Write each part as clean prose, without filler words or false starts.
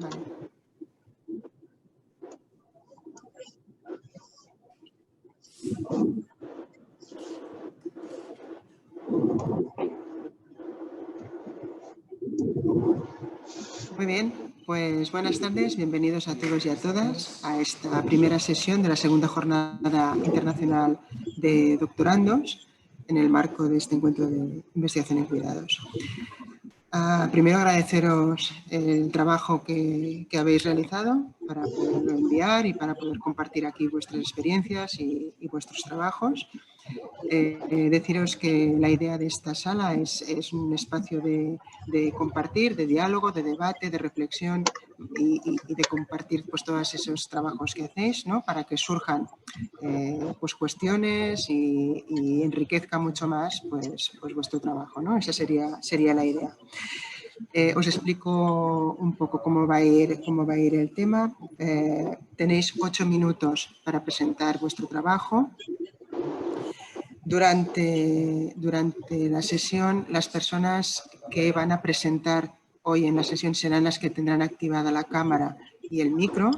Vale. Muy bien, pues buenas tardes, bienvenidos a todos y a todas a esta primera sesión de la segunda jornada internacional de doctorandos en el marco de este encuentro de investigación en cuidados. Primero agradeceros el trabajo que habéis realizado para poderlo enviar y para poder compartir aquí vuestras experiencias y vuestros trabajos. Deciros que la idea de esta sala es un espacio de compartir, de diálogo, de debate, de reflexión y de compartir pues, todos esos trabajos que hacéis, ¿no? Para que surjan pues, cuestiones y enriquezca mucho más pues vuestro trabajo, ¿no? Esa sería la idea. Os explico un poco cómo va a ir el tema. Tenéis 8 minutos para presentar vuestro trabajo. Durante la sesión, las personas que van a presentar hoy en la sesión serán las que tendrán activada la cámara y el micro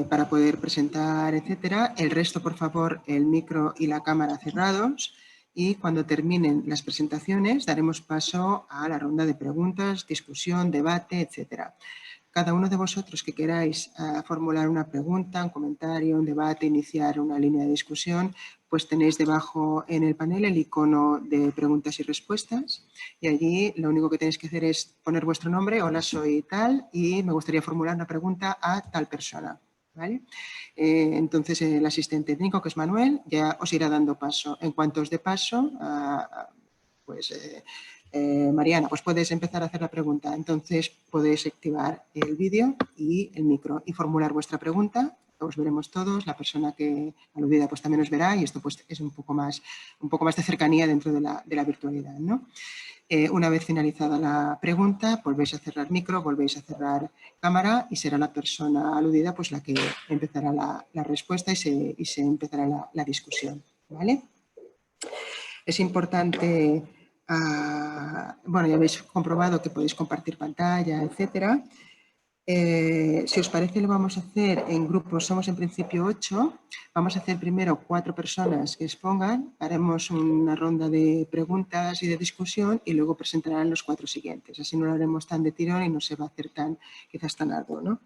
para poder presentar, etcétera. El resto, por favor, el micro y la cámara cerrados. Y cuando terminen las presentaciones, daremos paso a la ronda de preguntas, discusión, debate, etcétera. Cada uno de vosotros que queráis formular una pregunta, un comentario, un debate, iniciar una línea de discusión, pues tenéis debajo en el panel el icono de preguntas y respuestas y allí lo único que tenéis que hacer es poner vuestro nombre, hola soy tal y me gustaría formular una pregunta a tal persona. ¿Vale? Entonces el asistente técnico, que es Manuel, ya os irá dando paso. En cuanto os dé paso, Mariana, pues puedes empezar a hacer la pregunta. Entonces podéis activar el vídeo y el micro y formular vuestra pregunta. Os veremos todos, la persona que aludida pues también os verá y esto pues es un poco más de cercanía dentro de la virtualidad, ¿no? Una vez finalizada la pregunta, volvéis a cerrar micro, volvéis a cerrar cámara y será la persona aludida pues la que empezará la respuesta y se empezará la discusión, ¿vale? Es importante, bueno, ya habéis comprobado que podéis compartir pantalla, etcétera. Si os parece, lo vamos a hacer en grupos, somos en principio 8. Vamos a hacer primero 4 personas que expongan, haremos una ronda de preguntas y de discusión y luego presentarán los 4 siguientes. Así no lo haremos tan de tirón y no se va a hacer quizás tan largo, ¿no?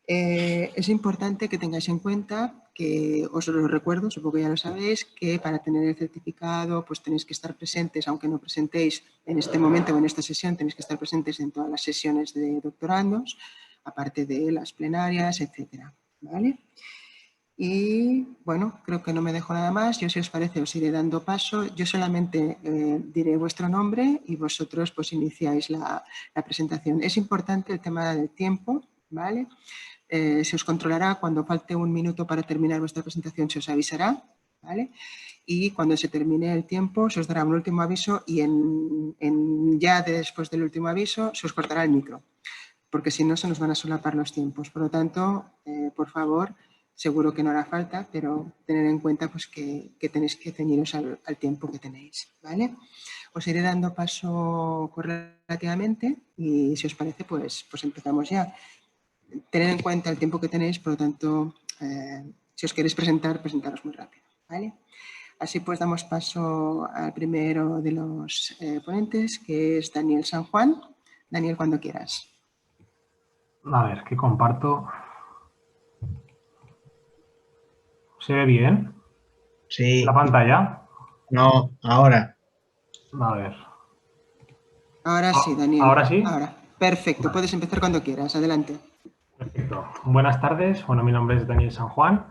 Es importante que tengáis en cuenta, que os lo recuerdo, supongo que ya lo sabéis, que para tener el certificado pues tenéis que estar presentes, aunque no presentéis en este momento o en esta sesión, tenéis que estar presentes en todas las sesiones de doctorandos, aparte de las plenarias, etcétera, ¿vale? Y bueno, creo que no me dejo nada más. Yo, si os parece, os iré dando paso. Yo solamente diré vuestro nombre y vosotros pues iniciáis la presentación. Es importante el tema del tiempo, ¿vale? Se os controlará cuando falte un minuto para terminar vuestra presentación, se os avisará, ¿vale? Y cuando se termine el tiempo se os dará un último aviso y ya después del último aviso se os cortará el micro, porque si no se nos van a solapar los tiempos. Por lo tanto, por favor, seguro que no hará falta, pero tener en cuenta pues, que tenéis que ceñiros al tiempo que tenéis, ¿vale? Os iré dando paso correlativamente y si os parece, pues empezamos ya. Tened en cuenta el tiempo que tenéis, por lo tanto, si os queréis presentaros muy rápido, ¿vale? Así pues, damos paso al primero de los ponentes, que es Daniel San Juan. Daniel, cuando quieras. A ver, que comparto. ¿Se ve bien? Sí. ¿La pantalla? No, ahora. A ver. Ahora sí, Daniel. ¿Ahora sí? Ahora. Perfecto, vale. Puedes empezar cuando quieras. Adelante. Perfecto. Buenas tardes. Bueno, mi nombre es Daniel San Juan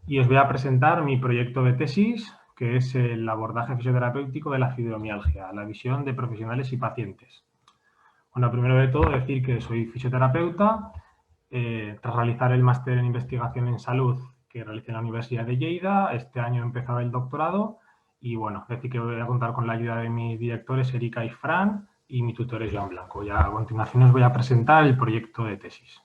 y os voy a presentar mi proyecto de tesis, que es el abordaje fisioterapéutico de la fibromialgia, la visión de profesionales y pacientes. Bueno, primero de todo decir que soy fisioterapeuta. Tras realizar el máster en investigación en salud que realicé en la Universidad de Lleida, este año he empezado el doctorado y bueno, decir que voy a contar con la ayuda de mis directores Erika y Fran y mi tutor es Joan Blanco. Ya a continuación os voy a presentar el proyecto de tesis.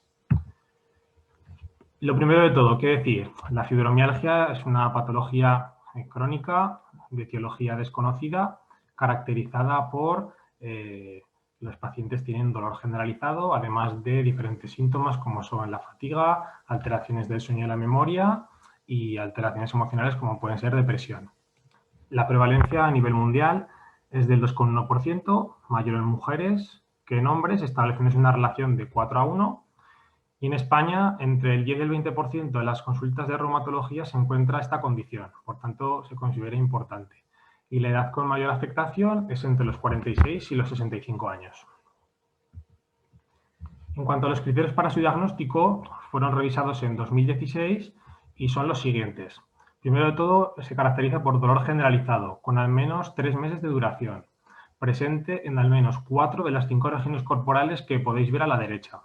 Lo primero de todo, ¿qué decir? La fibromialgia es una patología crónica de etiología desconocida caracterizada por Los pacientes tienen dolor generalizado, además de diferentes síntomas como son la fatiga, alteraciones del sueño y la memoria y alteraciones emocionales como pueden ser depresión. La prevalencia a nivel mundial es del 2,1%, mayor en mujeres que en hombres, estableciéndose una relación de 4:1. Y en España, entre el 10 y el 20% de las consultas de reumatología se encuentra esta condición, por tanto se considera importante. Y la edad con mayor afectación es entre los 46 y los 65 años. En cuanto a los criterios para su diagnóstico, fueron revisados en 2016 y son los siguientes. Primero de todo, se caracteriza por dolor generalizado, con al menos 3 meses de duración, presente en al menos 4 de las 5 regiones corporales que podéis ver a la derecha.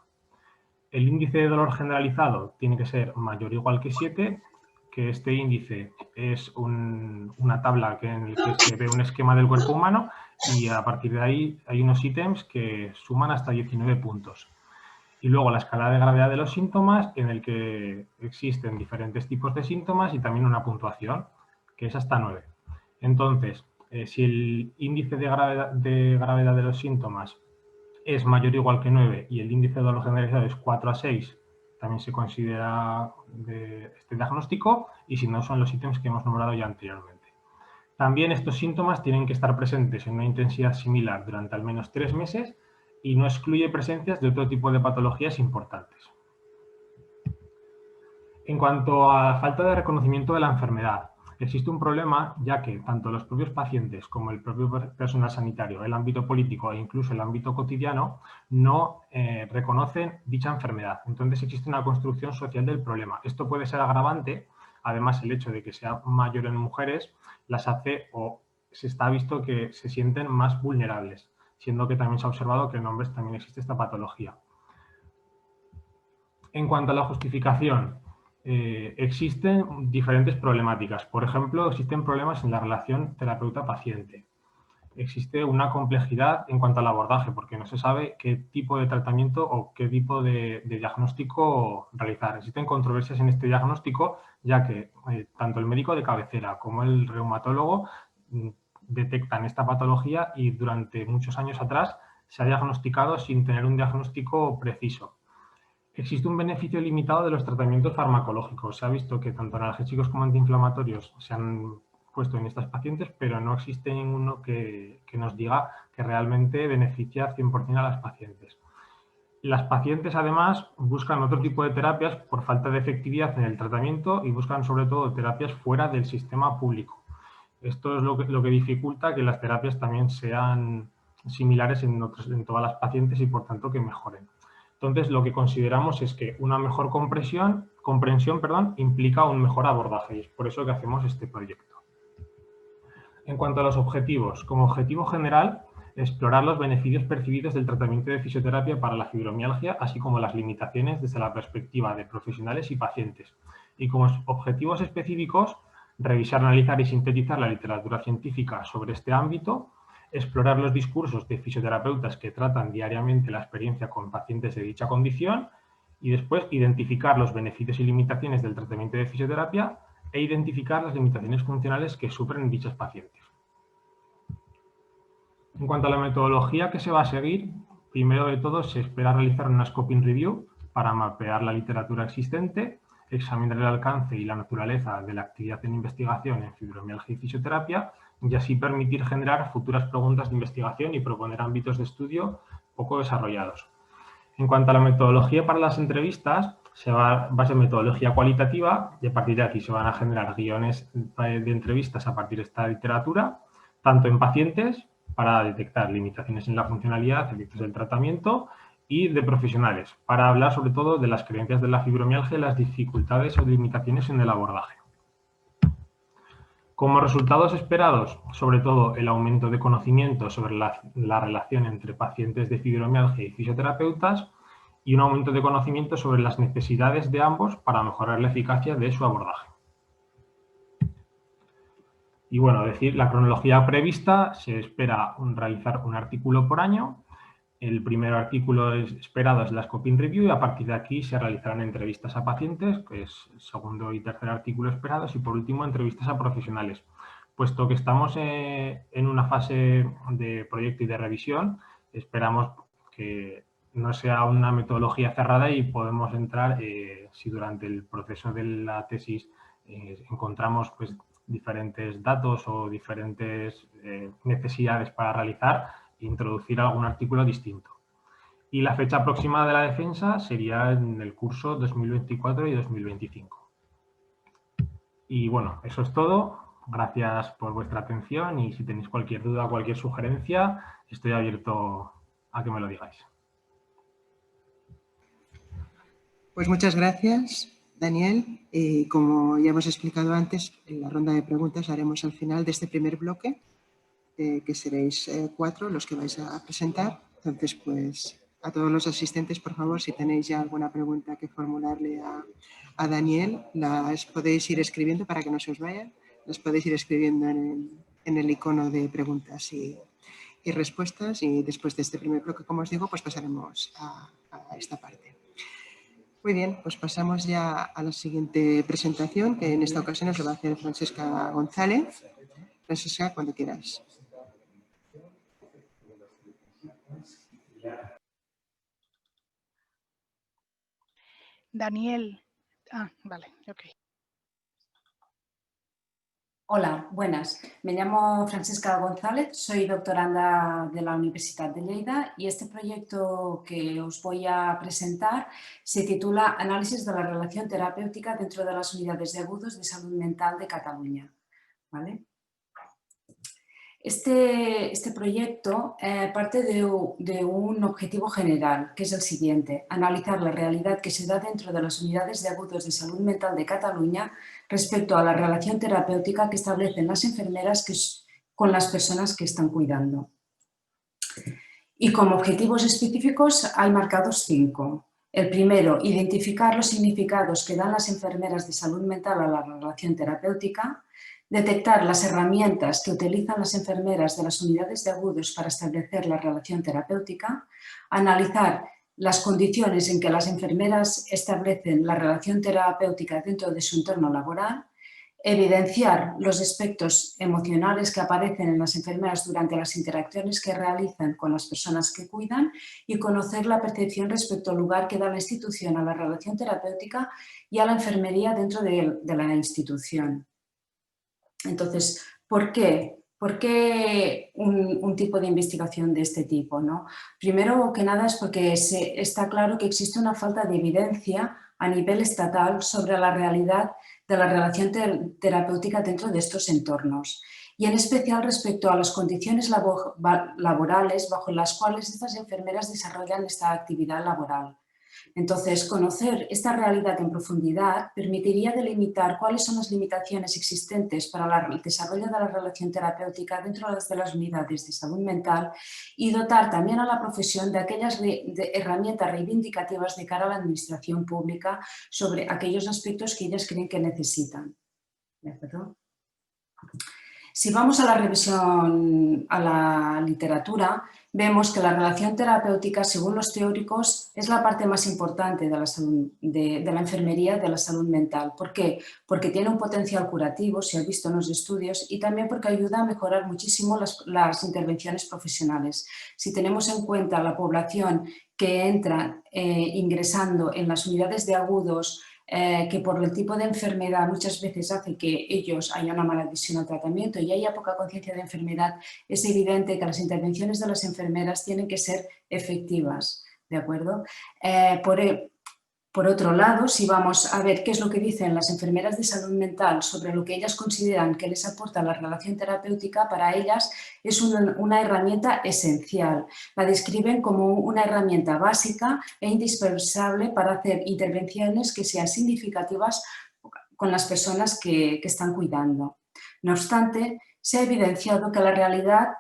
El índice de dolor generalizado tiene que ser mayor o igual que 7, que este índice es una tabla en la que se ve un esquema del cuerpo humano y a partir de ahí hay unos ítems que suman hasta 19 puntos. Y luego la escala de gravedad de los síntomas, en el que existen diferentes tipos de síntomas y también una puntuación, que es hasta 9. Entonces, si el índice de gravedad de los síntomas es mayor o igual que 9 y el índice de dolor generalizado es 4 a 6, también se considera de este diagnóstico, y si no, son los ítems que hemos nombrado ya anteriormente. También estos síntomas tienen que estar presentes en una intensidad similar durante al menos 3 meses y no excluye presencias de otro tipo de patologías importantes. En cuanto a la falta de reconocimiento de la enfermedad, existe un problema, ya que tanto los propios pacientes como el propio personal sanitario, el ámbito político e incluso el ámbito cotidiano no reconocen dicha enfermedad. Entonces existe una construcción social del problema. Esto puede ser agravante. Además, el hecho de que sea mayor en mujeres las hace, o se está visto que se sienten más vulnerables, siendo que también se ha observado que en hombres también existe esta patología. En cuanto a la justificación, existen diferentes problemáticas. Por ejemplo, existen problemas en la relación terapeuta-paciente. Existe una complejidad en cuanto al abordaje, porque no se sabe qué tipo de tratamiento o qué tipo de diagnóstico realizar. Existen controversias en este diagnóstico, ya que tanto el médico de cabecera como el reumatólogo detectan esta patología y durante muchos años atrás se ha diagnosticado sin tener un diagnóstico preciso. Existe un beneficio limitado de los tratamientos farmacológicos. Se ha visto que tanto analgésicos como antiinflamatorios se han puesto en estas pacientes, pero no existe ninguno que nos diga que realmente beneficia 100% a las pacientes. Las pacientes, además, buscan otro tipo de terapias por falta de efectividad en el tratamiento y buscan, sobre todo, terapias fuera del sistema público. Esto es lo que dificulta que las terapias también sean similares en todas las pacientes y, por tanto, que mejoren. Entonces, lo que consideramos es que una mejor comprensión implica un mejor abordaje y es por eso que hacemos este proyecto. En cuanto a los objetivos, como objetivo general, explorar los beneficios percibidos del tratamiento de fisioterapia para la fibromialgia, así como las limitaciones desde la perspectiva de profesionales y pacientes. Y como objetivos específicos, revisar, analizar y sintetizar la literatura científica sobre este ámbito, explorar los discursos de fisioterapeutas que tratan diariamente la experiencia con pacientes de dicha condición y después identificar los beneficios y limitaciones del tratamiento de fisioterapia e identificar las limitaciones funcionales que sufren dichos pacientes. En cuanto a la metodología que se va a seguir, primero de todo se espera realizar una scoping review para mapear la literatura existente, examinar el alcance y la naturaleza de la actividad en investigación en fibromialgia y fisioterapia y así permitir generar futuras preguntas de investigación y proponer ámbitos de estudio poco desarrollados. En cuanto a la metodología para las entrevistas, va a ser metodología cualitativa y a partir de aquí se van a generar guiones de entrevistas a partir de esta literatura, tanto en pacientes para detectar limitaciones en la funcionalidad, efectos del tratamiento, y de profesionales, para hablar sobre todo de las creencias de la fibromialgia y las dificultades o limitaciones en el abordaje. Como resultados esperados, sobre todo el aumento de conocimiento sobre la relación entre pacientes de fibromialgia y fisioterapeutas y un aumento de conocimiento sobre las necesidades de ambos para mejorar la eficacia de su abordaje. Y bueno, la cronología prevista, se espera realizar un artículo por año. El primer artículo esperado es la scoping review y a partir de aquí se realizarán entrevistas a pacientes, que es el segundo y tercer artículo esperados, y por último entrevistas a profesionales. Puesto que estamos en una fase de proyecto y de revisión, esperamos que no sea una metodología cerrada y podemos entrar, si durante el proceso de la tesis encontramos pues, diferentes datos o diferentes necesidades para realizar, introducir algún artículo distinto. Y la fecha próxima de la defensa sería en el curso 2024 y 2025. Y bueno, eso es todo. Gracias por vuestra atención y si tenéis cualquier duda o cualquier sugerencia, estoy abierto a que me lo digáis. Pues muchas gracias, Daniel. Como ya hemos explicado antes, en la ronda de preguntas la haremos al final de este primer bloque, que seréis 4 los que vais a presentar. Entonces, pues a todos los asistentes, por favor, si tenéis ya alguna pregunta que formularle a Daniel, las podéis ir escribiendo para que no se os vayan. Las podéis ir escribiendo en el icono de preguntas y respuestas, y después de este primer bloque, como os digo, pues pasaremos a esta parte. Muy bien, pues pasamos ya a la siguiente presentación, que en esta ocasión nos lo va a hacer Francesca González. Francesca, cuando quieras. Daniel. Vale, ok. Hola, buenas. Me llamo Francesca González, soy doctoranda de la Universidad de Lleida y este proyecto que os voy a presentar se titula Análisis de la relación terapéutica dentro de las unidades de agudos de salud mental de Cataluña. ¿Vale? Este proyecto parte de un objetivo general, que es el siguiente: analizar la realidad que se da dentro de las unidades de agudos de salud mental de Cataluña respecto a la relación terapéutica que establecen las enfermeras con las personas que están cuidando. Y como objetivos específicos hay marcados 5. El primero, identificar los significados que dan las enfermeras de salud mental a la relación terapéutica. Detectar las herramientas que utilizan las enfermeras de las unidades de agudos para establecer la relación terapéutica, analizar las condiciones en que las enfermeras establecen la relación terapéutica dentro de su entorno laboral, evidenciar los aspectos emocionales que aparecen en las enfermeras durante las interacciones que realizan con las personas que cuidan y conocer la percepción respecto al lugar que da la institución a la relación terapéutica y a la enfermería dentro de la institución. Entonces, ¿por qué? ¿Por qué un tipo de investigación de este tipo, ¿no? Primero que nada es porque está claro que existe una falta de evidencia a nivel estatal sobre la realidad de la relación terapéutica dentro de estos entornos y en especial respecto a las condiciones laborales bajo las cuales estas enfermeras desarrollan esta actividad laboral. Entonces, conocer esta realidad en profundidad permitiría delimitar cuáles son las limitaciones existentes para el desarrollo de la relación terapéutica dentro de las unidades de salud mental y dotar también a la profesión de aquellas herramientas reivindicativas de cara a la administración pública sobre aquellos aspectos que ellas creen que necesitan. ¿De acuerdo? Si vamos a la revisión a la literatura, vemos que la relación terapéutica, según los teóricos, es la parte más importante de la enfermería de la salud mental. ¿Por qué? Porque tiene un potencial curativo, se ha visto en los estudios, y también porque ayuda a mejorar muchísimo las intervenciones profesionales. Si tenemos en cuenta la población que entra ingresando en las unidades de agudos, que por el tipo de enfermedad muchas veces hace que ellos haya una mala adhesión al tratamiento y haya poca conciencia de enfermedad, es evidente que las intervenciones de las enfermeras tienen que ser efectivas, ¿de acuerdo? Por otro lado, si vamos a ver qué es lo que dicen las enfermeras de salud mental sobre lo que ellas consideran que les aporta la relación terapéutica, para ellas es una herramienta esencial. La describen como una herramienta básica e indispensable para hacer intervenciones que sean significativas con las personas que están cuidando. No obstante, se ha evidenciado que la realidad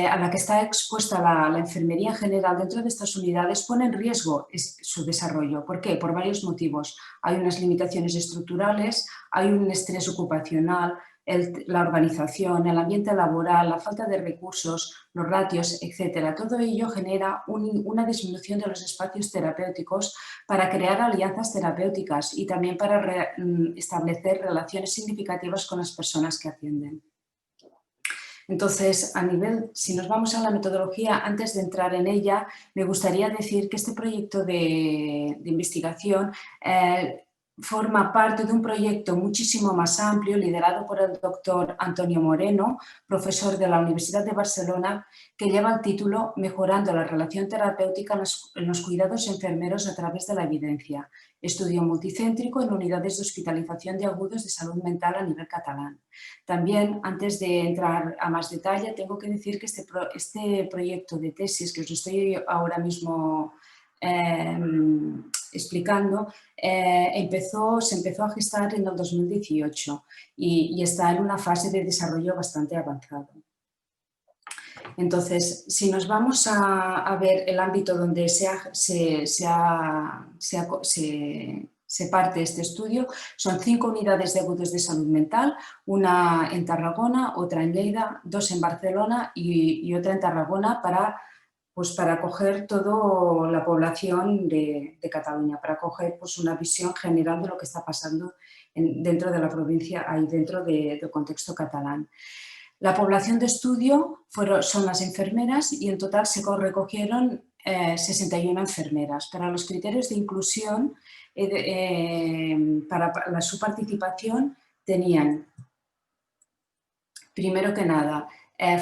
a la que está expuesta la enfermería en general dentro de estas unidades pone en riesgo su desarrollo. ¿Por qué? Por varios motivos. Hay unas limitaciones estructurales, hay un estrés ocupacional, la organización, el ambiente laboral, la falta de recursos, los ratios, etc. Todo ello genera una disminución de los espacios terapéuticos para crear alianzas terapéuticas y también para establecer relaciones significativas con las personas que atienden. Entonces, si nos vamos a la metodología, antes de entrar en ella, me gustaría decir que este proyecto de investigación forma parte de un proyecto muchísimo más amplio liderado por el doctor Antonio Moreno, profesor de la Universidad de Barcelona, que lleva el título Mejorando la relación terapéutica en los cuidados enfermeros a través de la evidencia, estudio multicéntrico en unidades de hospitalización de agudos de salud mental a nivel catalán. También, antes de entrar a más detalle, tengo que decir que este proyecto de tesis que os estoy ahora mismo explicando, se empezó a gestar en el 2018 y está en una fase de desarrollo bastante avanzado. Entonces, si nos vamos a ver el ámbito donde se parte este estudio, son 5 unidades de agudos de salud mental, una en Tarragona, otra en Lleida, 2 en Barcelona y otra en Tarragona para acoger toda la población de Cataluña, para acoger una visión general de lo que está pasando dentro de la provincia, ahí dentro del contexto catalán. La población de estudio son las enfermeras y en total se recogieron 61 enfermeras. Para los criterios de inclusión, para su participación tenían, primero que nada,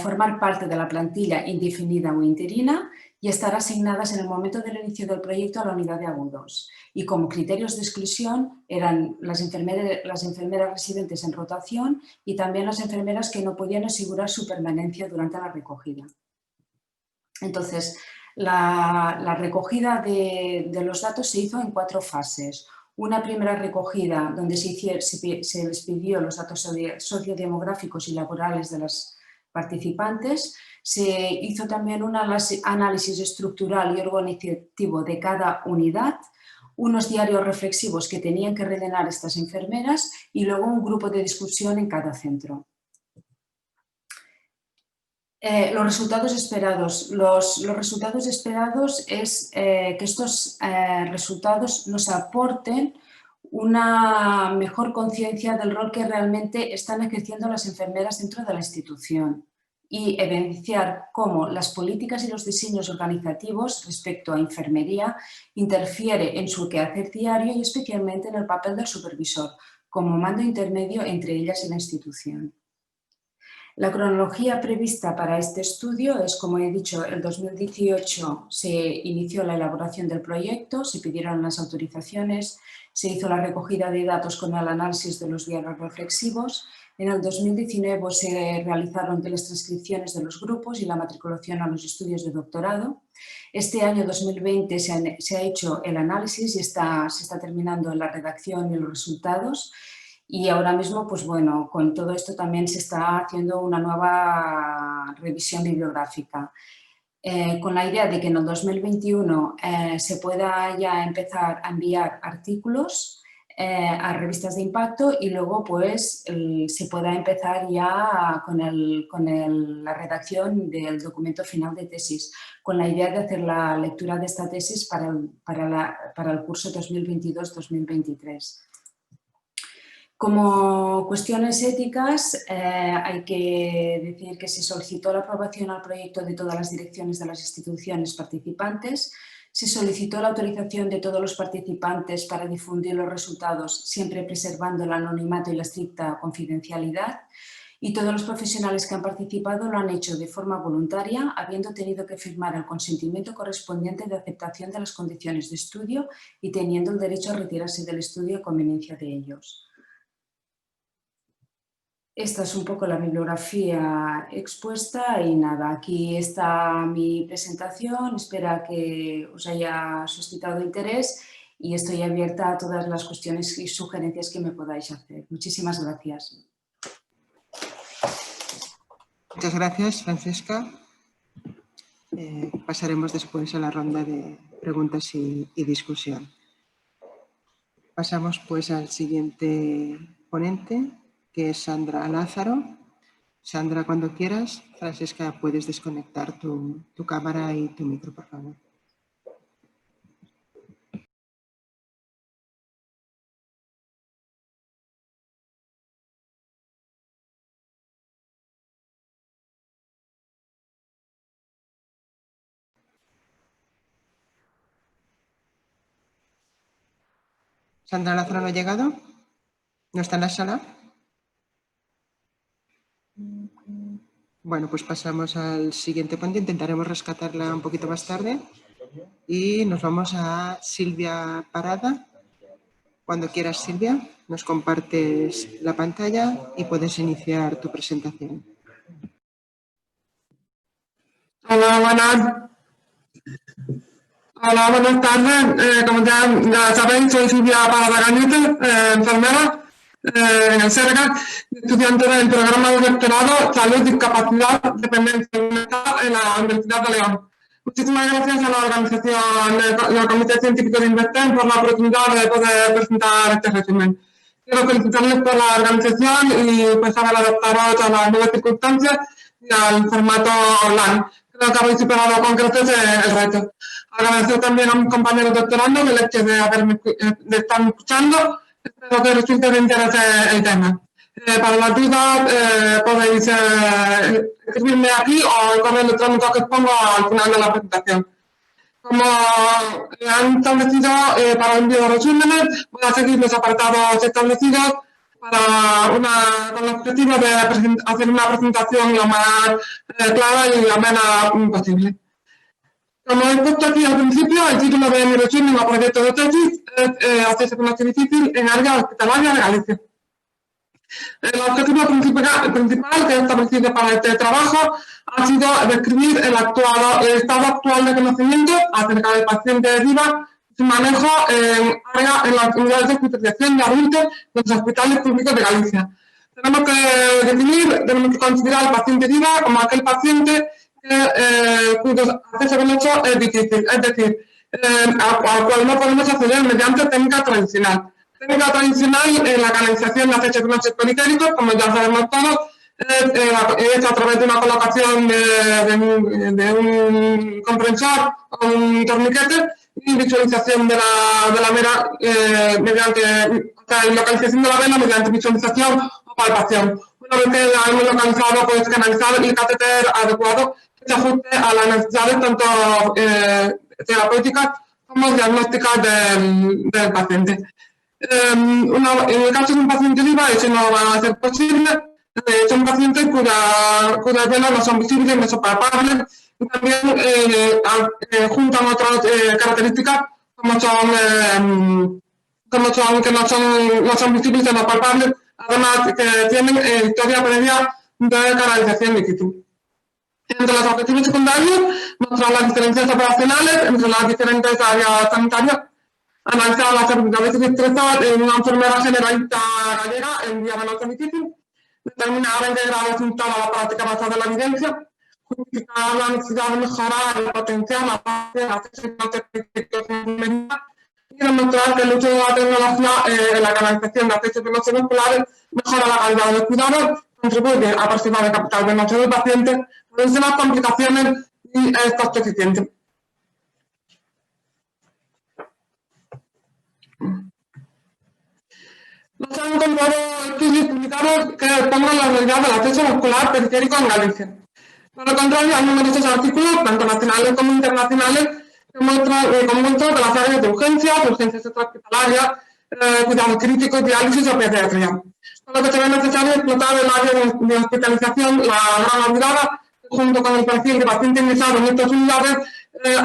formar parte de la plantilla indefinida o interina y estar asignadas en el momento del inicio del proyecto a la unidad de agudos. Y como criterios de exclusión eran las enfermeras residentes en rotación y también las enfermeras que no podían asegurar su permanencia durante la recogida. Entonces, la recogida de los datos se hizo en 4 fases. Una primera recogida donde se les pidió los datos sociodemográficos y laborales de las participantes. Se hizo también un análisis estructural y organizativo de cada unidad, unos diarios reflexivos que tenían que rellenar estas enfermeras y luego un grupo de discusión en cada centro. Los resultados esperados. Los resultados esperados es que estos resultados nos aporten una mejor conciencia del rol que realmente están ejerciendo las enfermeras dentro de la institución y evidenciar cómo las políticas y los diseños organizativos respecto a enfermería interfiere en su quehacer diario y especialmente en el papel del supervisor como mando intermedio entre ellas y la institución. La cronología prevista para este estudio es, como he dicho, el 2018 se inició la elaboración del proyecto, se pidieron las autorizaciones, se hizo la recogida de datos con el análisis de los diarios reflexivos. En el 2019 se realizaron las transcripciones de los grupos y la matriculación a los estudios de doctorado. Este año 2020 se ha hecho el análisis y se está terminando la redacción y los resultados. Y ahora mismo, pues bueno, con todo esto también se está haciendo una nueva revisión bibliográfica. Con la idea de que en el 2021 se pueda ya empezar a enviar artículos a revistas de impacto y luego pues se pueda empezar ya con la redacción del documento final de tesis, con la idea de hacer la lectura de esta tesis para el curso 2022-2023. Como cuestiones éticas, hay que decir que se solicitó la aprobación al proyecto de todas las direcciones de las instituciones participantes, se solicitó la autorización de todos los participantes para difundir los resultados, siempre preservando el anonimato y la estricta confidencialidad, y todos los profesionales que han participado lo han hecho de forma voluntaria, habiendo tenido que firmar el consentimiento correspondiente de aceptación de las condiciones de estudio y teniendo el derecho a retirarse del estudio a conveniencia de ellos. Esta es un poco la bibliografía expuesta y nada, aquí está mi presentación, espero que os haya suscitado interés y estoy abierta a todas las cuestiones y sugerencias que me podáis hacer. Muchísimas gracias. Muchas gracias, Francesca. Pasaremos después a la ronda de preguntas y discusión. Pasamos pues al siguiente ponente, que es Sandra Lázaro. Sandra, cuando quieras. Francesca, puedes desconectar tu cámara y tu micro, por favor. ¿Sandra Lázaro no ha llegado? ¿No está en la sala? Bueno, pues pasamos al siguiente ponente. Intentaremos rescatarla un poquito más tarde. Y nos vamos a Silvia Parada. Cuando quieras, Silvia, nos compartes la pantalla y puedes iniciar tu presentación. Hola, buenas tardes. Como ya sabéis, soy Silvia Parada Gañete, enfermera en el SERGA, estudiante del programa de doctorado Salud, Discapacidad, Dependencia Mental en la Universidad de León. Muchísimas gracias a la organización del Comité Científico de Invertem por la oportunidad de poder presentar este resumen. Quiero felicitarles por la organización y pues haber adaptado a las nuevas circunstancias y al formato online. Creo que habéis superado con creces el reto. Agradecer también a mis compañeros doctorandos el hecho de estarme escuchando. Espero que resulte de interés el tema. Para las dudas podéis escribirme aquí o el correo electrónico que os pongo al final de la presentación. Como han establecido para el envío de resúmenes, voy a seguir los apartados establecidos con el objetivo de hacer una presentación lo más clara y amena posible. Como he puesto aquí al principio, el título de mi resumen o proyecto de tesis es hacerse conocer difícil en área hospitalaria de Galicia. El objetivo principal que he establecido para este trabajo ha sido describir el estado actual de conocimiento acerca del paciente DIVA, su manejo en las unidades de hospitalización de adultos de los hospitales públicos de Galicia. Tenemos que considerar al paciente DIVA como aquel paciente cuyo acceso al hecho es difícil, es decir, al cual no podemos acceder mediante técnica tradicional. Técnica tradicional en la canalización de accesos venosos periféricos, como ya sabemos todos, es a través de una colocación de un comprensor o un torniquete y visualización de la vena localización de la vena mediante visualización o palpación. Una vez que la hemos localizado, pues canalizar el catéter adecuado que se ajuste a las necesidades tanto terapéuticas como diagnósticas del paciente. En el caso de un paciente DIVA, eso no va a ser posible. Son pacientes cuyas venas no son visibles, no son palpables, y también juntan otras características como son que no son visibles y no palpables, además que tienen historia previa de canalización difícil. Entre los objetivos secundarios, mostrar las diferencias operacionales entre las diferentes áreas sanitarias, analizar las habilidades y destrezas en una enfermera generalista gallega en vía venosa difícil, determinar e integrar el resultado a la práctica basada en la evidencia, justificar la necesidad de mejorar el potencial, la base, la accesibilidad y demostrar que el uso de la tecnología en la canalización de accesos venosos musculares mejora la calidad de los cuidados, contribuye a aproximar el capital venoso del paciente, reduce las complicaciones y es costo eficiente. No se han encontrado estudios publicados que expongan la realidad del acceso muscular periférico en Galicia. Por lo contrario, hay numerosos artículos, tanto nacionales como internacionales, que muestran de las áreas de urgencias extrahospitalarias, cuidados críticos, diálisis o pediatría. Por lo que se ve necesario explotar el área de hospitalización, la gran olvidada, junto con el perfil de paciente ingresado en estas unidades,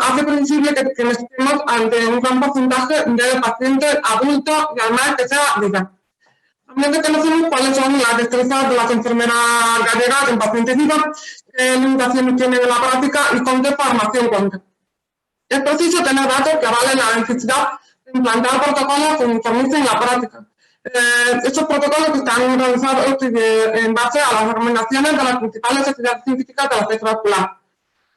hace previsible que estemos ante un gran porcentaje de pacientes adultos y además que sea DIVA. También conocemos cuáles son las destrezas de las enfermeras gallegas en pacientes DIVA, qué limitaciones tienen en la práctica y con qué formación cuentan. Es preciso tener datos que avalen la necesidad de implantar protocolos que uniformicen la práctica. Estos protocolos están realizados en base a las recomendaciones de las principales sociedades científicas de la ciencia vascular.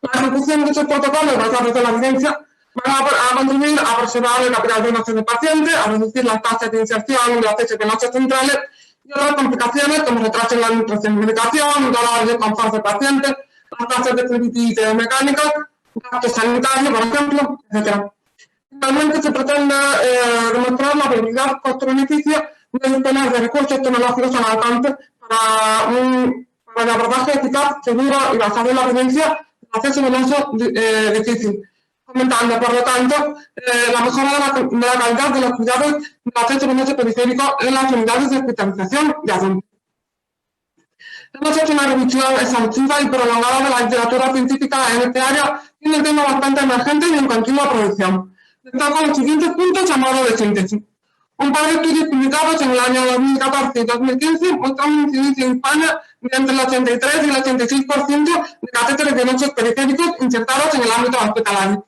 La ejecución de estos protocolos basados en la evidencia van a contribuir a preservar el capital venoso del paciente, a reducir las tasas de inserción de accesos venosos centrales y otras complicaciones como retraso en la administración de medicación, dolor y desconfort del paciente, las tasas de flebitis mecánicas, gastos sanitarios, por ejemplo, etc. Finalmente, se pretende demostrar la viabilidad costo-beneficio de disponer de recursos tecnológicos al alcance para el abordaje eficaz, seguro y basado en la evidencia del acceso venoso difícil, fomentando, por lo tanto, la mejora de la calidad de los cuidados del acceso venoso periférico en las unidades de hospitalización de adultos. Hemos hecho una revisión exhaustiva y prolongada de la literatura científica en este área, siendo el tema bastante emergente y en continua producción. Destaco los siguientes puntos a modo de síntesis. Un par de estudios publicados en el año 2014 y 2015 muestran una incidencia en España de entre el 83 y el 86% de catéteres venosos periféricos insertados en el ámbito hospitalario.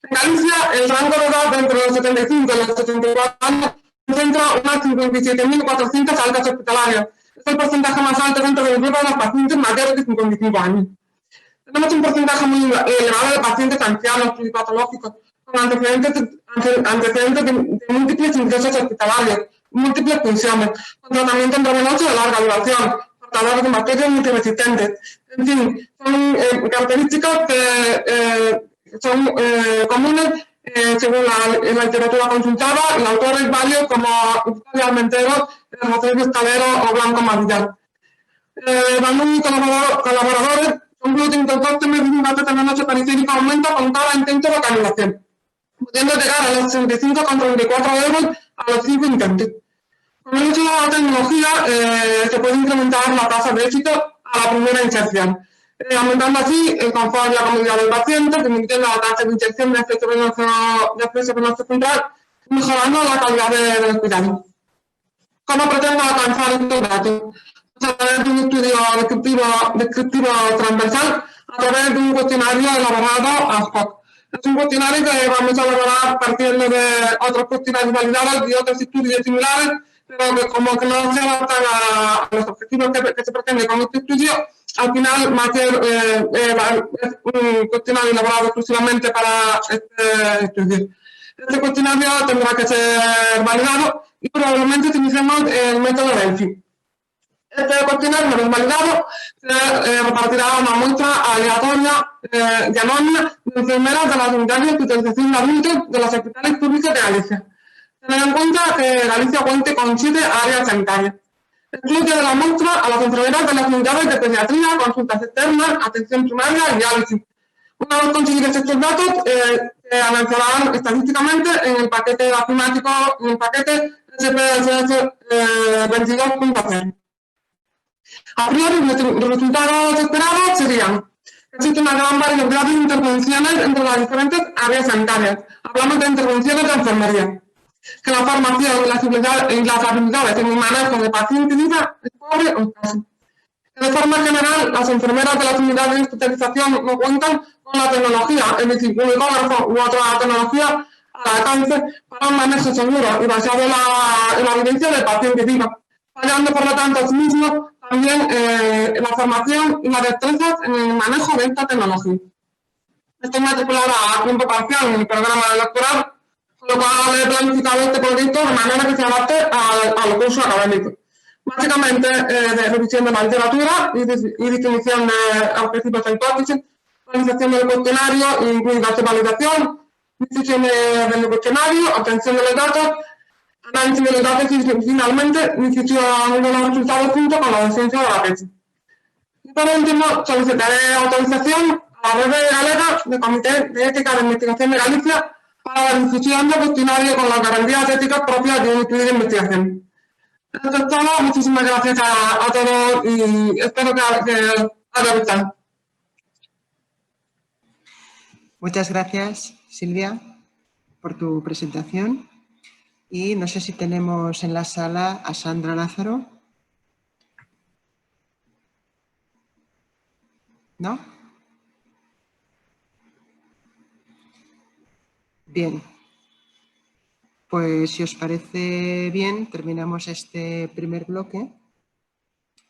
En Galicia, el rango de edad entre los 75 y los 74 años concentra unas 57.400 altas hospitalarias. Es el porcentaje más alto dentro del grupo de los pacientes mayores de 55 años. Tenemos un porcentaje muy elevado de pacientes ancianos pluripatológicos con antecedentes de múltiples ingresos hospitalarios, múltiples funciones, con tratamiento intravenoso de larga duración, portadores de bacterias multiresistentes. En fin, son características que son comunes según la literatura consultada. El autor es válido como Eustaquio Armenteros, José Escalero o Blanco Mavillar. Bandung y colaboradores concluyen que el coste medio de un catéter venoso periférico aumenta con cada intento de canalización, pudiendo llegar a los 65,34 euros a los 5 intentos. Con el uso de la tecnología se puede incrementar la tasa de éxito a la primera inserción, aumentando así el confort y la comodidad del paciente, disminuyendo la tasa de inyección de efecto venoso central, mejorando la calidad del cuidado. ¿Cómo pretendo alcanzar estos datos? A través de un estudio descriptivo transversal, a través de un cuestionario elaborado ad hoc. Es un cuestionario que vamos a elaborar partiendo de otros cuestionarios validados y otros estudios similares, pero que como que no se adaptan a los objetivos que se pretende con este estudio, al final va a ser un cuestionario elaborado exclusivamente para este estudio. Este cuestionario tendrá que ser validado y probablemente utilicemos el método Delphi. Este cuestionario, una vez validado, se repartirá una muestra aleatoria y anónima de enfermeras de las unidades de hospitalización de adultos de los hospitales públicos de Galicia. Tener en cuenta que Galicia cuente con 7 áreas sanitarias. Excluye de la muestra a las enfermeras de las unidades de pediatría, consultas externas, atención primaria y diálisis. Una vez conseguidos estos datos, se analizarán estadísticamente en el paquete afimático, en el paquete SPSS 22.0. A priori, los resultados esperados serían que existe una gran variedad de intervenciones entre las diferentes áreas sanitarias. Hablamos de intervenciones de enfermería. Que la formación y las habilidades en el manejo de pacientes es pobre o escasa. De forma general, las enfermeras de las unidades de hospitalización no cuentan con la tecnología, es decir, un ecógrafo u otra tecnología al alcance para un manejo seguro y basado en la evidencia del paciente vivo, fallando por lo tanto asimismo también la formación y las destrezas en el manejo de esta tecnología. Estoy matriculada a tiempo parcial en el programa de doctorado, con lo cual he planificado este proyecto de manera que se adapte al curso académico. Básicamente, de revisión de la literatura y definición de objetivos e hipótesis, organización del cuestionario, incluidas de validación, decisión del cuestionario, obtención de los datos, análisis de los datos y finalmente decisión de los resultados junto con la docencia de la tesis. Y por último, solicitaré autorización a la red galega del Comité de Ética de Investigación de Galicia para la difusión del cuestionario con las garantías éticas propias de un estudio de investigación. Eso es todo. Muchísimas gracias a todos y espero que haya gustado. Muchas gracias, Silvia, por tu presentación. Y no sé si tenemos en la sala a Sandra Lázaro. ¿No? Bien. Pues si os parece bien, terminamos este primer bloque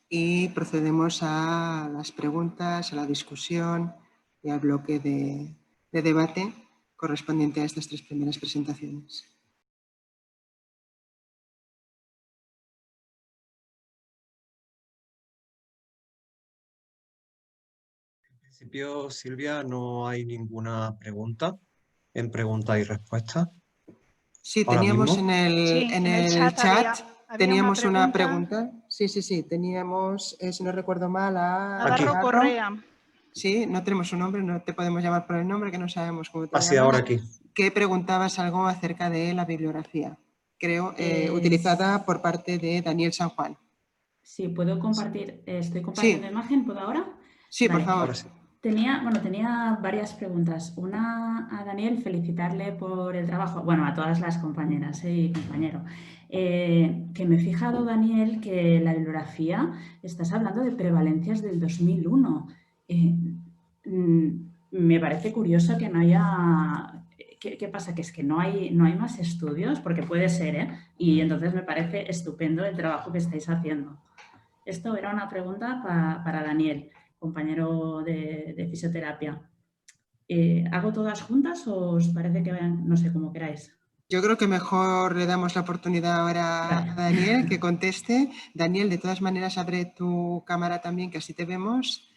y procedemos a las preguntas, a la discusión y al bloque de debate correspondiente a estas 3 primeras presentaciones. En principio, Silvia, no hay ninguna pregunta en preguntas y respuestas. Sí, teníamos en el chat teníamos una pregunta. Sí, teníamos, si no recuerdo mal, a Navarro Correa. Sí, no tenemos su nombre, no te podemos llamar por el nombre, que no sabemos cómo te Así, llamas. ahora aquí. Que preguntabas algo acerca de la bibliografía, creo, utilizada por parte de Daniel San Juan. Sí, puedo compartir. Estoy Sí. compartiendo imagen, ¿puedo ahora? Sí, por Vale. favor. Ahora sí. Tenía varias preguntas. Una a Daniel, felicitarle por el trabajo, bueno, a todas las compañeras y compañero. Que me he fijado, Daniel, que la bibliografía, estás hablando de prevalencias del 2001. Me parece curioso que no haya... ¿Qué pasa? Que es que no hay más estudios, porque puede ser, ¿eh? Y entonces me parece estupendo el trabajo que estáis haciendo. Esto era una pregunta para Daniel, compañero de fisioterapia. ¿Hago todas juntas o os parece que vean, no sé, como queráis? Yo creo que mejor le damos la oportunidad ahora Vale. a Daniel que conteste. Daniel, de todas maneras, abre tu cámara también, que así te vemos,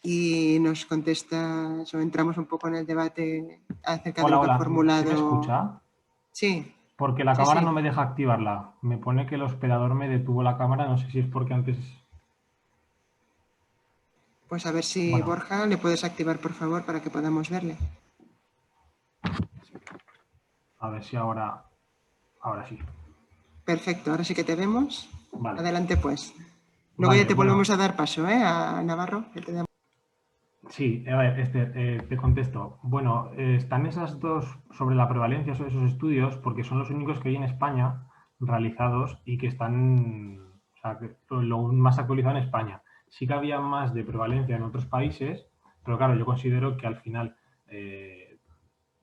y nos contestas o entramos un poco en el debate acerca de lo que ha formulado. ¿Se me escucha? Sí. Porque la Sí, cámara sí. no me deja activarla. Me pone que el hospedador me detuvo la cámara, no sé si es porque antes... Pues a ver si, Bueno. Borja, le puedes activar, por favor, para que podamos verle. A ver si ahora sí. Perfecto, ahora sí que te vemos. Vale. Adelante, pues. Luego Vale, ya te bueno. volvemos a dar paso, a Navarro. Que te damos. Sí, a ver, te contesto. Bueno, están esas dos sobre la prevalencia, sobre esos estudios, porque son los únicos que hay en España realizados y que están, o sea, lo más actualizado en España. Sí que había más de prevalencia en otros países, pero claro, yo considero que al final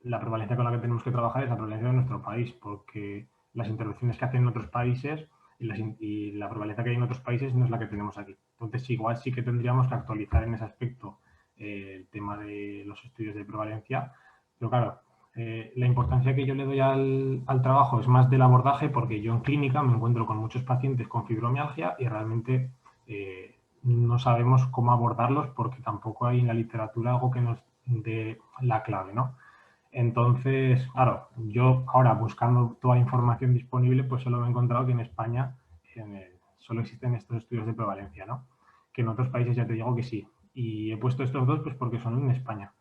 la prevalencia con la que tenemos que trabajar es la prevalencia de nuestro país, porque las intervenciones que hacen en otros países y la prevalencia que hay en otros países no es la que tenemos aquí. Entonces, igual sí que tendríamos que actualizar en ese aspecto el tema de los estudios de prevalencia, pero claro, la importancia que yo le doy al trabajo es más del abordaje, porque yo en clínica me encuentro con muchos pacientes con fibromialgia y realmente no sabemos cómo abordarlos porque tampoco hay en la literatura algo que nos dé la clave, ¿no? Entonces, claro, yo ahora buscando toda la información disponible, pues solo me he encontrado que en España solo existen estos estudios de prevalencia, ¿no? Que en otros países ya te digo que sí. Y he puesto estos dos pues porque son en España.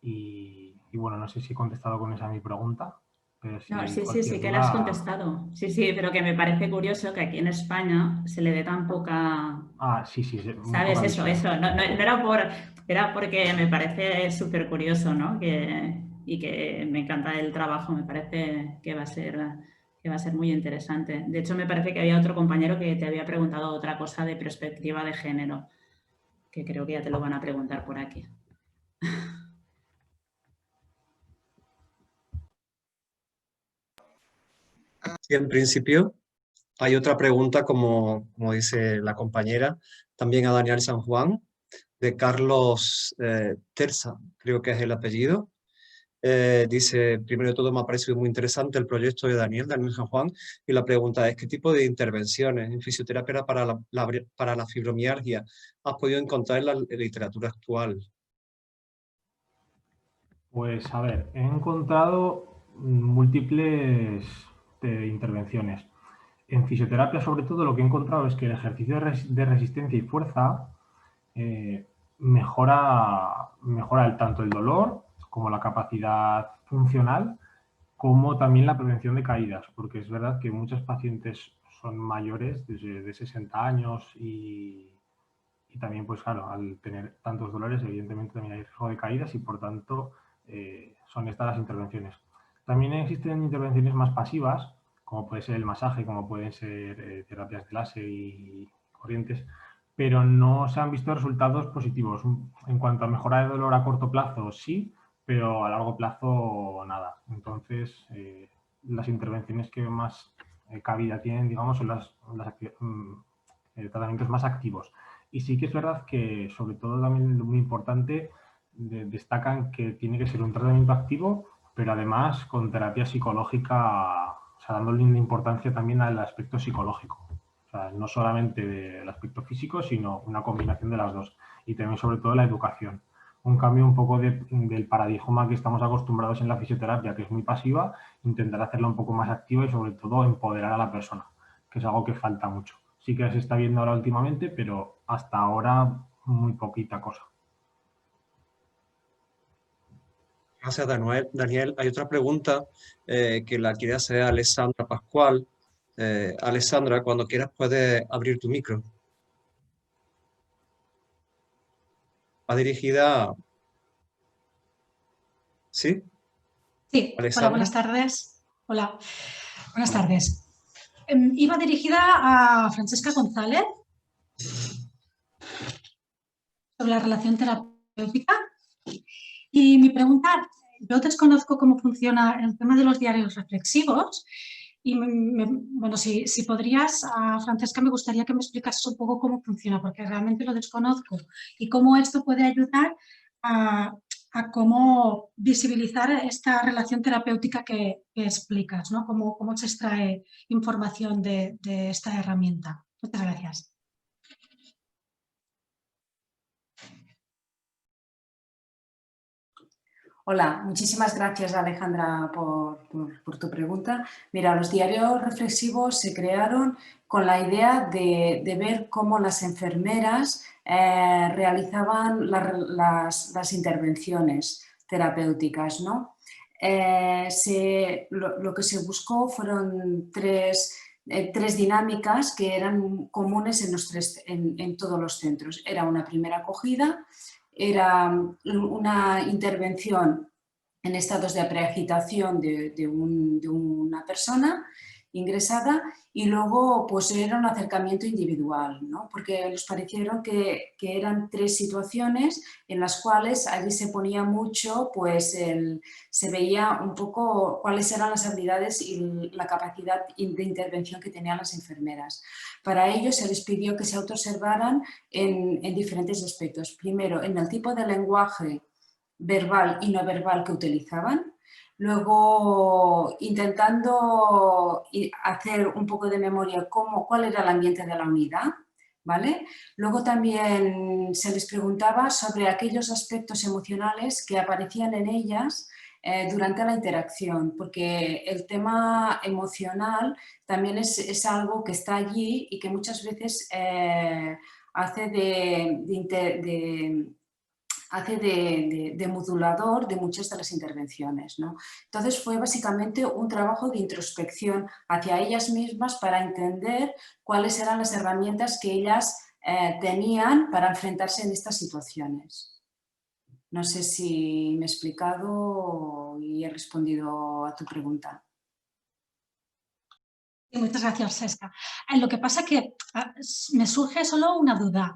Y bueno, no sé si he contestado con esa mi pregunta. Pero si No, sí, cualquier que la has duda... contestado. Sí, pero que me parece curioso que aquí en España se le dé tan poca... Ah, sí. ¿Sabes? Poca Eso. visión. No era porque me parece súper curioso, ¿no? Y que me encanta el trabajo, me parece que va a ser muy interesante. De hecho, me parece que había otro compañero que te había preguntado otra cosa de perspectiva de género, que creo que ya te lo van a preguntar por aquí. Sí, en principio hay otra pregunta, como dice la compañera, también a Daniel San Juan, de Carlos Terza, creo que es el apellido. Dice, primero de todo me ha parecido muy interesante el proyecto de Daniel San Juan, y la pregunta es, ¿qué tipo de intervenciones en fisioterapia para la fibromialgia has podido encontrar en la literatura actual? Pues a ver, he encontrado múltiples intervenciones. En fisioterapia, sobre todo, lo que he encontrado es que el ejercicio de resistencia y fuerza mejora tanto el dolor como la capacidad funcional, como también la prevención de caídas, porque es verdad que muchos pacientes son mayores, de 60 años, y también, pues claro, al tener tantos dolores, evidentemente también hay riesgo de caídas y, por tanto, son estas las intervenciones. También existen intervenciones más pasivas, como puede ser el masaje, como pueden ser terapias de láser y corrientes, pero no se han visto resultados positivos. En cuanto a mejora de dolor a corto plazo, sí, pero a largo plazo, nada. Entonces, las intervenciones que más cabida tienen, digamos, son los tratamientos más activos. Y sí que es verdad que, sobre todo, también muy importante, destacan que tiene que ser un tratamiento activo, pero además con terapia psicológica, o sea, dándole importancia también al aspecto psicológico. O sea, no solamente del aspecto físico, sino una combinación de las dos. Y también, sobre todo, la educación. Un cambio un poco del paradigma que estamos acostumbrados en la fisioterapia, que es muy pasiva, intentar hacerla un poco más activa y, sobre todo, empoderar a la persona, que es algo que falta mucho. Sí que se está viendo ahora últimamente, pero hasta ahora muy poquita cosa. Gracias, Daniel. Hay otra pregunta que la quiere hacer Alessandra Pascual. Alessandra, cuando quieras puedes abrir tu micro. Va dirigida... ¿Sí? Sí, hola, Alessandra. buenas tardes. Hola, buenas tardes. Iba dirigida a Francesca González sobre la relación terapéutica. Y mi pregunta, yo desconozco cómo funciona el tema de los diarios reflexivos y, bueno, si podrías, Francesca, me gustaría que me explicases un poco cómo funciona, porque realmente lo desconozco y cómo esto puede ayudar a cómo visibilizar esta relación terapéutica que explicas, ¿no? Cómo se extrae información de esta herramienta. Muchas gracias. Hola, muchísimas gracias, Alejandra, por tu pregunta. Mira, los diarios reflexivos se crearon con la idea de ver cómo las enfermeras realizaban las intervenciones terapéuticas, ¿no? Lo que se buscó fueron tres dinámicas que eran comunes en todos los centros. Era una primera acogida, era una intervención en estados de preagitación de una persona ingresada y luego pues era un acercamiento individual, ¿no? Porque nos parecieron que eran tres situaciones en las cuales allí se ponía mucho, pues se veía un poco cuáles eran las habilidades y la capacidad de intervención que tenían las enfermeras. Para ello se les pidió que se autoobservaran en diferentes aspectos. Primero, en el tipo de lenguaje verbal y no verbal que utilizaban. Luego, intentando hacer un poco de memoria cuál era el ambiente de la unidad, ¿vale? Luego también se les preguntaba sobre aquellos aspectos emocionales que aparecían en ellas durante la interacción, porque el tema emocional también es algo que está allí y que muchas veces hace de modulador de muchas de las intervenciones, ¿no? Entonces fue básicamente un trabajo de introspección hacia ellas mismas para entender cuáles eran las herramientas que ellas tenían para enfrentarse en estas situaciones. No sé si me he explicado y he respondido a tu pregunta. Muchas gracias, Francesca. Lo que pasa es que me surge solo una duda.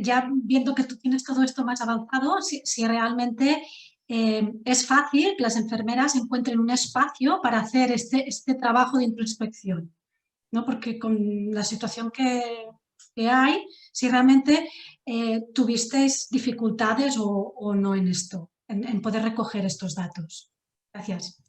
Ya viendo que tú tienes todo esto más avanzado, si realmente es fácil que las enfermeras encuentren un espacio para hacer este trabajo de introspección, ¿no? Porque con la situación que hay, si realmente tuvisteis dificultades o no en esto, en poder recoger estos datos. Gracias.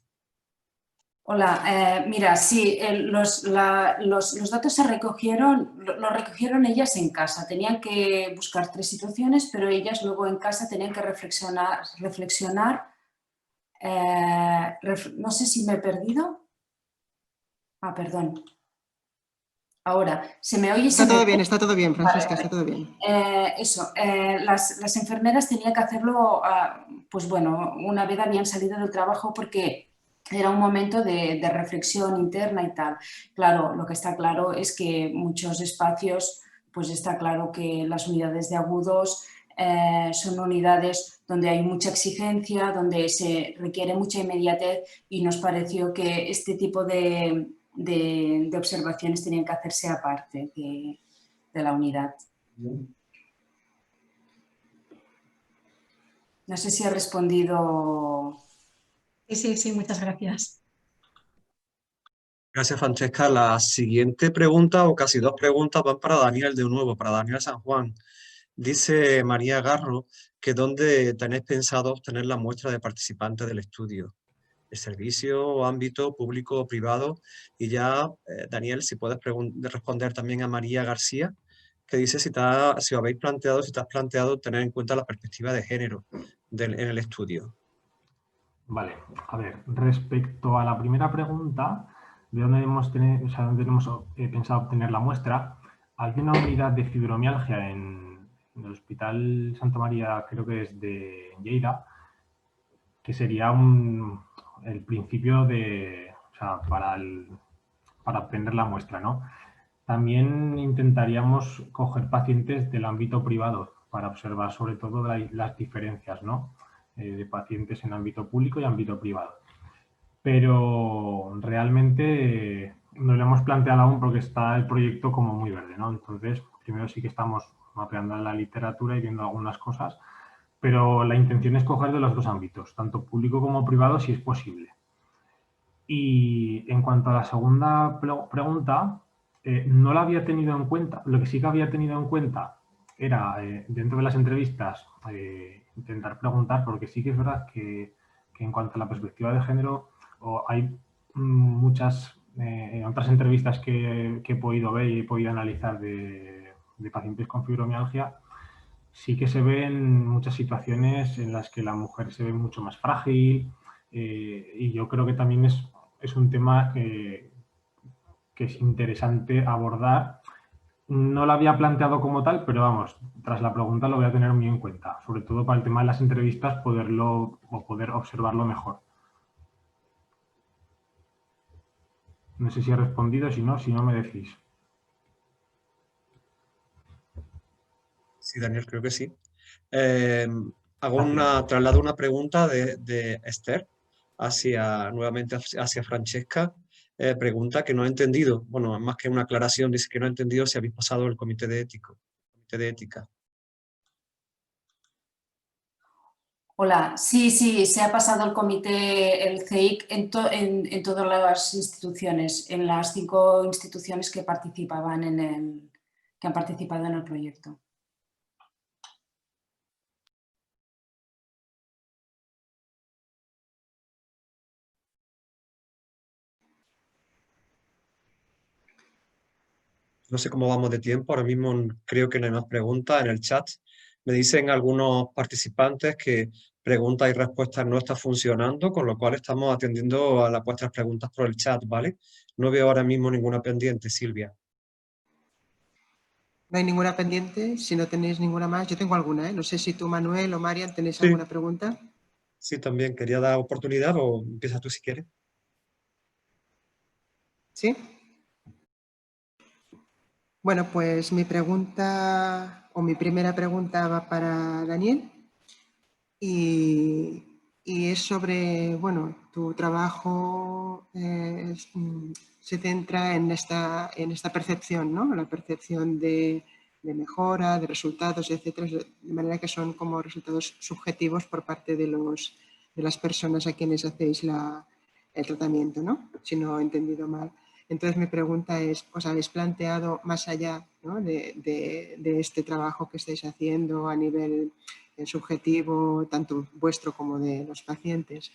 Hola, mira, sí, los datos los recogieron ellas en casa. Tenían que buscar tres situaciones, pero ellas luego en casa tenían que reflexionar. No sé si me he perdido. Ah, perdón. Ahora, ¿se me oye? Está todo bien, Francesca, Vale. está todo bien. Las enfermeras tenían que hacerlo, pues bueno, una vez habían salido del trabajo porque era un momento de reflexión interna y tal. Claro, lo que está claro es que muchos espacios, pues está claro que las unidades de agudos son unidades donde hay mucha exigencia, donde se requiere mucha inmediatez y nos pareció que este tipo de observaciones tenían que hacerse aparte de la unidad. No sé si he respondido. Sí, muchas gracias. Gracias, Francesca. La siguiente pregunta, o casi dos preguntas, van para Daniel de nuevo, para Daniel San Juan. Dice María Garro que ¿dónde tenéis pensado obtener la muestra de participantes del estudio? ¿El servicio, ámbito público o privado? Y ya, Daniel, si puedes responder también a María García, que dice si te has planteado tener en cuenta la perspectiva de género en el estudio. Vale, a ver, respecto a la primera pregunta, ¿de dónde hemos pensado obtener la muestra? Hay una unidad de fibromialgia en del Hospital Santa María, creo que es de Lleida, que sería el principio de, o sea, para obtener la muestra, ¿no? También intentaríamos coger pacientes del ámbito privado para observar sobre todo las diferencias, ¿no? De pacientes en ámbito público y ámbito privado. Pero realmente no lo hemos planteado aún porque está el proyecto como muy verde, ¿no? Entonces, primero sí que estamos mapeando la literatura y viendo algunas cosas, pero la intención es coger de los dos ámbitos, tanto público como privado, si es posible. Y en cuanto a la segunda pregunta, no la había tenido en cuenta. Lo que sí que había tenido en cuenta era, dentro de las entrevistas, intentar preguntar, porque sí que es verdad que en cuanto a la perspectiva de género, hay muchas otras entrevistas que he podido ver y he podido analizar de pacientes con fibromialgia. Sí que se ven muchas situaciones en las que la mujer se ve mucho más frágil, y yo creo que también es un tema que es interesante abordar. No lo había planteado como tal, pero vamos, tras la pregunta lo voy a tener muy en cuenta, sobre todo para el tema de las entrevistas, poder observarlo mejor. No sé si he respondido, si no me decís. Sí, Daniel, creo que sí. Gracias. Traslado una pregunta de Esther nuevamente hacia Francesca. Pregunta que no he entendido, bueno, más que una aclaración, dice que no he entendido si habéis pasado el comité de ética. Hola, sí, se ha pasado el comité, el CEIC, en todas las instituciones, en las 5 instituciones que participaban que han participado en el proyecto. No sé cómo vamos de tiempo, ahora mismo creo que no hay más preguntas en el chat. Me dicen algunos participantes que preguntas y respuestas no está funcionando, con lo cual estamos atendiendo a vuestras preguntas por el chat, ¿vale? No veo ahora mismo ninguna pendiente, Silvia. No hay ninguna pendiente. Si no tenéis ninguna más, yo tengo alguna, ¿eh? No sé si tú, Manuel o Marian, tenéis Sí. alguna pregunta. Sí, también quería dar oportunidad, o empieza tú si quieres. ¿Sí? Bueno, pues mi primera pregunta va para Daniel y es sobre, bueno, tu trabajo se centra en esta percepción, ¿no? La percepción de mejora, de resultados, etcétera, de manera que son como resultados subjetivos por parte de las personas a quienes hacéis el tratamiento, ¿no? Si no he entendido mal. Entonces mi pregunta es, ¿os habéis planteado más allá, ¿no? de este trabajo que estáis haciendo a nivel subjetivo, tanto vuestro como de los pacientes?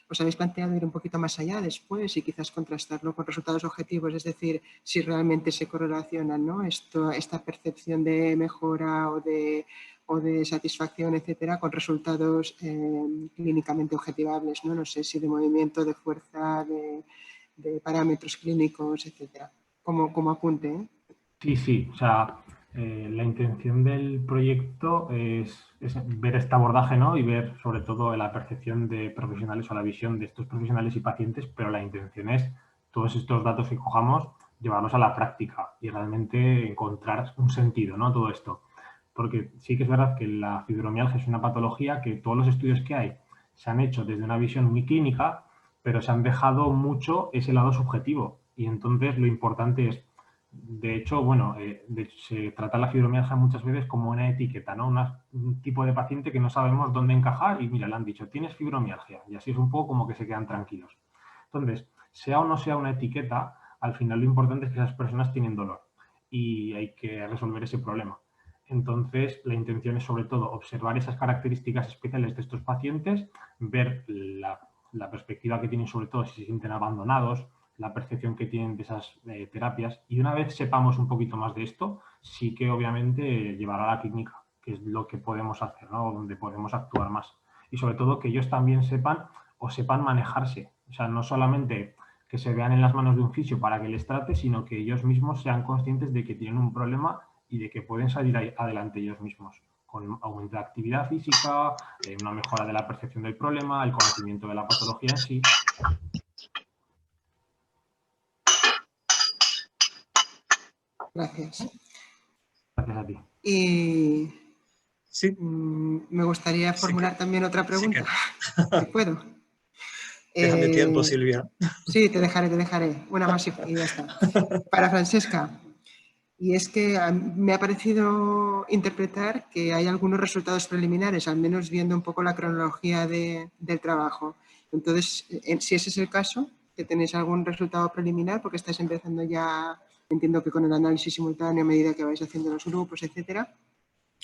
¿Os habéis planteado ir un poquito más allá después y quizás contrastarlo con resultados objetivos? Es decir, si realmente se correlacionan, ¿no? Esta percepción de mejora o de satisfacción, etcétera, con resultados clínicamente objetivables, ¿no? No sé si de movimiento, de fuerza, de parámetros clínicos, etcétera. Como apunte, ¿eh? Sí, o sea, la intención del proyecto es ver este abordaje, ¿no? Y ver sobre todo la percepción de profesionales o la visión de estos profesionales y pacientes, pero la intención es todos estos datos que cojamos, llevarlos a la práctica y realmente encontrar un sentido, ¿no? Todo esto. Porque sí que es verdad que la fibromialgia es una patología que todos los estudios que hay se han hecho desde una visión muy clínica, pero se han dejado mucho ese lado subjetivo. Y entonces lo importante es, de hecho, bueno, se trata la fibromialgia muchas veces como una etiqueta, ¿no? Un tipo de paciente que no sabemos dónde encajar y mira, le han dicho, tienes fibromialgia, y así es un poco como que se quedan tranquilos. Entonces, sea o no sea una etiqueta, al final lo importante es que esas personas tienen dolor y hay que resolver ese problema. Entonces, la intención es sobre todo observar esas características especiales de estos pacientes, ver la perspectiva que tienen, sobre todo si se sienten abandonados, la percepción que tienen de esas terapias, y una vez sepamos un poquito más de esto, sí que obviamente llevará a la clínica, que es lo que podemos hacer, ¿no? Donde podemos actuar más. Y sobre todo que ellos también sepan manejarse, o sea, no solamente que se vean en las manos de un fisio para que les trate, sino que ellos mismos sean conscientes de que tienen un problema y de que pueden salir adelante ellos mismos, con aumento de actividad física, una mejora de la percepción del problema, el conocimiento de la patología en sí. Gracias. Gracias a ti. Y Sí. me gustaría formular también otra pregunta. Sí ¿Puedo? Déjame tiempo, Silvia. Sí, te dejaré. Una más y ya está. Para Francesca. Y es que me ha parecido interpretar que hay algunos resultados preliminares, al menos viendo un poco la cronología del trabajo. Entonces, si ese es el caso, que tenéis algún resultado preliminar, porque estáis empezando ya, entiendo que con el análisis simultáneo a medida que vais haciendo los grupos, etcétera.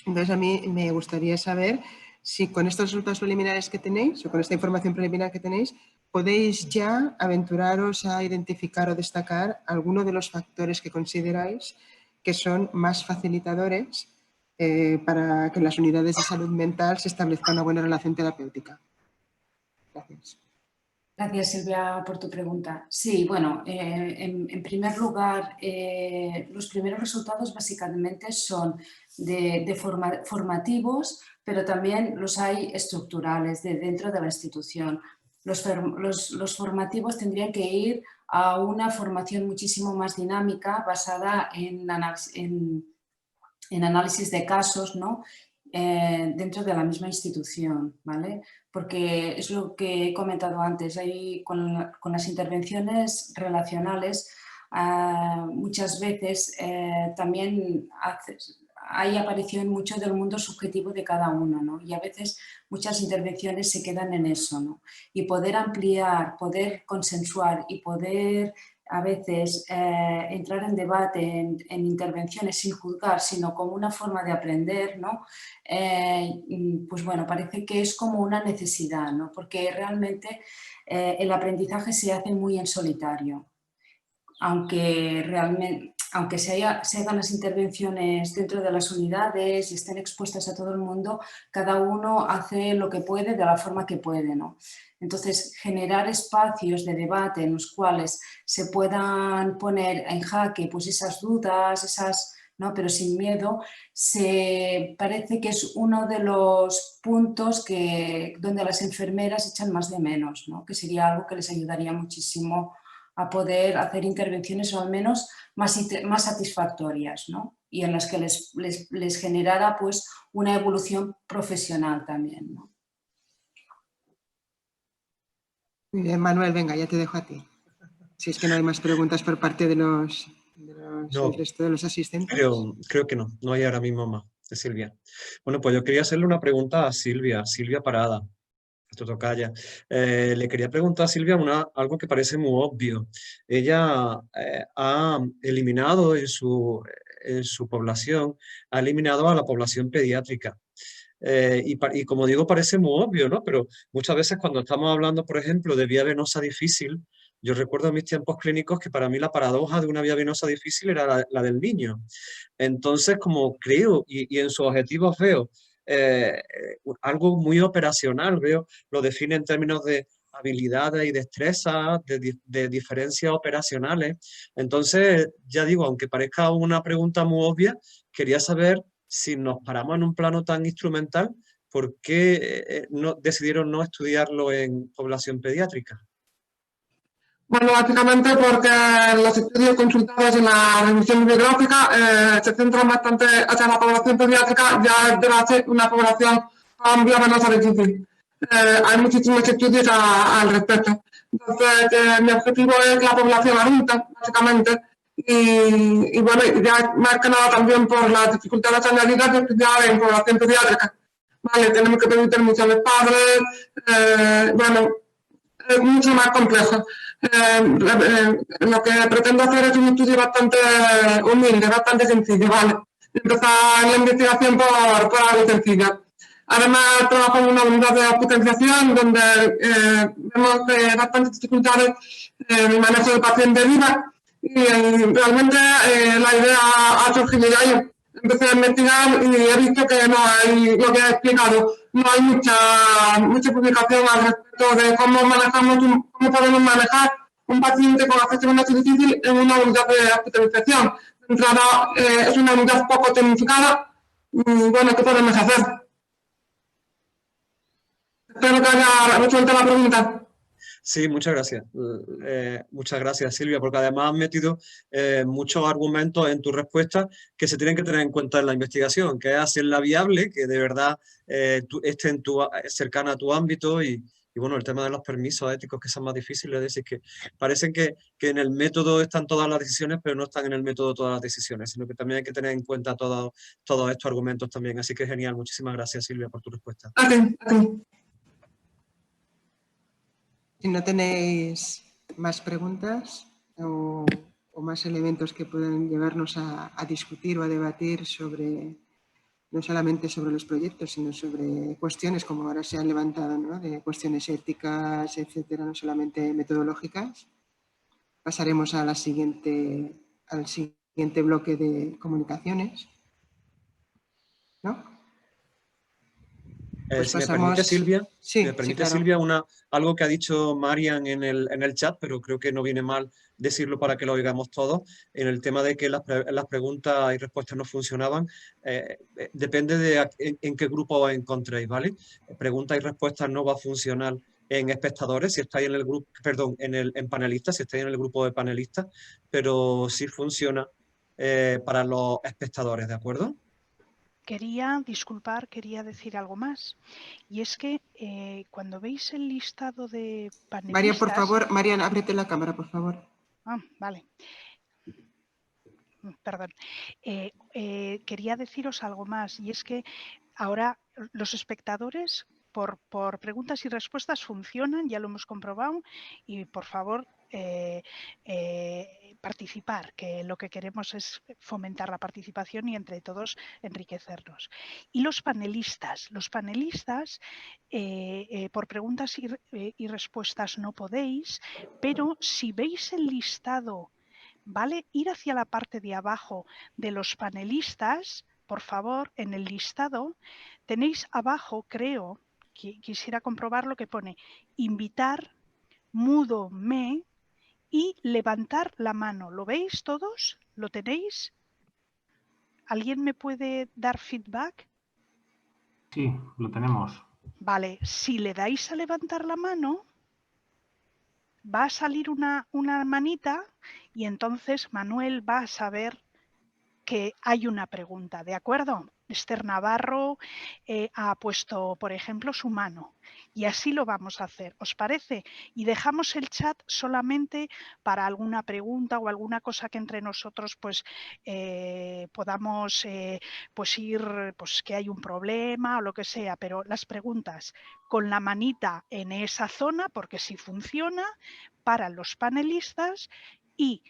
Entonces, a mí me gustaría saber si con estos resultados preliminares que tenéis, o con esta información preliminar que tenéis, podéis ya aventuraros a identificar o destacar alguno de los factores que consideráis que son más facilitadores para que en las unidades de salud mental se establezca una buena relación terapéutica. Gracias. Gracias, Silvia, por tu pregunta. Sí, bueno, en primer lugar, los primeros resultados básicamente son formativos, pero también los hay estructurales dentro de la institución. Los formativos tendrían que ir a una formación muchísimo más dinámica basada en análisis de casos, ¿no? Dentro de la misma institución, ¿vale? Porque es lo que he comentado antes, con las intervenciones relacionales muchas veces también hay aparición mucho del mundo subjetivo de cada uno, ¿no? Y a veces muchas intervenciones se quedan en eso, ¿no? Y poder ampliar, poder consensuar y poder a veces entrar en debate, en intervenciones sin juzgar, sino como una forma de aprender, ¿no? Pues bueno, parece que es como una necesidad, ¿no? Porque realmente el aprendizaje se hace muy en solitario. Aunque se hagan las intervenciones dentro de las unidades y estén expuestas a todo el mundo, cada uno hace lo que puede de la forma que puede, ¿no? Entonces, generar espacios de debate en los cuales se puedan poner en jaque pues esas dudas, ¿no? Pero sin miedo, parece que es uno de los puntos donde las enfermeras echan más de menos, ¿no? Que sería algo que les ayudaría muchísimo a poder hacer intervenciones o al menos más satisfactorias, ¿no? Y en las que les generara pues una evolución profesional también, ¿no? Muy bien, Manuel, venga, ya te dejo a ti. Si es que no hay más preguntas por parte del resto de los asistentes. Creo que no hay ahora mismo más, de Silvia. Bueno, pues yo quería hacerle una pregunta a Silvia Parada. Tocaya. Le quería preguntar a Silvia algo que parece muy obvio. Ella ha eliminado en su población, ha eliminado a la población pediátrica. Y como digo, parece muy obvio, ¿no? Pero muchas veces cuando estamos hablando, por ejemplo, de vía venosa difícil, yo recuerdo en mis tiempos clínicos que para mí la paradoja de una vía venosa difícil era la del niño. Entonces, como creo, y en sus objetivos veo, algo muy operacional, lo define en términos de habilidades y destrezas, de diferencias operacionales. Entonces, ya digo, aunque parezca una pregunta muy obvia, quería saber si nos paramos en un plano tan instrumental, ¿por qué decidieron no estudiarlo en población pediátrica? Bueno, básicamente porque los estudios consultados en la revisión bibliográfica se centran bastante hacia la población pediátrica, ya de base una población con vía venosa difícil. Hay muchísimos estudios al respecto. Entonces, mi objetivo es la población adulta, básicamente, y bueno, ya más que nada también por las dificultades añadidas de estudiar en población pediátrica. Vale, tenemos que pedir permiso a los padres, bueno, es mucho más complejo. Lo que pretendo hacer es un estudio bastante humilde, bastante sencillo, ¿vale? Empezar la investigación por algo sencillo. Además, trabajo en una unidad de potenciación donde vemos bastantes dificultades en el manejo del paciente viva y realmente la idea ha surgido de ahí. Empecé a investigar y he visto que no hay, lo que he explicado, no hay mucha publicación al respecto de cómo podemos manejar un paciente con acceso a una difícil en una unidad de hospitalización. entrada es una unidad poco tecnificada. Bueno, ¿qué podemos hacer? Espero que haya resuelto la pregunta. Sí, muchas gracias. Muchas gracias, Silvia, porque además has metido muchos argumentos en tu respuesta que se tienen que tener en cuenta en la investigación, que es hacerla viable, que de verdad esté cercana a tu ámbito y bueno, el tema de los permisos éticos que son más difíciles, es decir, que parecen que en el método están todas las decisiones, pero no están en el método todas las decisiones, sino que también hay que tener en cuenta todos estos argumentos también. Así que genial. Muchísimas gracias, Silvia, por tu respuesta. A ti. Si no tenéis más preguntas o más elementos que puedan llevarnos a discutir o a debatir sobre, no solamente sobre los proyectos, sino sobre cuestiones como ahora se han levantado, ¿no? De cuestiones éticas, etcétera, no solamente metodológicas, pasaremos al siguiente bloque de comunicaciones, ¿no? Pues si me permite, Silvia, sí, claro. Silvia, algo que ha dicho Marian en el chat, pero creo que no viene mal decirlo para que lo oigamos todos, en el tema de que las preguntas y respuestas no funcionaban, depende de en qué grupo os encontréis, ¿vale? Preguntas y respuestas no va a funcionar en espectadores, si estáis en el grupo, perdón, en panelistas, si estáis en el grupo de panelistas, pero sí funciona para los espectadores, ¿de acuerdo? Quería decir algo más. Y es que cuando veis el listado de panelistas... María, por favor, Marian, ábrete la cámara, por favor. Ah, vale. Perdón. Quería deciros algo más. Y es que ahora los espectadores por preguntas y respuestas funcionan, ya lo hemos comprobado. Y por favor... participar, que lo que queremos es fomentar la participación y entre todos enriquecernos. Y los panelistas por preguntas y respuestas no podéis, pero si veis el listado, ¿vale? Ir hacia la parte de abajo de los panelistas, por favor, en el listado tenéis abajo, creo, quisiera comprobar lo que pone, invitar, mudo me, y levantar la mano. ¿Lo veis todos? ¿Lo tenéis? ¿Alguien me puede dar feedback? Sí, lo tenemos. Vale, si le dais a levantar la mano, va a salir una manita y entonces Manuel va a saber que hay una pregunta, ¿de acuerdo? Esther Navarro ha puesto, por ejemplo, su mano y así lo vamos a hacer. ¿Os parece? Y dejamos el chat solamente para alguna pregunta o alguna cosa que entre nosotros pues podamos pues ir, pues que hay un problema o lo que sea, pero las preguntas con la manita en esa zona, porque sí funciona, para los panelistas y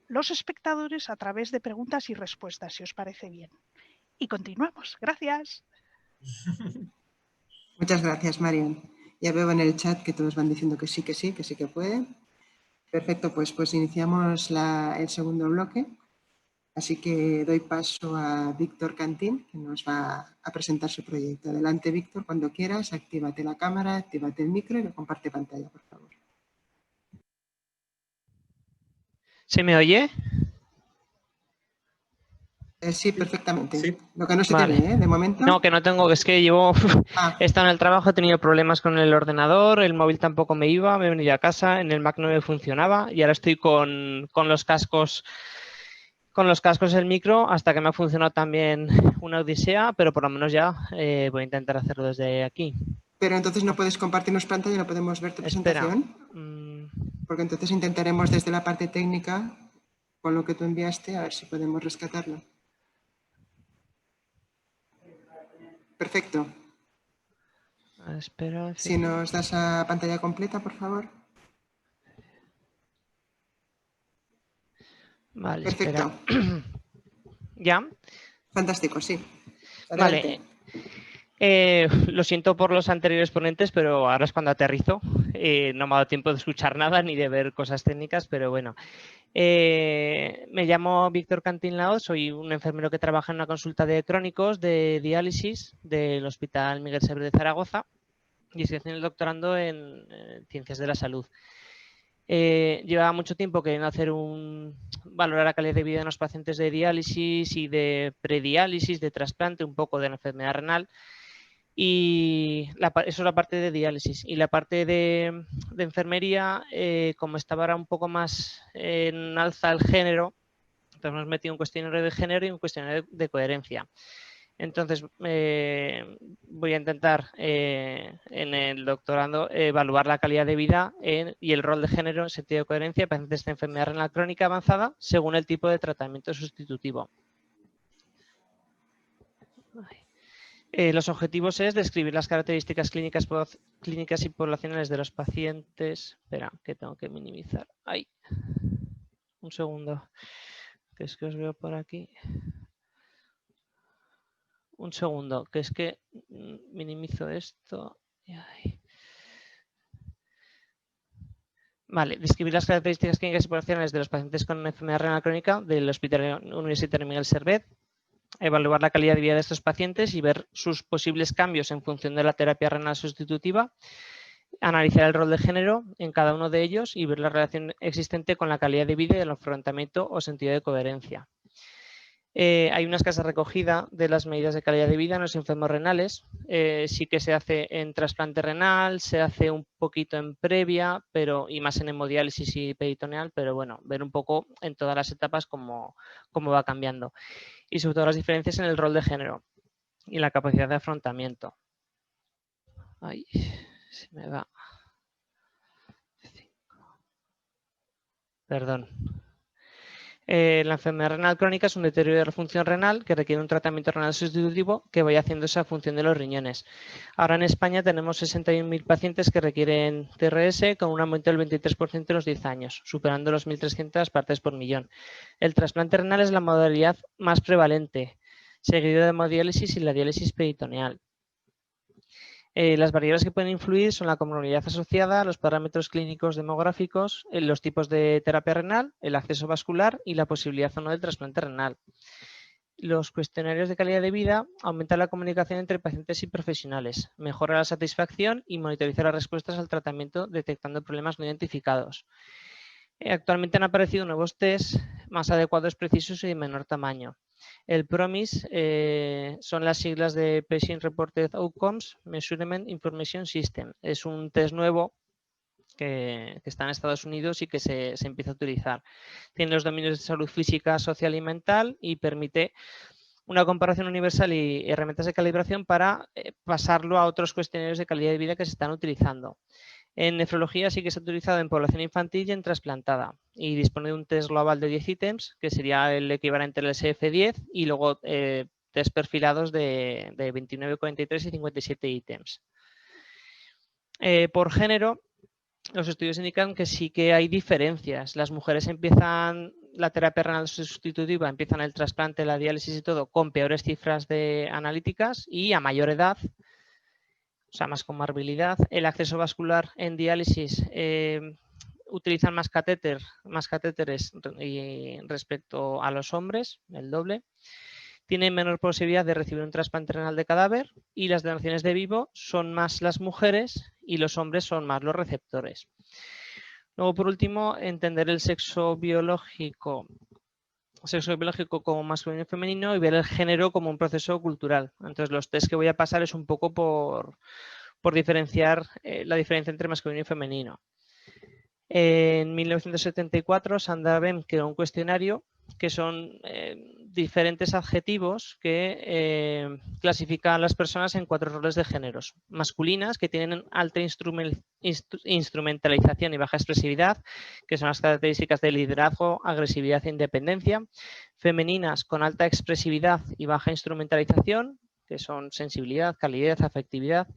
los espectadores a través de preguntas y respuestas, si os parece bien. Y continuamos. Gracias. Muchas gracias, Marian. Ya veo en el chat que todos van diciendo que sí que pueden. Perfecto, pues iniciamos el segundo bloque. Así que doy paso a Víctor Cantín, que nos va a presentar su proyecto. Adelante, Víctor, cuando quieras, actívate la cámara, actívate el micro y comparte pantalla, por favor. ¿Se me oye? Sí, perfectamente. Sí. Lo que no se te ve, de momento. No, que no tengo, es que llevo, he estado en el trabajo, he tenido problemas con el ordenador, el móvil tampoco me iba, me he venido a casa, en el Mac no me funcionaba y ahora estoy con los cascos el micro hasta que me ha funcionado también una odisea, pero por lo menos ya voy a intentar hacerlo desde aquí. Pero entonces no puedes compartirnos pantalla, no podemos ver tu presentación. Porque entonces intentaremos desde la parte técnica, con lo que tú enviaste, a ver si podemos rescatarlo. Perfecto. Espera. Si nos das a pantalla completa, por favor. Vale, perfecto. Espera. ¿Ya? Fantástico, sí. Adelante. Vale. Lo siento por los anteriores ponentes, pero ahora es cuando aterrizo. No me ha dado tiempo de escuchar nada ni de ver cosas técnicas, pero bueno. Me llamo Víctor Cantín Laoz, soy un enfermero que trabaja en una consulta de crónicos de diálisis del Hospital Miguel Sebre de Zaragoza y estoy haciendo el doctorando en Ciencias de la Salud. Llevaba mucho tiempo queriendo hacer valorar la calidad de vida de los pacientes de diálisis y de prediálisis, de trasplante, un poco de la enfermedad renal. Y eso es la parte de diálisis. Y la parte de enfermería, como estaba ahora un poco más en alza el género, entonces hemos metido un cuestionario de género y un cuestionario de coherencia. Entonces, voy a intentar en el doctorando evaluar la calidad de vida y el rol de género en sentido de coherencia de pacientes de enfermedad renal crónica avanzada según el tipo de tratamiento sustitutivo. Los objetivos es describir las características clínicas y poblacionales de los pacientes. Espera, que tengo que minimizar. ¡Ay! Un segundo, que es que os veo por aquí. Un segundo, que es que minimizo esto. Vale, describir las características clínicas y poblacionales de los pacientes con enfermedad renal crónica del Hospital Universitario Miguel Servet, evaluar la calidad de vida de estos pacientes y ver sus posibles cambios en función de la terapia renal sustitutiva, analizar el rol de género en cada uno de ellos y ver la relación existente con la calidad de vida y el afrontamiento o sentido de coherencia. Hay una escasa recogida de las medidas de calidad de vida en los enfermos renales. Sí que se hace en trasplante renal, se hace un poquito en previa, y más en hemodiálisis y peritoneal, pero bueno, ver un poco en todas las etapas cómo va cambiando. Y sobre todo las diferencias en el rol de género y la capacidad de afrontamiento. Ay, se me va. Perdón. La enfermedad renal crónica es un deterioro de la función renal que requiere un tratamiento renal sustitutivo que vaya haciendo esa función de los riñones. Ahora en España tenemos 61.000 pacientes que requieren TRS con un aumento del 23% en los 10 años, superando los 1.300 partes por millón. El trasplante renal es la modalidad más prevalente, seguido de hemodiálisis y la diálisis peritoneal. Las variables que pueden influir son la comorbilidad asociada, los parámetros clínicos demográficos, los tipos de terapia renal, el acceso vascular y la posibilidad o no del trasplante renal. Los cuestionarios de calidad de vida aumentan la comunicación entre pacientes y profesionales, mejora la satisfacción y monitoriza las respuestas al tratamiento detectando problemas no identificados. Actualmente han aparecido nuevos test más adecuados, precisos y de menor tamaño. El PROMIS son las siglas de Patient Reported Outcomes Measurement Information System. Es un test nuevo que está en Estados Unidos y que se empieza a utilizar. Tiene los dominios de salud física, social y mental y permite una comparación universal y herramientas de calibración para pasarlo a otros cuestionarios de calidad de vida que se están utilizando. En nefrología sí que se ha utilizado en población infantil y en trasplantada y dispone de un test global de 10 ítems, que sería el equivalente al SF10 y luego test perfilados de 29, 43 y 57 ítems. Por género, los estudios indican que sí que hay diferencias. Las mujeres empiezan la terapia renal sustitutiva, empiezan el trasplante, la diálisis y todo con peores cifras analíticas y a mayor edad, o sea, más comorbilidad. El acceso vascular en diálisis utilizan más catéteres respecto a los hombres, el doble. Tienen menor posibilidad de recibir un trasplante renal de cadáver y las donaciones de vivo son más las mujeres y los hombres son más los receptores. Luego, por último, entender el sexo biológico como masculino y femenino y ver el género como un proceso cultural. Entonces, los test que voy a pasar es un poco por diferenciar la diferencia entre masculino y femenino. En 1974, Sandra Bem creó un cuestionario que son diferentes adjetivos que clasifican a las personas en 4 roles de géneros. Masculinas, que tienen alta instrumentalización y baja expresividad, que son las características de liderazgo, agresividad e independencia. Femeninas, con alta expresividad y baja instrumentalización, que son sensibilidad, calidez, afectividad.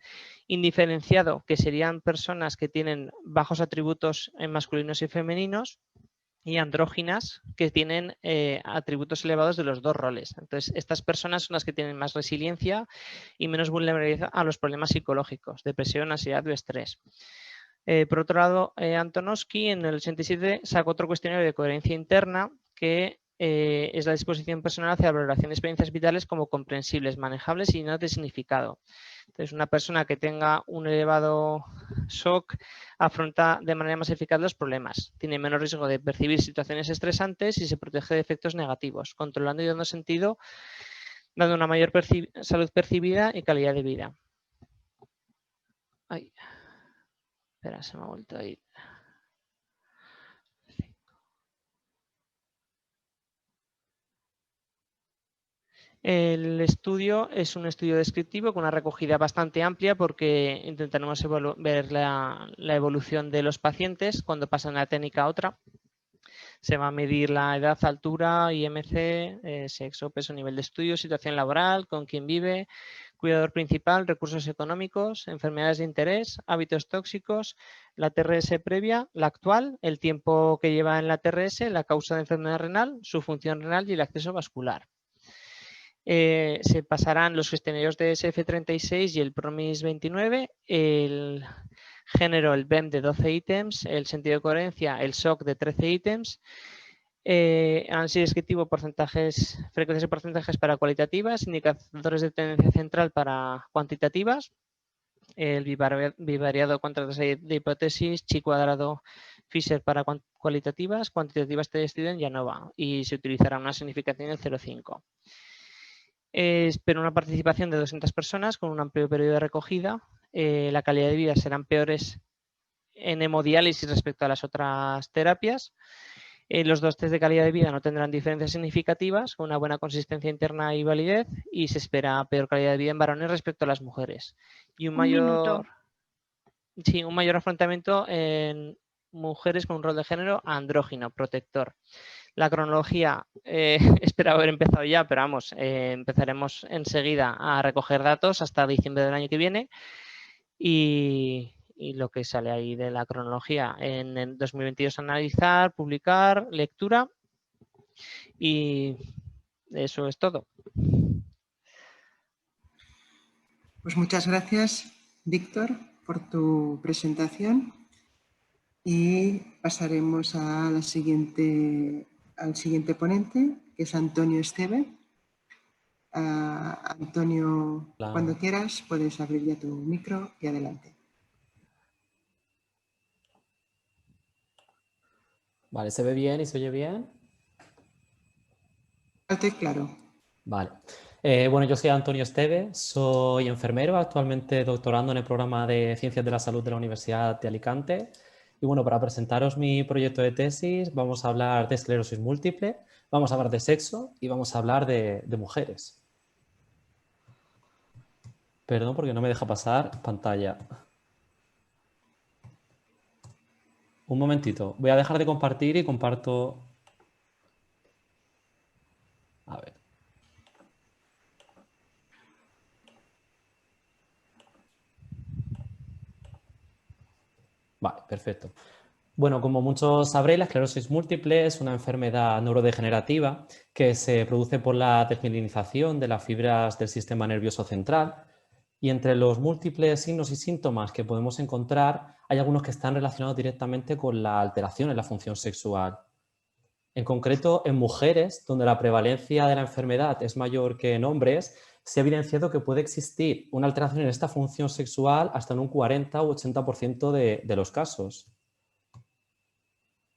Indiferenciado, que serían personas que tienen bajos atributos en masculinos y femeninos. Y andróginas, que tienen atributos elevados de los 2 roles. Entonces, estas personas son las que tienen más resiliencia y menos vulnerabilidad a los problemas psicológicos, depresión, ansiedad o estrés. Por otro lado, Antonovsky en el 87 sacó otro cuestionario de coherencia interna que es la disposición personal hacia la valoración de experiencias vitales como comprensibles, manejables y no de significado. Entonces, una persona que tenga un elevado shock afronta de manera más eficaz los problemas, tiene menos riesgo de percibir situaciones estresantes y se protege de efectos negativos, controlando y dando sentido, dando una mayor salud percibida y calidad de vida. Ay, espera, se me ha vuelto a ir. El estudio es un estudio descriptivo con una recogida bastante amplia porque intentaremos ver la evolución de los pacientes cuando pasan de una técnica a otra. Se va a medir la edad, altura, IMC, sexo, peso, nivel de estudio, situación laboral, con quién vive, cuidador principal, recursos económicos, enfermedades de interés, hábitos tóxicos, la TRS previa, la actual, el tiempo que lleva en la TRS, la causa de enfermedad renal, su función renal y el acceso vascular. Se pasarán los cuestionarios de SF36 y el PROMIS 29, el género, el BEM de 12 ítems, el sentido de coherencia, el SOC de 13 ítems, análisis descriptivo, frecuencias y porcentajes para cualitativas, indicadores de tendencia central para cuantitativas, el bivariado contraste de hipótesis, chi cuadrado Fisher para cualitativas, cuantitativas T-Student y ANOVA, y se utilizará una significación del 0,5. Espero una participación de 200 personas con un amplio periodo de recogida. La calidad de vida serán peores en hemodiálisis respecto a las otras terapias. Los dos test de calidad de vida no tendrán diferencias significativas, con una buena consistencia interna y validez, y se espera peor calidad de vida en varones respecto a las mujeres. Y un mayor afrontamiento en mujeres con un rol de género andrógino, protector. La cronología, espero haber empezado ya, pero vamos, empezaremos enseguida a recoger datos hasta diciembre del año que viene y lo que sale ahí de la cronología. En el 2022 analizar, publicar, lectura y eso es todo. Pues muchas gracias, Víctor, por tu presentación y pasaremos a al siguiente ponente, que es Antonio Esteve. Antonio, Hola. Cuando quieras, puedes abrir ya tu micro y adelante. Vale, ¿se ve bien y se oye bien? Claro. Vale. Bueno, yo soy Antonio Esteve, soy enfermero, actualmente doctorando en el programa de Ciencias de la Salud de la Universidad de Alicante. Y bueno, para presentaros mi proyecto de tesis vamos a hablar de esclerosis múltiple, vamos a hablar de sexo y vamos a hablar de mujeres. Perdón porque no me deja pasar pantalla. Un momentito, voy a dejar de compartir y comparto. A ver. Vale, perfecto. Bueno, como muchos sabréis, la esclerosis múltiple es una enfermedad neurodegenerativa que se produce por la desmielinización de las fibras del sistema nervioso central. Y entre los múltiples signos y síntomas que podemos encontrar, hay algunos que están relacionados directamente con la alteración en la función sexual. En concreto, en mujeres, donde la prevalencia de la enfermedad es mayor que en hombres, se ha evidenciado que puede existir una alteración en esta función sexual hasta en un 40 u 80% de los casos.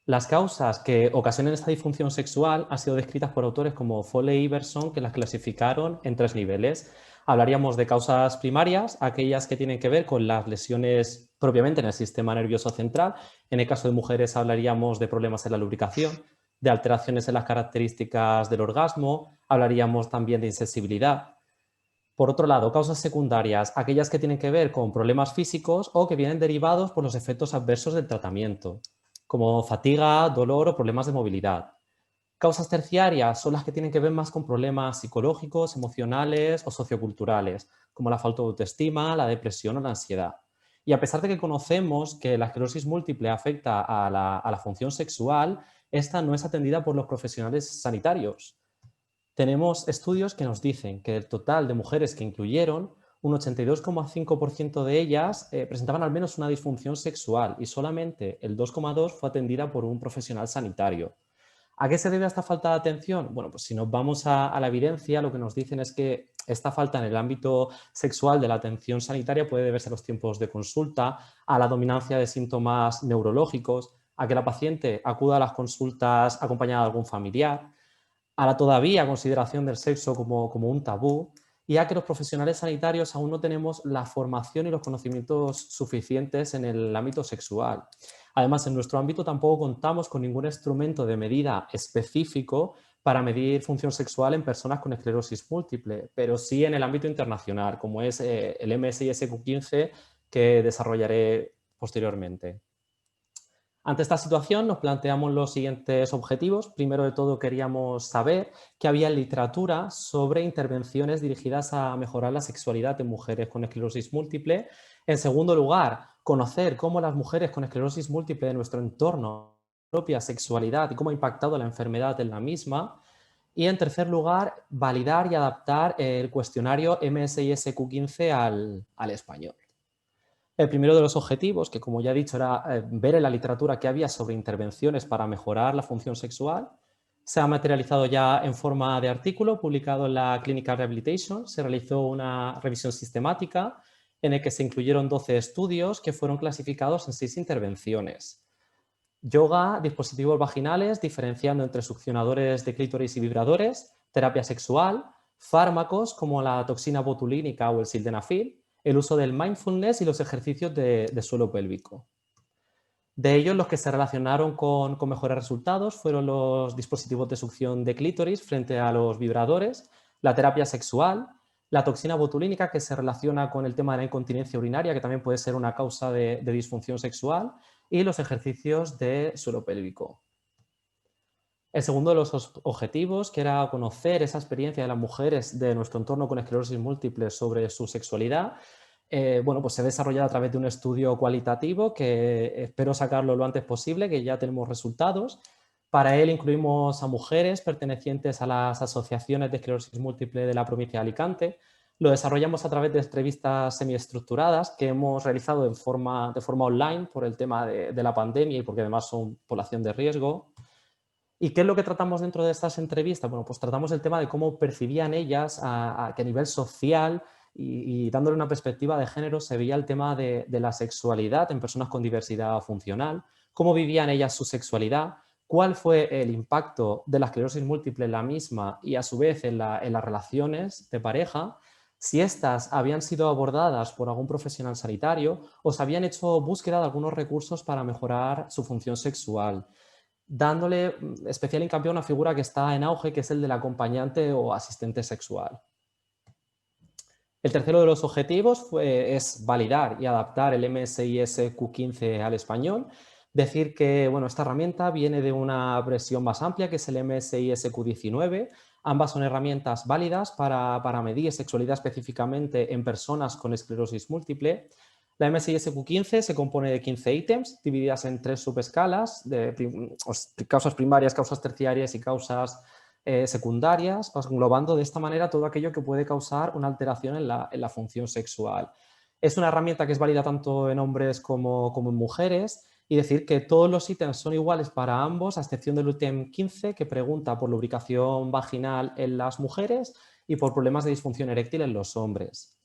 Las causas que ocasionan esta disfunción sexual han sido descritas por autores como Foley y Iverson, que las clasificaron en 3 niveles. Hablaríamos de causas primarias, aquellas que tienen que ver con las lesiones propiamente en el sistema nervioso central. En el caso de mujeres hablaríamos de problemas en la lubricación, de alteraciones en las características del orgasmo, hablaríamos también de insensibilidad. Por otro lado, causas secundarias, aquellas que tienen que ver con problemas físicos o que vienen derivados por los efectos adversos del tratamiento, como fatiga, dolor o problemas de movilidad. Causas terciarias son las que tienen que ver más con problemas psicológicos, emocionales o socioculturales, como la falta de autoestima, la depresión o la ansiedad. Y a pesar de que conocemos que la esclerosis múltiple afecta a la función sexual, esta no es atendida por los profesionales sanitarios. Tenemos estudios que nos dicen que del total de mujeres que incluyeron, un 82,5% de ellas presentaban al menos una disfunción sexual y solamente el 2,2% fue atendida por un profesional sanitario. ¿A qué se debe esta falta de atención? Bueno, pues si nos vamos a la evidencia, lo que nos dicen es que esta falta en el ámbito sexual de la atención sanitaria puede deberse a los tiempos de consulta, a la dominancia de síntomas neurológicos, a que la paciente acuda a las consultas acompañada de algún familiar, a la todavía consideración del sexo como un tabú y a que los profesionales sanitarios aún no tenemos la formación y los conocimientos suficientes en el ámbito sexual. Además, en nuestro ámbito tampoco contamos con ningún instrumento de medida específico para medir función sexual en personas con esclerosis múltiple, pero sí en el ámbito internacional, como es el MSISQ-15 que desarrollaré posteriormente. Ante esta situación nos planteamos los siguientes objetivos. Primero de todo queríamos saber que había literatura sobre intervenciones dirigidas a mejorar la sexualidad de mujeres con esclerosis múltiple. En segundo lugar, conocer cómo las mujeres con esclerosis múltiple de nuestro entorno, propia sexualidad y cómo ha impactado la enfermedad en la misma. Y en tercer lugar, validar y adaptar el cuestionario MSISQ-15 al español. El primero de los objetivos, que como ya he dicho era ver en la literatura qué había sobre intervenciones para mejorar la función sexual, se ha materializado ya en forma de artículo publicado en la Clinical Rehabilitation. Se realizó una revisión sistemática en el que se incluyeron 12 estudios que fueron clasificados en 6 intervenciones. Yoga, dispositivos vaginales, diferenciando entre succionadores de clítoris y vibradores, terapia sexual, fármacos como la toxina botulínica o el sildenafil, el uso del mindfulness y los ejercicios de suelo pélvico. De ellos, los que se relacionaron con mejores resultados fueron los dispositivos de succión de clítoris frente a los vibradores, la terapia sexual, la toxina botulínica, que se relaciona con el tema de la incontinencia urinaria, que también puede ser una causa de disfunción sexual, y los ejercicios de suelo pélvico. El segundo de los objetivos, que era conocer esa experiencia de las mujeres de nuestro entorno con esclerosis múltiple sobre su sexualidad, bueno, pues se ha desarrollado a través de un estudio cualitativo que espero sacarlo lo antes posible, que ya tenemos resultados. Para él incluimos a mujeres pertenecientes a las asociaciones de esclerosis múltiple de la provincia de Alicante. Lo desarrollamos a través de entrevistas semiestructuradas que hemos realizado de forma online por el tema de la pandemia y porque además son población de riesgo. ¿Y qué es lo que tratamos dentro de estas entrevistas? Bueno, pues tratamos el tema de cómo percibían ellas que a nivel social y dándole una perspectiva de género se veía el tema de la sexualidad en personas con diversidad funcional, cómo vivían ellas su sexualidad, cuál fue el impacto de la esclerosis múltiple en la misma y a su vez en las relaciones de pareja, si éstas habían sido abordadas por algún profesional sanitario o se habían hecho búsqueda de algunos recursos para mejorar su función sexual, dándole especial hincapié a una figura que está en auge, que es el del acompañante o asistente sexual. El tercero de los objetivos es validar y adaptar el MSISQ-15 al español. Decir que bueno, esta herramienta viene de una versión más amplia, que es el MSISQ-19. Ambas son herramientas válidas para medir sexualidad específicamente en personas con esclerosis múltiple. La MSISQ-15 se compone de 15 ítems divididas en 3 subescalas, de causas primarias, causas terciarias y causas secundarias, englobando de esta manera todo aquello que puede causar una alteración en la función sexual. Es una herramienta que es válida tanto en hombres como en mujeres y decir que todos los ítems son iguales para ambos, a excepción del ítem 15 que pregunta por lubricación vaginal en las mujeres y por problemas de disfunción eréctil en los hombres.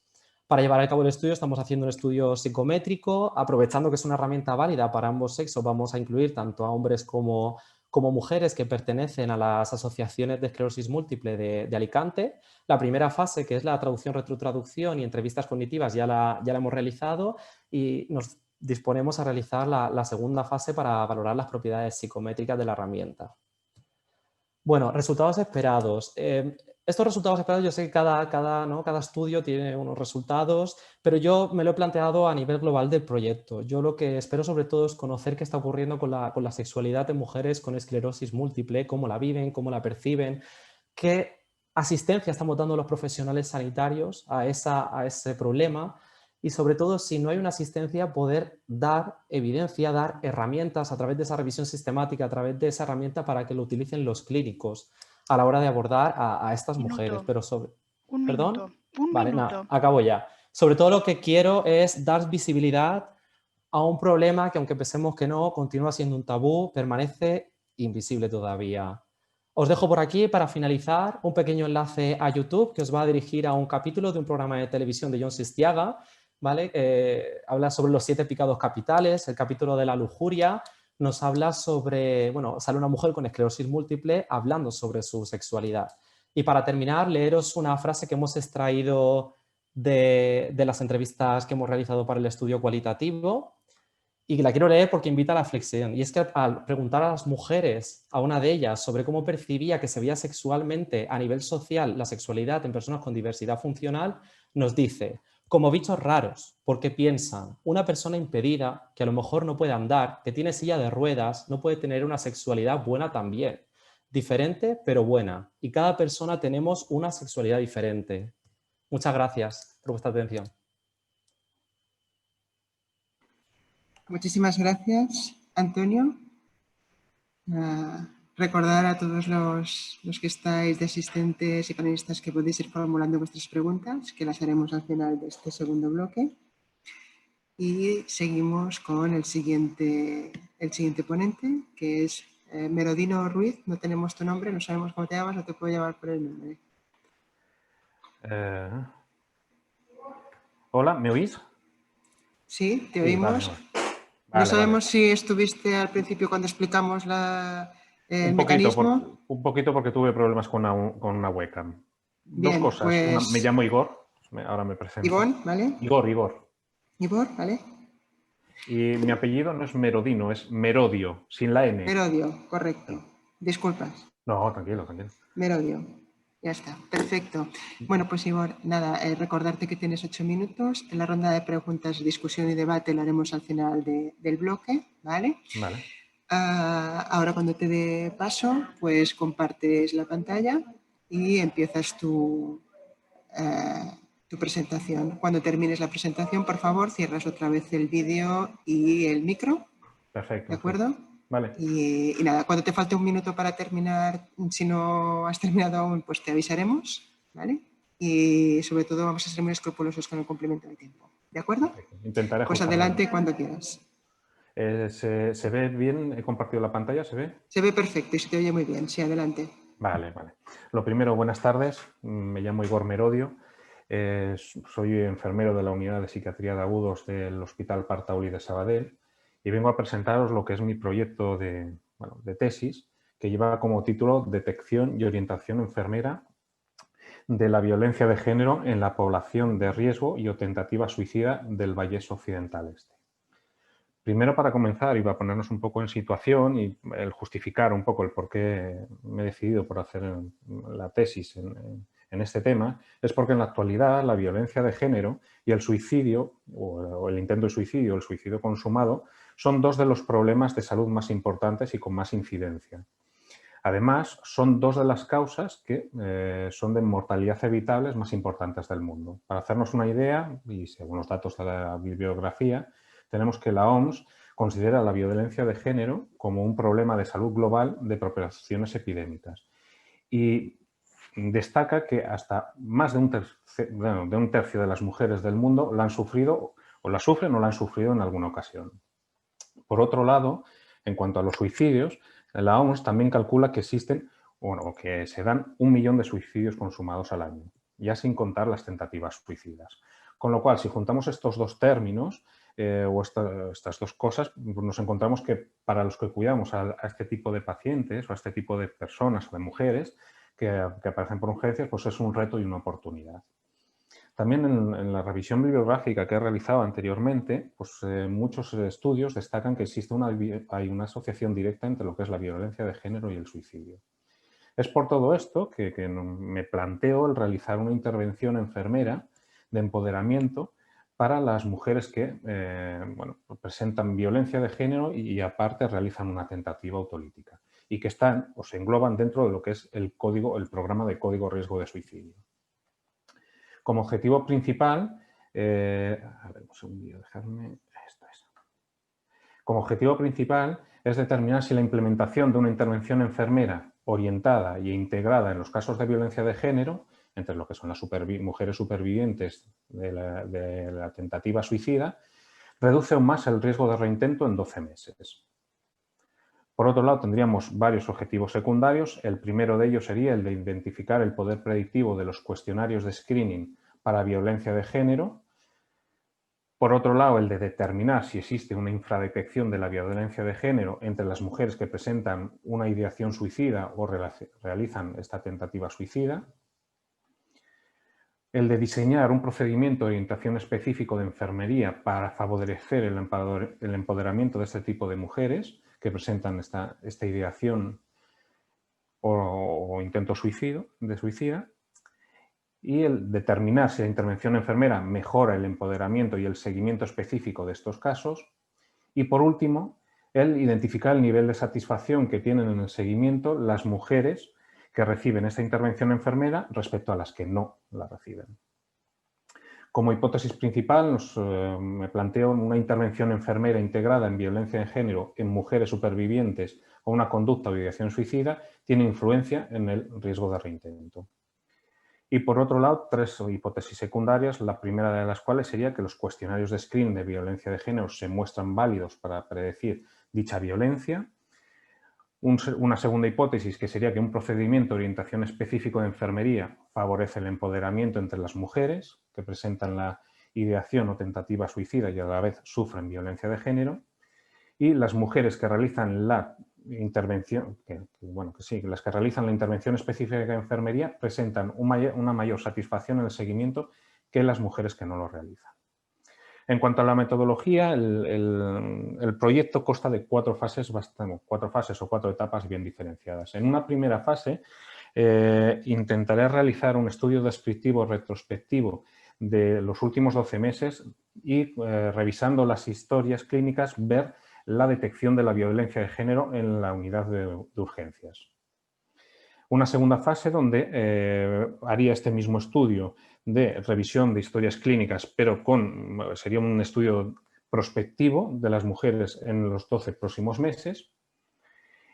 Para llevar a cabo el estudio estamos haciendo un estudio psicométrico, aprovechando que es una herramienta válida para ambos sexos, vamos a incluir tanto a hombres como mujeres que pertenecen a las asociaciones de esclerosis múltiple de Alicante. La primera fase, que es la traducción, retrotraducción y entrevistas cognitivas, ya la hemos realizado y nos disponemos a realizar la segunda fase para valorar las propiedades psicométricas de la herramienta. Bueno, resultados esperados. Estos resultados esperados, yo sé que cada estudio tiene unos resultados, pero yo me lo he planteado a nivel global del proyecto. Yo lo que espero sobre todo es conocer qué está ocurriendo con la sexualidad de mujeres con esclerosis múltiple, cómo la viven, cómo la perciben, qué asistencia estamos dando los profesionales sanitarios a ese problema y sobre todo si no hay una asistencia poder dar evidencia, dar herramientas a través de esa revisión sistemática, a través de esa herramienta para que lo utilicen los clínicos a la hora de abordar a estas mujeres. Pero Un ¿Perdón? minuto. Vale, nada, acabo ya. Sobre todo lo que quiero es dar visibilidad a un problema que, aunque pensemos que no, continúa siendo un tabú, permanece invisible todavía. Os dejo por aquí para finalizar un pequeño enlace a YouTube que os va a dirigir a un capítulo de un programa de televisión de Jon Sistiaga, ¿vale? Habla sobre los 7 pecados capitales, el capítulo de la lujuria, nos habla sobre, bueno, sale una mujer con esclerosis múltiple hablando sobre su sexualidad. Y para terminar, leeros una frase que hemos extraído de las entrevistas que hemos realizado para el estudio cualitativo y que la quiero leer porque invita a la flexión. Y es que al preguntar a las mujeres, a una de ellas, sobre cómo percibía que se veía sexualmente a nivel social la sexualidad en personas con diversidad funcional, nos dice, como bichos raros, porque piensan, una persona impedida, que a lo mejor no puede andar, que tiene silla de ruedas, no puede tener una sexualidad buena también. Diferente, pero buena. Y cada persona tenemos una sexualidad diferente. Muchas gracias por vuestra atención. Muchísimas gracias, Antonio. Recordar a todos los que estáis de asistentes y panelistas que podéis ir formulando vuestras preguntas, que las haremos al final de este segundo bloque. Y seguimos con el siguiente ponente, que es Merodino Ruiz. No tenemos tu nombre, no sabemos cómo te llamas, no te puedo llamar por el nombre. Hola, ¿me oís? Sí, te oímos. Vale, no sabemos si estuviste al principio cuando explicamos el mecanismo. Un poquito porque tuve problemas con una webcam. Bien, dos cosas. pues... Una, me llamo Igor, ahora me presento. Ivonne, ¿vale? Igor. Igor, ¿vale? Y mi apellido no es Merodino, es Merodio, sin la N. Merodio, correcto. Disculpas. No, tranquilo. Merodio. Ya está, perfecto. Bueno, pues Igor, nada, recordarte que tienes 8 minutos. En la ronda de preguntas, discusión y debate lo haremos al final del bloque, ¿vale? Vale. Ahora cuando te dé paso, pues compartes la pantalla y empiezas tu presentación. Cuando termines la presentación, por favor, cierras otra vez el vídeo y el micro. Perfecto. ¿De acuerdo? Vale. Y nada, cuando te falte un minuto para terminar, si no has terminado aún, pues te avisaremos, ¿vale? Y sobre todo vamos a ser muy escrupulosos con el cumplimiento del tiempo, ¿de acuerdo? Intentaré pues adelante cuando quieras. ¿Se ve bien? ¿He compartido la pantalla? ¿Se ve? Se ve perfecto y se te oye muy bien, sí, adelante. Vale. Lo primero, buenas tardes. Me llamo Igor Merodio. Soy enfermero de la Unidad de Psiquiatría de Agudos del Hospital Pare Taulí de Sabadell. Y vengo a presentaros lo que es mi proyecto de tesis, que lleva como título Detección y orientación enfermera de la violencia de género en la población de riesgo y o tentativa suicida del Vallés Occidental Este. Primero, para comenzar y para ponernos un poco en situación y el justificar un poco el por qué me he decidido por hacer la tesis en este tema, es porque en la actualidad la violencia de género y el suicidio, o el intento de suicidio o el suicidio consumado, son dos de los problemas de salud más importantes y con más incidencia. Además, son dos de las causas que son de mortalidad evitables más importantes del mundo. Para hacernos una idea, y según los datos de la bibliografía, tenemos que la OMS considera la violencia de género como un problema de salud global de proporciones epidémicas. Y destaca que hasta más de un tercio de las mujeres del mundo la han sufrido, o la sufren o la han sufrido en alguna ocasión. Por otro lado, en cuanto a los suicidios, la OMS también calcula que existen, que se dan 1 millón de suicidios consumados al año, ya sin contar las tentativas suicidas. Con lo cual, si juntamos estos dos términos o estas dos cosas, nos encontramos que para los que cuidamos a este tipo de pacientes o a este tipo de personas o de mujeres que aparecen por urgencias, pues es un reto y una oportunidad. También en la revisión bibliográfica que he realizado anteriormente, pues muchos estudios destacan que existe hay una asociación directa entre lo que es la violencia de género y el suicidio. Es por todo esto que me planteo el realizar una intervención enfermera de empoderamiento para las mujeres que presentan violencia de género y aparte realizan una tentativa autolítica y que están o se engloban dentro de lo que es el programa de código riesgo de suicidio. Como objetivo principal, Como objetivo principal es determinar si la implementación de una intervención enfermera orientada e integrada en los casos de violencia de género, entre lo que son las mujeres supervivientes de la tentativa suicida, reduce aún más el riesgo de reintento en 12 meses. Por otro lado, tendríamos varios objetivos secundarios. El primero de ellos sería el de identificar el poder predictivo de los cuestionarios de screening para violencia de género. Por otro lado, el de determinar si existe una infradetección de la violencia de género entre las mujeres que presentan una ideación suicida o realizan esta tentativa suicida. El de diseñar un procedimiento de orientación específico de enfermería para favorecer el empoderamiento de este tipo de mujeres que presentan esta ideación o intento de suicida. Y el determinar si la intervención enfermera mejora el empoderamiento y el seguimiento específico de estos casos. Y por último, el identificar el nivel de satisfacción que tienen en el seguimiento las mujeres que reciben esta intervención enfermera respecto a las que no la reciben. Como hipótesis principal, me planteo una intervención enfermera integrada en violencia de género en mujeres supervivientes o una conducta o ideación suicida tiene influencia en el riesgo de reintento. Y por otro lado, 3 hipótesis secundarias, la primera de las cuales sería que los cuestionarios de screening de violencia de género se muestran válidos para predecir dicha violencia. Una segunda hipótesis que sería que un procedimiento de orientación específico de enfermería favorece el empoderamiento entre las mujeres que presentan la ideación o tentativa suicida y a la vez sufren violencia de género. Y las mujeres que realizan la intervención, las que realizan la intervención específica de enfermería presentan una mayor satisfacción en el seguimiento que las mujeres que no lo realizan. En cuanto a la metodología, el proyecto consta de 4 fases o 4 etapas bien diferenciadas. En una primera fase intentaré realizar un estudio descriptivo retrospectivo de los últimos 12 meses y revisando las historias clínicas ver la detección de la violencia de género en la unidad de urgencias. Una segunda fase donde haría este mismo estudio de revisión de historias clínicas, pero sería un estudio prospectivo de las mujeres en los 12 próximos meses.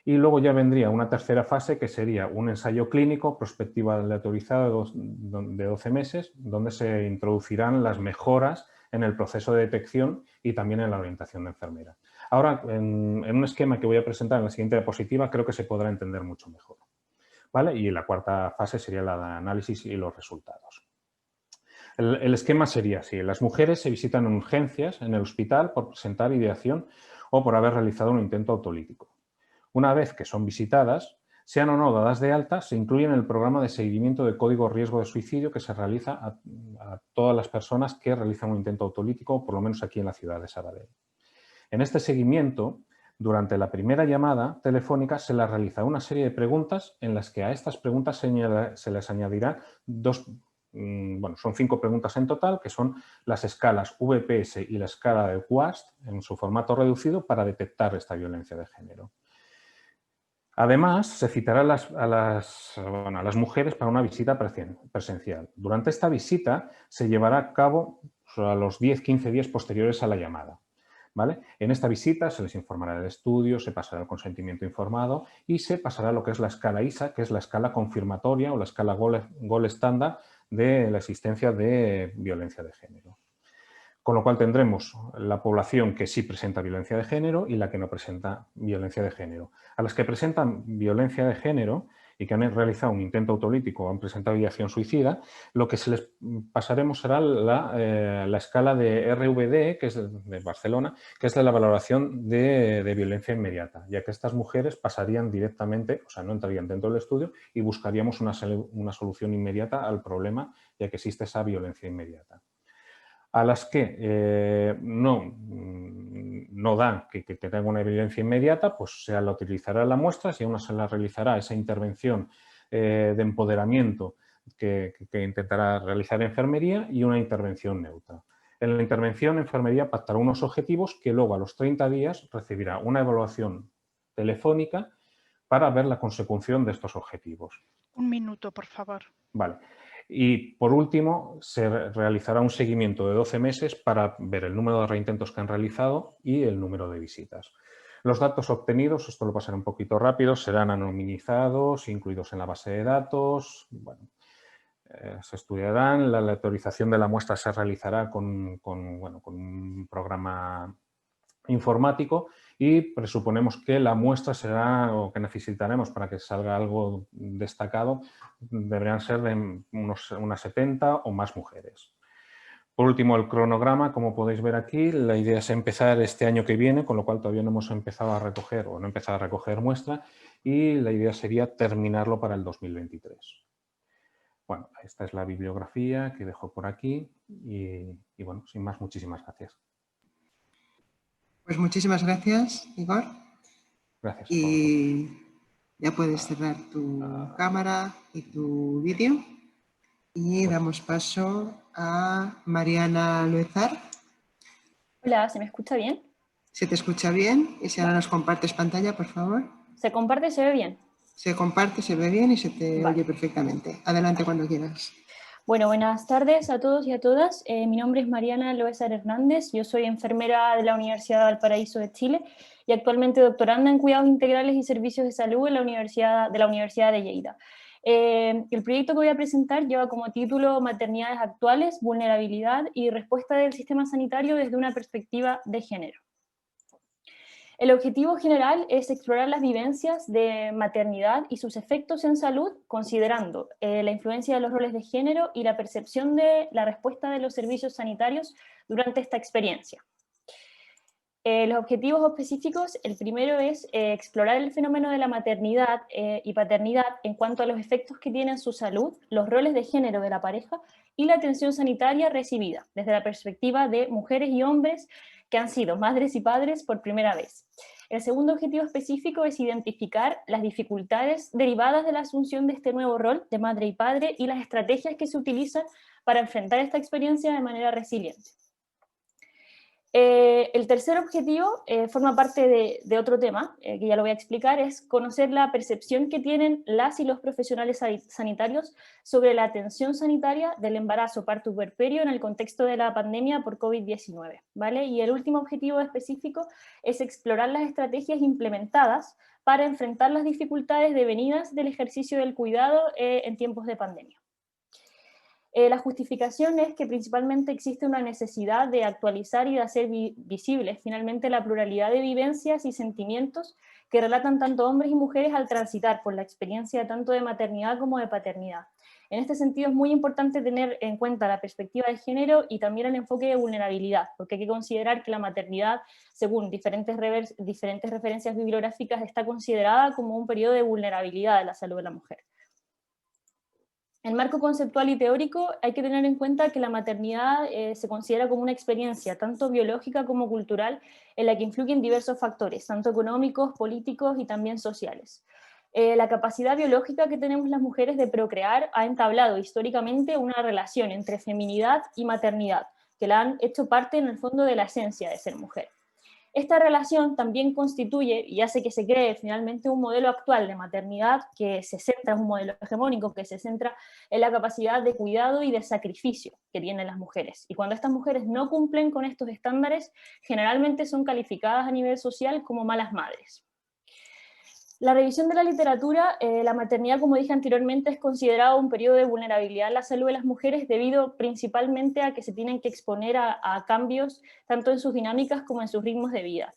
Y luego ya vendría una tercera fase que sería un ensayo clínico prospectivo aleatorizado de 12 meses, donde se introducirán las mejoras en el proceso de detección y también en la orientación de enfermera. Ahora, en un esquema que voy a presentar en la siguiente diapositiva, creo que se podrá entender mucho mejor. ¿Vale? Y la cuarta fase sería la de análisis y los resultados. El esquema sería así. Las mujeres se visitan en urgencias en el hospital por presentar ideación o por haber realizado un intento autolítico. Una vez que son visitadas, sean o no dadas de alta, se incluyen en el programa de seguimiento de código riesgo de suicidio que se realiza a todas las personas que realizan un intento autolítico, por lo menos aquí en la ciudad de Sabadell. En este seguimiento, durante la primera llamada telefónica se les realiza una serie de preguntas en las que a estas preguntas se les añadirán son 5 preguntas en total, que son las escalas VPS y la escala de WAST en su formato reducido para detectar esta violencia de género. Además, se citará a las mujeres para una visita presencial. Durante esta visita se llevará a cabo a los 10-15 días posteriores a la llamada. ¿Vale? En esta visita se les informará del estudio, se pasará el consentimiento informado y se pasará lo que es la escala ISA, que es la escala confirmatoria o la escala Gold estándar de la existencia de violencia de género. Con lo cual tendremos la población que sí presenta violencia de género y la que no presenta violencia de género. A las que presentan violencia de género y que han realizado un intento autolítico o han presentado ideación suicida, lo que se les pasaremos será la escala de RVD, que es de Barcelona, que es de la valoración de violencia inmediata, ya que estas mujeres pasarían directamente, o sea, no entrarían dentro del estudio y buscaríamos una solución inmediata al problema, ya que existe esa violencia inmediata. A las que no dan que tengan una violencia inmediata, pues se la utilizará la muestra, y aún se la realizará esa intervención de empoderamiento que intentará realizar enfermería y una intervención neutra. En la intervención, enfermería pactará unos objetivos que luego a los 30 días recibirá una evaluación telefónica para ver la consecución de estos objetivos. Un minuto, por favor. Vale. Y por último, se realizará un seguimiento de 12 meses para ver el número de reintentos que han realizado y el número de visitas. Los datos obtenidos, esto lo pasaré un poquito rápido, serán anonimizados, incluidos en la base de datos. Bueno, se estudiarán, la aleatorización de la muestra se realizará con un programa informático y presuponemos que la muestra será, o que necesitaremos para que salga algo destacado, deberían ser de unas 70 o más mujeres. Por último, el cronograma, como podéis ver aquí, la idea es empezar este año que viene, con lo cual todavía no hemos empezado a recoger o no he empezado a recoger muestra, y la idea sería terminarlo para el 2023. Bueno, esta es la bibliografía que dejo por aquí y bueno, sin más, muchísimas gracias. Pues muchísimas gracias, Igor. Gracias. Y ya puedes cerrar tu cámara y tu vídeo. Y damos paso a Mariana Loezar. Hola, ¿se me escucha bien? ¿Se te escucha bien? Y si ahora nos compartes pantalla, por favor. ¿Se comparte y se ve bien? Se comparte, se ve bien y se te oye perfectamente. Adelante cuando quieras. Bueno, buenas tardes a todos y a todas. Mi nombre es Mariana Loezar Hernández. Yo soy enfermera de la Universidad de Valparaíso de Chile y actualmente doctoranda en Cuidados Integrales y Servicios de Salud en la Universidad de Lleida. El proyecto que voy a presentar lleva como título Maternidades actuales, vulnerabilidad y respuesta del sistema sanitario desde una perspectiva de género. El objetivo general es explorar las vivencias de maternidad y sus efectos en salud, considerando la influencia de los roles de género y la percepción de la respuesta de los servicios sanitarios durante esta experiencia. Los objetivos específicos, el primero es explorar el fenómeno de la maternidad y paternidad en cuanto a los efectos que tienen su salud, los roles de género de la pareja y la atención sanitaria recibida, desde la perspectiva de mujeres y hombres que han sido madres y padres por primera vez. El segundo objetivo específico es identificar las dificultades derivadas de la asunción de este nuevo rol de madre y padre y las estrategias que se utilizan para enfrentar esta experiencia de manera resiliente. El tercer objetivo forma parte de otro tema, que ya lo voy a explicar, es conocer la percepción que tienen las y los profesionales sanitarios sobre la atención sanitaria del embarazo, parto y puerperio en el contexto de la pandemia por COVID-19, ¿vale? Y el último objetivo específico es explorar las estrategias implementadas para enfrentar las dificultades devenidas del ejercicio del cuidado en tiempos de pandemia. La justificación es que principalmente existe una necesidad de actualizar y de hacer visibles finalmente la pluralidad de vivencias y sentimientos que relatan tanto hombres y mujeres al transitar por la experiencia tanto de maternidad como de paternidad. En este sentido es muy importante tener en cuenta la perspectiva de género y también el enfoque de vulnerabilidad, porque hay que considerar que la maternidad, según diferentes referencias bibliográficas, está considerada como un periodo de vulnerabilidad de la salud de la mujer. En marco conceptual y teórico hay que tener en cuenta que la maternidad se considera como una experiencia tanto biológica como cultural en la que influyen diversos factores, tanto económicos, políticos y también sociales. La capacidad biológica que tenemos las mujeres de procrear ha entablado históricamente una relación entre feminidad y maternidad, que la han hecho parte en el fondo de la esencia de ser mujer. Esta relación también constituye y hace que se cree finalmente un modelo actual de maternidad que se centra, un modelo hegemónico que se centra en la capacidad de cuidado y de sacrificio que tienen las mujeres. Y cuando estas mujeres no cumplen con estos estándares, generalmente son calificadas a nivel social como malas madres. La revisión de la literatura, la maternidad, como dije anteriormente, es considerado un periodo de vulnerabilidad en la salud de las mujeres debido principalmente a que se tienen que exponer a cambios tanto en sus dinámicas como en sus ritmos de vida.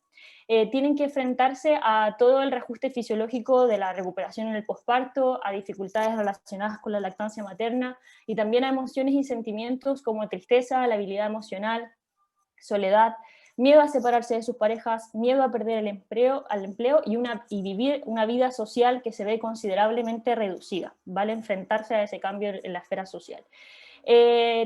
Tienen que enfrentarse a todo el reajuste fisiológico de la recuperación en el posparto, a dificultades relacionadas con la lactancia materna y también a emociones y sentimientos como tristeza, labilidad emocional, soledad, miedo a separarse de sus parejas, miedo a perder el empleo y vivir una vida social que se ve considerablemente reducida, ¿vale? Enfrentarse a ese cambio en la esfera social.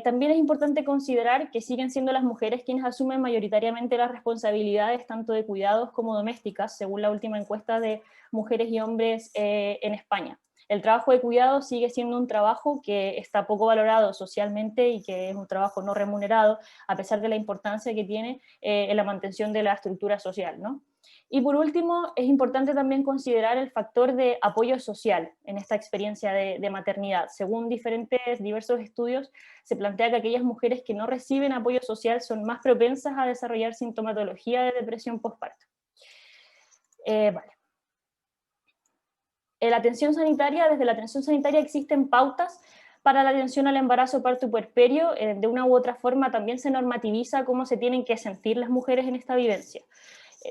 También es importante considerar que siguen siendo las mujeres quienes asumen mayoritariamente las responsabilidades tanto de cuidados como domésticas, según la última encuesta de mujeres y hombres en España. El trabajo de cuidado sigue siendo un trabajo que está poco valorado socialmente y que es un trabajo no remunerado, a pesar de la importancia que tiene en la mantención de la estructura social, ¿no? Y por último, es importante también considerar el factor de apoyo social en esta experiencia de maternidad. Según diversos estudios, se plantea que aquellas mujeres que no reciben apoyo social son más propensas a desarrollar sintomatología de depresión postparto. Vale. Desde la atención sanitaria existen pautas para la atención al embarazo, parto y puerperio, de una u otra forma también se normativiza cómo se tienen que sentir las mujeres en esta vivencia.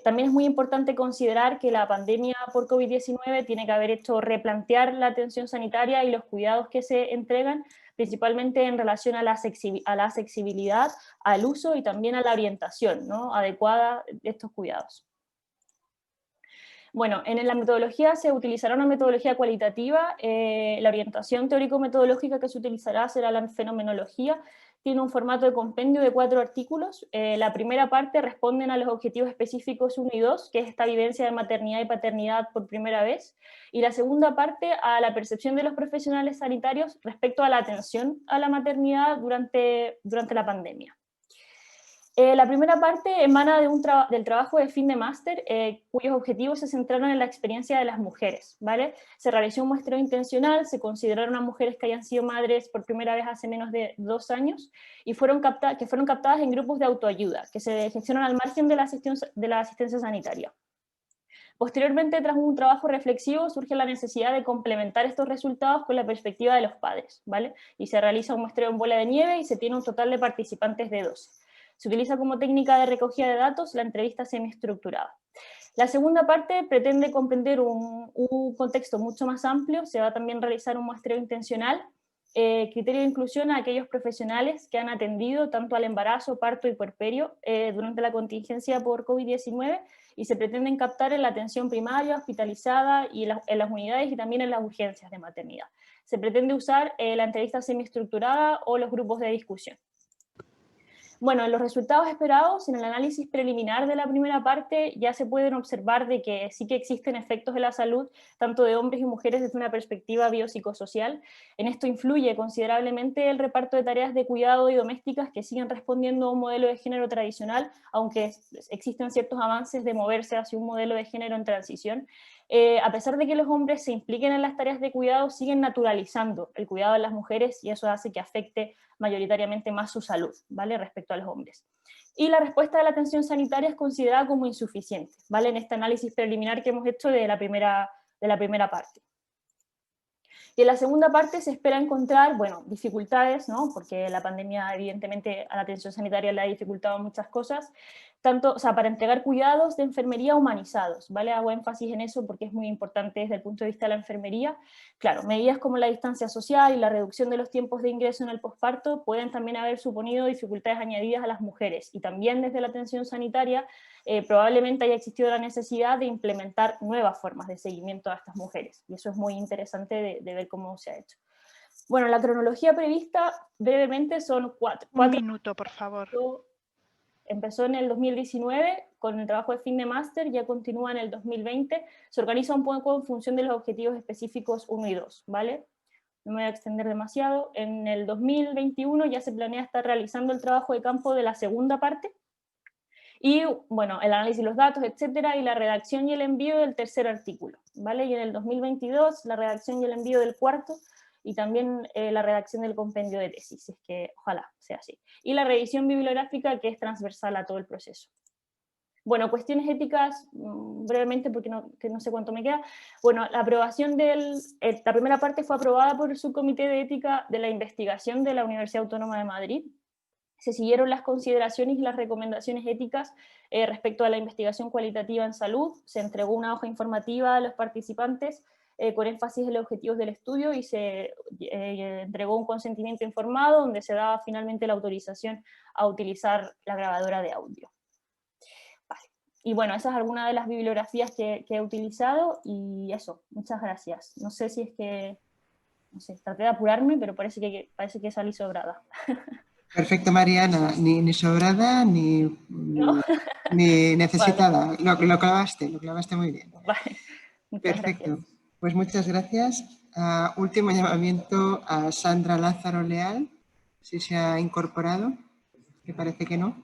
También es muy importante considerar que la pandemia por COVID-19 tiene que haber hecho replantear la atención sanitaria y los cuidados que se entregan, principalmente en relación a la accesibilidad, al uso y también a la orientación, ¿no?, adecuada de estos cuidados. Bueno, en la metodología se utilizará una metodología cualitativa, la orientación teórico-metodológica que se utilizará será la fenomenología, tiene un formato de compendio de 4 artículos. La primera parte responden a los objetivos específicos 1 y 2, que es esta vivencia de maternidad y paternidad por primera vez, y la segunda parte a la percepción de los profesionales sanitarios respecto a la atención a la maternidad durante la pandemia. La primera parte emana del trabajo de fin de máster, cuyos objetivos se centraron en la experiencia de las mujeres, ¿vale? Se realizó un muestreo intencional, se consideraron a mujeres que hayan sido madres por primera vez hace menos de 2 años y fueron captadas en grupos de autoayuda, que se gestionan al margen de la asistencia sanitaria. Posteriormente, tras un trabajo reflexivo, surge la necesidad de complementar estos resultados con la perspectiva de los padres, ¿vale? Y se realiza un muestreo en bola de nieve y se tiene un total de participantes de 12. Se utiliza como técnica de recogida de datos la entrevista semiestructurada. La segunda parte pretende comprender un contexto mucho más amplio, se va a también realizar un muestreo intencional, criterio de inclusión a aquellos profesionales que han atendido tanto al embarazo, parto y puerperio durante la contingencia por COVID-19 y se pretenden captar en la atención primaria, hospitalizada y en las unidades y también en las urgencias de maternidad. Se pretende usar la entrevista semiestructurada o los grupos de discusión. Bueno, en los resultados esperados, en el análisis preliminar de la primera parte, ya se pueden observar de que sí que existen efectos de la salud, tanto de hombres y mujeres desde una perspectiva biopsicosocial. En esto influye considerablemente el reparto de tareas de cuidado y domésticas que siguen respondiendo a un modelo de género tradicional, aunque existen ciertos avances de moverse hacia un modelo de género en transición. A pesar de que los hombres se impliquen en las tareas de cuidado, siguen naturalizando el cuidado de las mujeres y eso hace que afecte mayoritariamente más su salud, ¿vale?, respecto a los hombres. Y la respuesta de la atención sanitaria es considerada como insuficiente, ¿vale?, en este análisis preliminar que hemos hecho de la primera parte. Y en la segunda parte se espera encontrar, bueno, dificultades, ¿no?, porque la pandemia evidentemente a la atención sanitaria le ha dificultado muchas cosas, tanto, o sea, para entregar cuidados de enfermería humanizados, ¿vale? Hago énfasis en eso porque es muy importante desde el punto de vista de la enfermería. Claro, medidas como la distancia social y la reducción de los tiempos de ingreso en el posparto pueden también haber suponido dificultades añadidas a las mujeres y también desde la atención sanitaria probablemente haya existido la necesidad de implementar nuevas formas de seguimiento a estas mujeres y eso es muy interesante de ver cómo se ha hecho. Bueno, la cronología prevista brevemente son 4. Un minuto, por favor. Empezó en el 2019 con el trabajo de fin de máster, ya continúa en el 2020, se organiza un poco en función de los objetivos específicos 1 y 2, ¿vale? No me voy a extender demasiado. En el 2021 ya se planea estar realizando el trabajo de campo de la segunda parte, y bueno, el análisis de los datos, etcétera, y la redacción y el envío del tercer artículo, ¿vale? Y en el 2022 la redacción y el envío del cuarto, y también la redacción del compendio de tesis, es que ojalá sea así. Y la revisión bibliográfica que es transversal a todo el proceso. Bueno, cuestiones éticas, brevemente porque no sé cuánto me queda. Bueno, la aprobación la primera parte fue aprobada por el Subcomité de Ética de la Investigación de la Universidad Autónoma de Madrid. Se siguieron las consideraciones y las recomendaciones éticas respecto a la investigación cualitativa en salud, se entregó una hoja informativa a los participantes con énfasis en los objetivos del estudio y se entregó un consentimiento informado donde se daba finalmente la autorización a utilizar la grabadora de audio. Vale. Y bueno, esas son algunas de las bibliografías que he utilizado y eso, muchas gracias. No sé si es que, no sé, traté de apurarme, pero parece que salí sobrada. Perfecto, Mariana, ni sobrada ni necesitada. Vale. Lo clavaste muy bien. Vale. Perfecto. Gracias. Pues muchas gracias. Último llamamiento a Sandra Lázaro Leal, si se ha incorporado, que parece que no.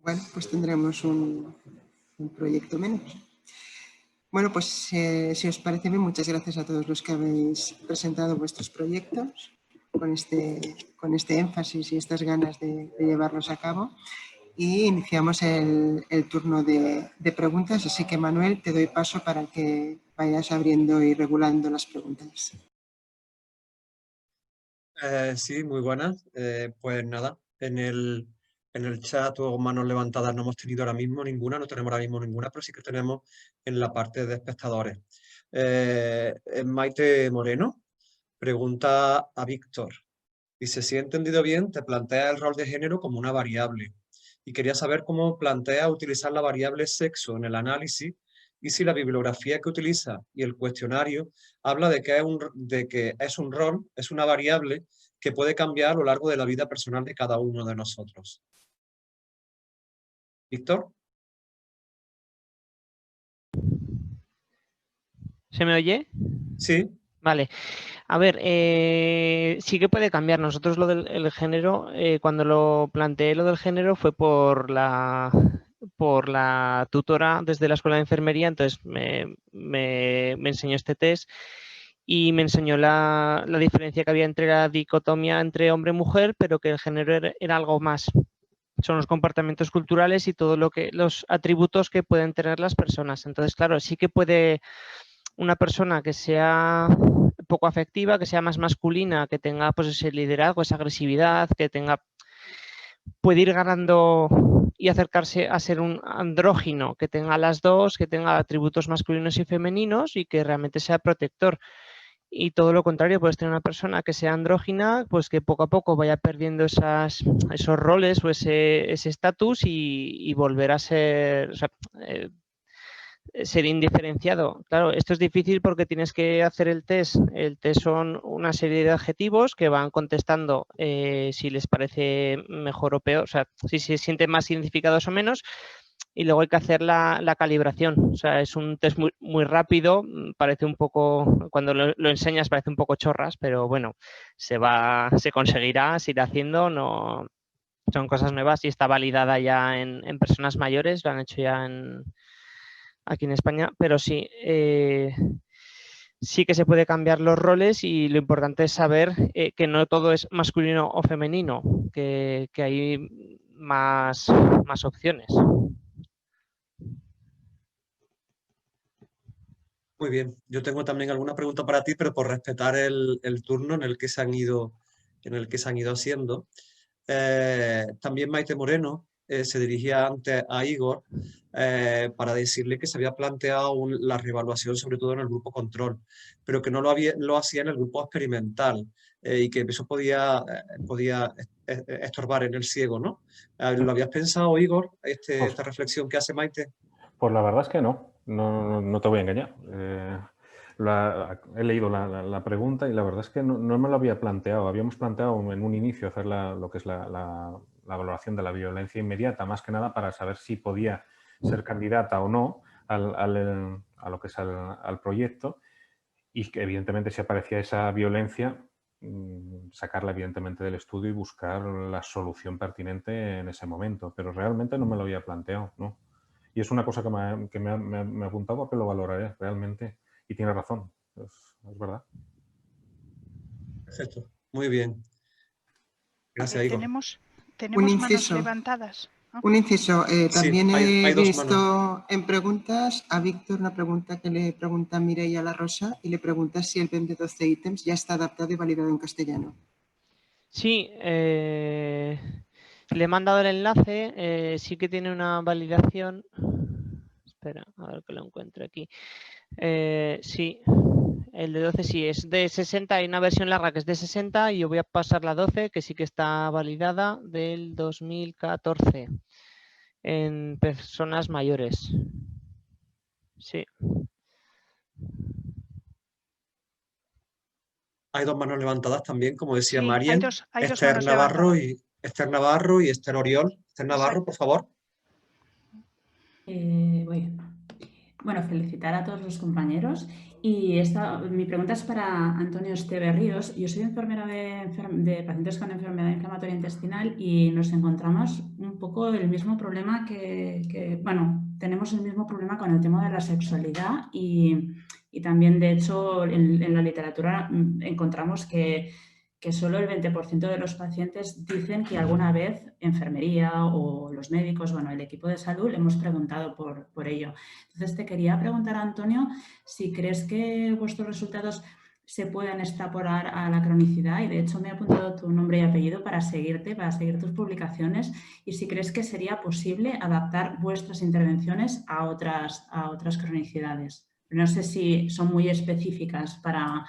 Bueno, pues tendremos un proyecto menos. Bueno, pues si os parece bien, muchas gracias a todos los que habéis presentado vuestros proyectos con este énfasis y estas ganas de llevarlos a cabo. Y iniciamos el turno de preguntas, así que Manuel, te doy paso para que vayas abriendo y regulando las preguntas. Sí, muy buenas. Pues nada, en el chat o manos levantadas no hemos tenido ahora mismo ninguna, no tenemos ahora mismo ninguna, pero sí que tenemos en la parte de espectadores. Maite Moreno pregunta a Víctor, dice, si he entendido bien, te plantea el rol de género como una variable. Y quería saber cómo plantea utilizar la variable sexo en el análisis y si la bibliografía que utiliza y el cuestionario habla de que es un rol, es una variable que puede cambiar a lo largo de la vida personal de cada uno de nosotros. ¿Víctor? ¿Se me oye? Sí. Vale. A ver, sí que puede cambiar. Nosotros lo del género, cuando lo planteé lo del género fue por la tutora desde la escuela de enfermería, entonces me enseñó este test y me enseñó la diferencia que había entre la dicotomía entre hombre y mujer, pero que el género era algo más. Son los comportamientos culturales y todo los atributos que pueden tener las personas. Entonces, claro, sí que puede una persona que sea poco afectiva, que sea más masculina, que tenga pues ese liderazgo, esa agresividad, puede ir ganando y acercarse a ser un andrógino, que tenga las dos, que tenga atributos masculinos y femeninos y que realmente sea protector. Y todo lo contrario, puedes tener una persona que sea andrógina, pues que poco a poco vaya perdiendo esos roles o ese estatus y volver a ser, o sea, ser indiferenciado. Claro, esto es difícil porque tienes que hacer el test. El test son una serie de adjetivos que van contestando si les parece mejor o peor, o sea, si se sienten más identificados o menos. Y luego hay que hacer la calibración. O sea, es un test muy rápido, parece un poco, cuando lo enseñas parece un poco chorras, pero bueno, se conseguirá, se irá haciendo, no, son cosas nuevas y está validada ya en personas mayores, lo han hecho ya aquí en España, pero sí, sí que se puede cambiar los roles y lo importante es saber que no todo es masculino o femenino, que hay más opciones. Muy bien, yo tengo también alguna pregunta para ti, pero por respetar el turno en el que se han ido haciendo. También Maite Moreno se dirigía antes a Igor para decirle que se había planteado la reevaluación, sobre todo en el grupo control, pero que no lo hacía en el grupo experimental y que eso podía estorbar en el ciego, ¿no? ¿Lo habías pensado, Igor, esta reflexión que hace Maite? Pues la verdad es que no te voy a engañar. He leído la pregunta y la verdad es que no me lo había planteado. Habíamos planteado en un inicio hacer lo que es la valoración de la violencia inmediata, más que nada para saber si podía ser candidata o no a lo que es al proyecto y que evidentemente si aparecía esa violencia, sacarla evidentemente del estudio y buscar la solución pertinente en ese momento. Pero realmente no me lo había planteado, ¿no? Y es una cosa que me apuntaba que lo valoraré realmente. Y tiene razón, es verdad. Perfecto, muy bien. Gracias, Igor. Tenemos Un inciso. manos levantadas. Un inciso. También sí, he hay dos visto manos. en preguntas a Víctor una pregunta que le pregunta Mireia La Rosa y le pregunta si el PEM de 12 ítems ya está adaptado y validado en castellano. Sí, le he mandado el enlace, sí que tiene una validación. Espera, a ver que lo encuentro aquí. Sí, el de 12 sí, es de 60, hay una versión larga que es de 60 y yo voy a pasar la 12, que sí que está validada, del 2014 en personas mayores. Sí. Hay dos manos levantadas también, como decía Sí, Marien, hay dos Esther manos Navarro levantadas. y Esther Oriol. Esther Navarro, por favor. Bueno, felicitar a todos los compañeros y mi pregunta es para Antonio Esteve Ríos. Yo soy enfermera de pacientes con enfermedad inflamatoria intestinal y nos encontramos un poco el mismo problema tenemos el mismo problema con el tema de la sexualidad y también, de hecho, en la literatura encontramos que que solo el 20% de los pacientes dicen que alguna vez enfermería o los médicos, bueno, el equipo de salud, le hemos preguntado por ello. Entonces, te quería preguntar, Antonio, si crees que vuestros resultados se pueden extrapolar a la cronicidad, y de hecho me he apuntado tu nombre y apellido para seguirte, para seguir tus publicaciones, y si crees que sería posible adaptar vuestras intervenciones a otras cronicidades. No sé si son muy específicas para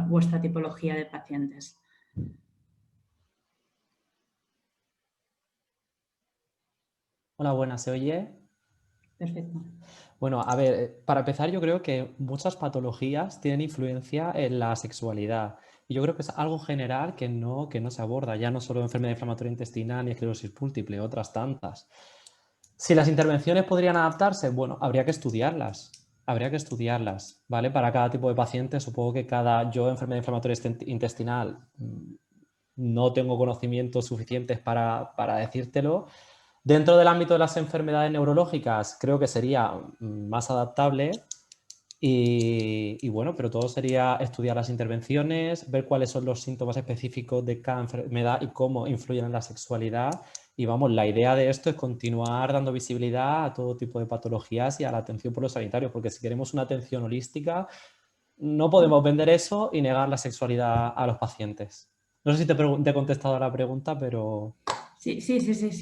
vuestra tipología de pacientes. Hola, buenas, ¿se oye? Perfecto. Bueno, a ver, para empezar yo creo que muchas patologías tienen influencia en la sexualidad y yo creo que es algo general que no se aborda, ya no solo enfermedad inflamatoria intestinal ni esclerosis múltiple, otras tantas. Si las intervenciones podrían adaptarse, bueno, habría que estudiarlas, ¿vale? Para cada tipo de paciente, supongo que yo enfermedad inflamatoria intestinal no tengo conocimientos suficientes para decírtelo. Dentro del ámbito de las enfermedades neurológicas creo que sería más adaptable y bueno, pero todo sería estudiar las intervenciones, ver cuáles son los síntomas específicos de cada enfermedad y cómo influyen en la sexualidad. Y vamos, la idea de esto es continuar dando visibilidad a todo tipo de patologías y a la atención por los sanitarios, porque si queremos una atención holística, no podemos vender eso y negar la sexualidad a los pacientes. No sé si te he contestado a la pregunta, pero... Sí,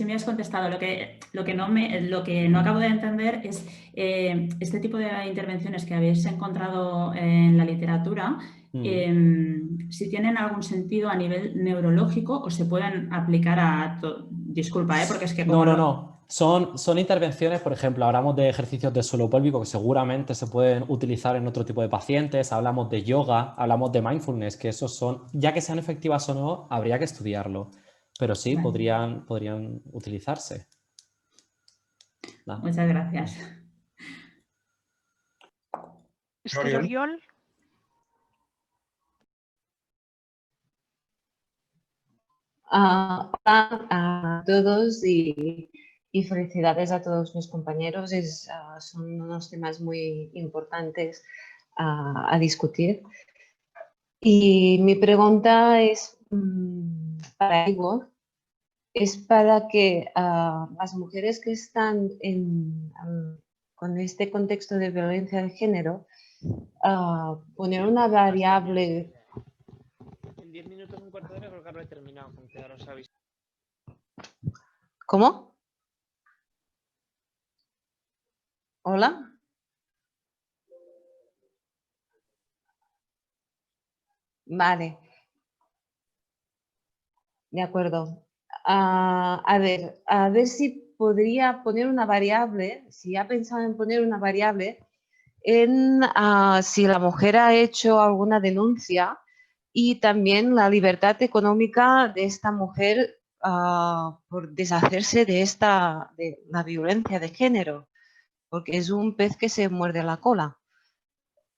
me has contestado. Lo que no acabo de entender es este tipo de intervenciones que habéis encontrado en la literatura, si tienen algún sentido a nivel neurológico o se pueden aplicar a... Disculpa, porque es que... No. Son intervenciones, por ejemplo, hablamos de ejercicios de suelo pélvico que seguramente se pueden utilizar en otro tipo de pacientes, hablamos de yoga, hablamos de mindfulness, que esos son, ya que sean efectivas o no, habría que estudiarlo. Pero sí, vale. podrían utilizarse. Muchas gracias. Esther Oriol. Hola a todos y felicidades a todos mis compañeros. Son unos temas muy importantes a discutir. Y mi pregunta es para Igor. Es para que las mujeres que están con este contexto de violencia de género, poner una variable... En 10 minutos, un cuarto de hora, creo que lo he terminado. ¿Cómo? ¿Hola? Vale. De acuerdo. A ver si podría poner una variable, si ha pensado en poner una variable, en si la mujer ha hecho alguna denuncia y también la libertad económica de esta mujer por deshacerse de la violencia de género, porque es un pez que se muerde la cola.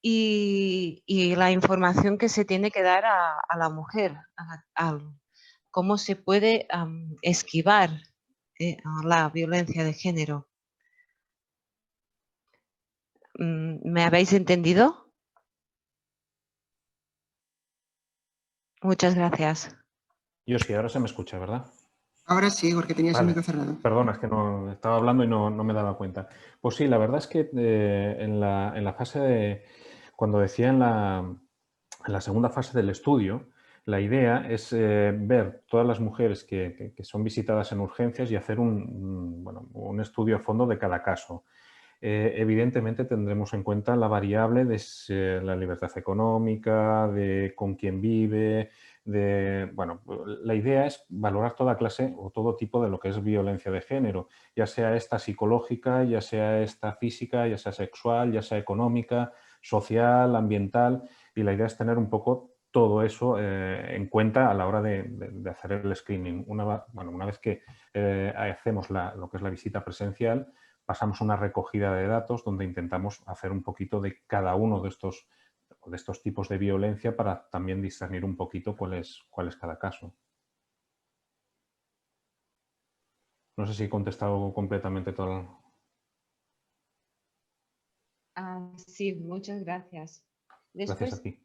Y la información que se tiene que dar a la mujer, cómo se puede esquivar la violencia de género. ¿Me habéis entendido? Muchas gracias. Yo sí, ahora se me escucha, ¿verdad? Ahora sí, porque tenías el micro cerrado. Perdona, es que no estaba hablando y no me daba cuenta. Pues sí, la verdad es que en la fase de... Cuando decía en la segunda fase del estudio, la idea es ver todas las mujeres que son visitadas en urgencias y hacer un estudio a fondo de cada caso. Evidentemente tendremos en cuenta la variable de la libertad económica, de con quién vive, la idea es valorar toda clase o todo tipo de lo que es violencia de género, ya sea esta psicológica, ya sea esta física, ya sea sexual, ya sea económica, social, ambiental, y la idea es tener un poco todo eso en cuenta a la hora de hacer el screening. Una vez que hacemos lo que es la visita presencial, pasamos una recogida de datos donde intentamos hacer un poquito de cada uno de estos tipos de violencia para también discernir un poquito cuál es cada caso. No sé si he contestado completamente todo. Sí, muchas gracias. Después, Gracias a ti.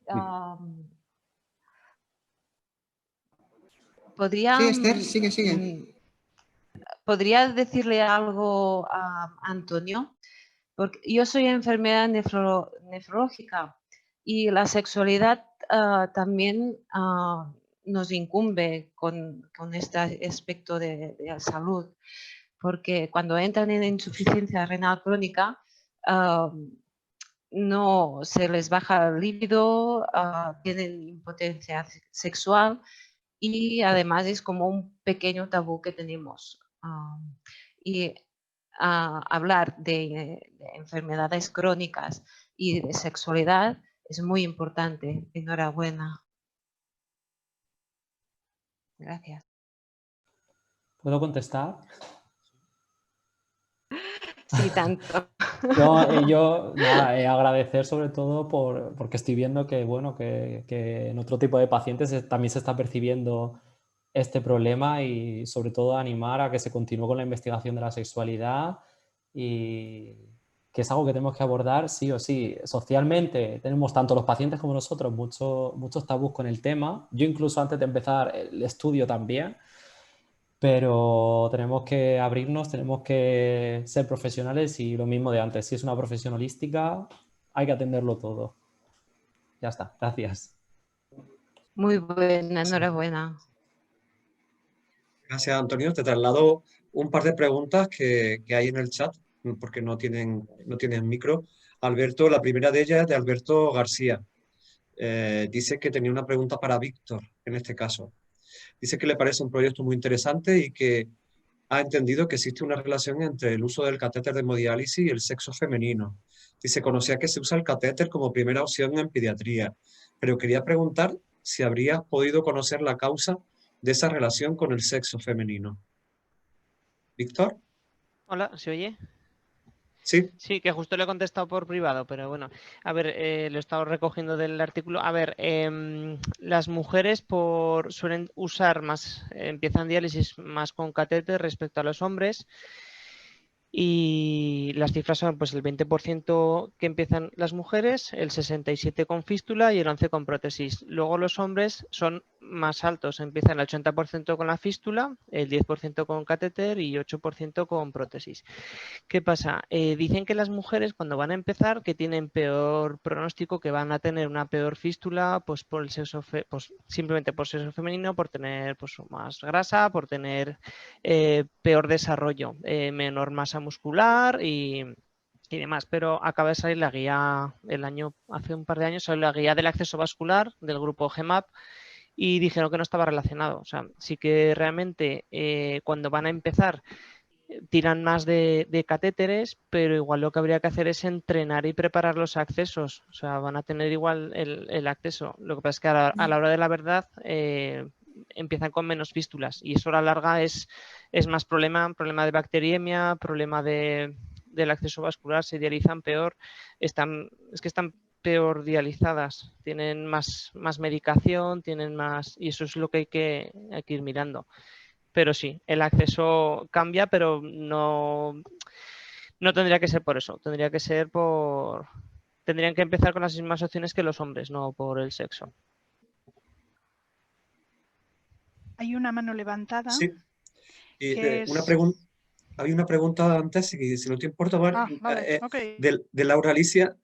¿podría, Sí, Esther, sigue. ¿podría decirle algo a Antonio? Porque yo soy enfermera nefrológica y la sexualidad también nos incumbe con este aspecto de la salud, porque cuando entran en insuficiencia renal crónica no se les baja el líbido, tienen impotencia sexual y además es como un pequeño tabú que tenemos. Y hablar de enfermedades crónicas y de sexualidad es muy importante. Enhorabuena. Gracias. ¿Puedo contestar? Sí, tanto. No, yo nada, agradecer sobre todo porque estoy viendo que, bueno, que en otro tipo de pacientes también se está percibiendo este problema y sobre todo animar a que se continúe con la investigación de la sexualidad y que es algo que tenemos que abordar sí o sí. Socialmente tenemos tanto los pacientes como nosotros muchos tabús con el tema. Yo incluso antes de empezar el estudio también. Pero tenemos que abrirnos, tenemos que ser profesionales y lo mismo de antes. Si es una profesión holística, hay que atenderlo todo. Ya está, gracias. Muy buena, enhorabuena. Gracias, Antonio. Te traslado un par de preguntas que hay en el chat, porque no tienen micro. Alberto, la primera de ellas es de Alberto García. Dice que tenía una pregunta para Víctor, en este caso. Dice que le parece un proyecto muy interesante y que ha entendido que existe una relación entre el uso del catéter de hemodiálisis y el sexo femenino. Dice, conocía que se usa el catéter como primera opción en pediatría, pero quería preguntar si habrías podido conocer la causa de esa relación con el sexo femenino. ¿Víctor? Hola, ¿se oye? Sí. Sí, que justo le he contestado por privado, pero bueno, a ver, lo he estado recogiendo del artículo. A ver, las mujeres suelen usar más, empiezan diálisis más con catéter respecto a los hombres. Y las cifras son pues el 20% que empiezan las mujeres, el 67% con fístula y el 11% con prótesis. Luego los hombres son más altos, empiezan el 80% con la fístula, el 10% con catéter y 8% con prótesis. ¿Qué pasa? Dicen que las mujeres cuando van a empezar que tienen peor pronóstico, que van a tener una peor fístula pues por el sexo pues simplemente por sexo femenino, por tener pues más grasa, por tener peor desarrollo, menor masa muscular y demás, pero acaba de salir la guía hace un par de años salió la guía del acceso vascular del grupo GEMAP y dijeron que no estaba relacionado. O sea, sí que realmente cuando van a empezar tiran más de catéteres, pero igual lo que habría que hacer es entrenar y preparar los accesos. O sea, van a tener igual el acceso. Lo que pasa es que a la hora de la verdad empiezan con menos fístulas y eso a la larga es más problema de bacteriemia, problema del acceso vascular, se dializan peor, es que están peor dializadas, tienen más medicación, tienen más, y eso es lo que hay que ir mirando. Pero sí, el acceso cambia, pero no tendría que ser por eso, tendría que ser tendrían que empezar con las mismas opciones que los hombres, no por el sexo. Hay una mano levantada. Sí. Y Hay una pregunta antes, si no te importa, vale, okay. de Laura Alicia.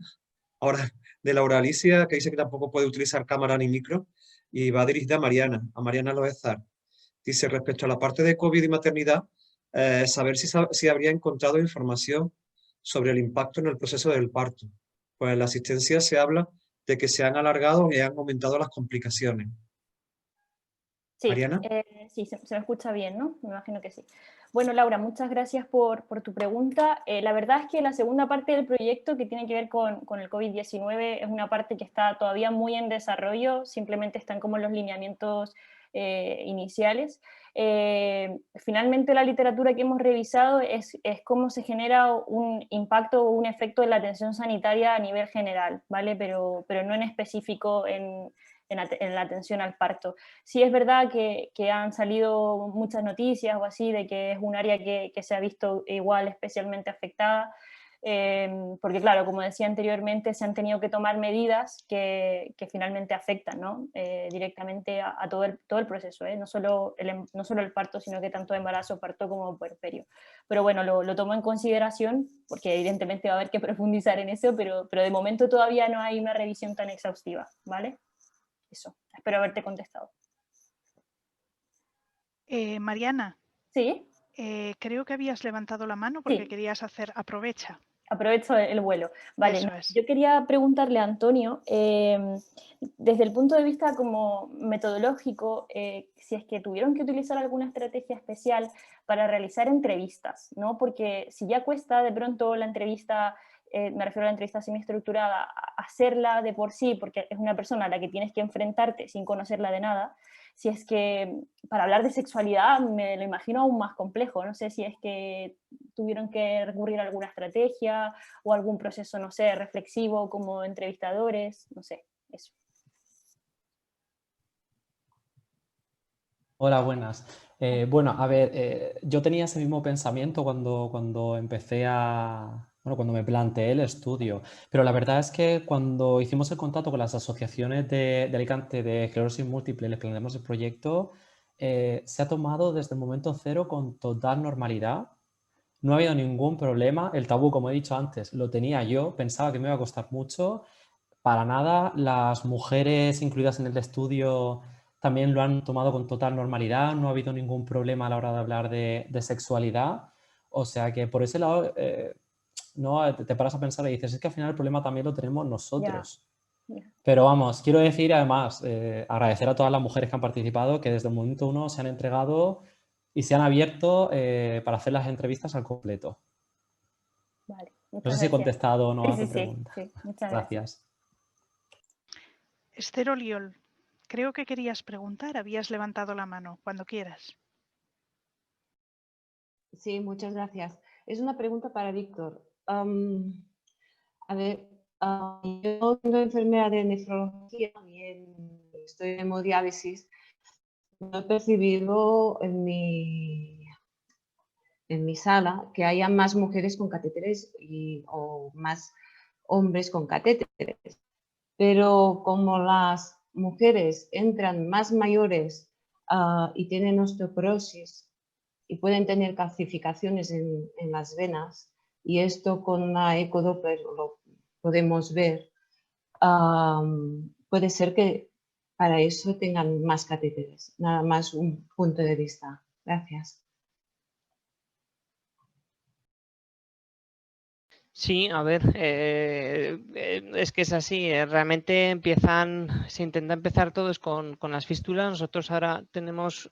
Ahora, de Laura Alicia, que dice que tampoco puede utilizar cámara ni micro, y va dirigida a Mariana Loezar. Dice, respecto a la parte de COVID y maternidad, saber si habría encontrado información sobre el impacto en el proceso del parto. Pues en la asistencia se habla de que se han alargado y han aumentado las complicaciones. Sí, Mariana. Sí, se me escucha bien, ¿no? Me imagino que sí. Bueno, Laura, muchas gracias por tu pregunta. La verdad es que la segunda parte del proyecto, que tiene que ver con el COVID-19, es una parte que está todavía muy en desarrollo, simplemente están como los lineamientos iniciales. Finalmente, la literatura que hemos revisado es cómo se genera un impacto o un efecto en la atención sanitaria a nivel general, ¿vale? Pero no en específico en la atención al parto. Sí es verdad que han salido muchas noticias o así de que es un área que se ha visto igual especialmente afectada. porque claro, como decía anteriormente, se han tenido que tomar medidas que finalmente afectan, ¿no? Directamente a todo el proceso, no solo el parto, sino que tanto embarazo, parto como puerperio. Pero bueno, lo tomo en consideración porque evidentemente va a haber que profundizar en eso, pero de momento todavía no hay una revisión tan exhaustiva, ¿vale? Eso, espero haberte contestado. Mariana. Sí. Creo que habías levantado la mano porque querías hacer, aprovecha. Aprovecho el vuelo. Vale, Eso es. Yo quería preguntarle a Antonio, desde el punto de vista como metodológico, si es que tuvieron que utilizar alguna estrategia especial para realizar entrevistas, ¿no? Porque si ya cuesta de pronto la entrevista, me refiero a la entrevista semiestructurada, hacerla de por sí, porque es una persona a la que tienes que enfrentarte sin conocerla de nada, si es que para hablar de sexualidad me lo imagino aún más complejo. No sé si es que tuvieron que recurrir a alguna estrategia o algún proceso, no sé, reflexivo como entrevistadores, no sé, eso. Hola, buenas. Bueno, a ver, yo tenía ese mismo pensamiento cuando empecé cuando me planteé el estudio, pero la verdad es que cuando hicimos el contacto con las asociaciones de Alicante de esclerosis múltiple y les planteamos el proyecto, se ha tomado desde el momento cero con total normalidad. No ha habido ningún problema. El tabú, como he dicho antes, lo tenía yo, pensaba que me iba a costar mucho. Para nada, las mujeres incluidas en el estudio también lo han tomado con total normalidad, no ha habido ningún problema a la hora de hablar de sexualidad. O sea que por ese lado, no, te paras a pensar y dices, es que al final el problema también lo tenemos nosotros. Pero vamos, quiero decir además, agradecer a todas las mujeres que han participado, que desde el momento uno se han entregado y se han abierto para hacer las entrevistas al completo. Vale, no sé si he contestado o no a tu pregunta. Sí, muchas gracias. Esther Oliol, creo que querías preguntar, habías levantado la mano, cuando quieras. Sí, muchas gracias. Es una pregunta para Víctor. A ver, yo siendo enfermera de nefrología y estoy en hemodiálisis, no he percibido en mi sala que haya más mujeres con catéteres o más hombres con catéteres. Pero como las mujeres entran más mayores y tienen osteoporosis y pueden tener calcificaciones en las venas, y esto con una ecodoppler lo podemos ver, puede ser que para eso tengan más catéteres. Nada más un punto de vista. Gracias. Sí, a ver, es que es así, realmente se intenta empezar todos con las fístulas. Nosotros ahora tenemos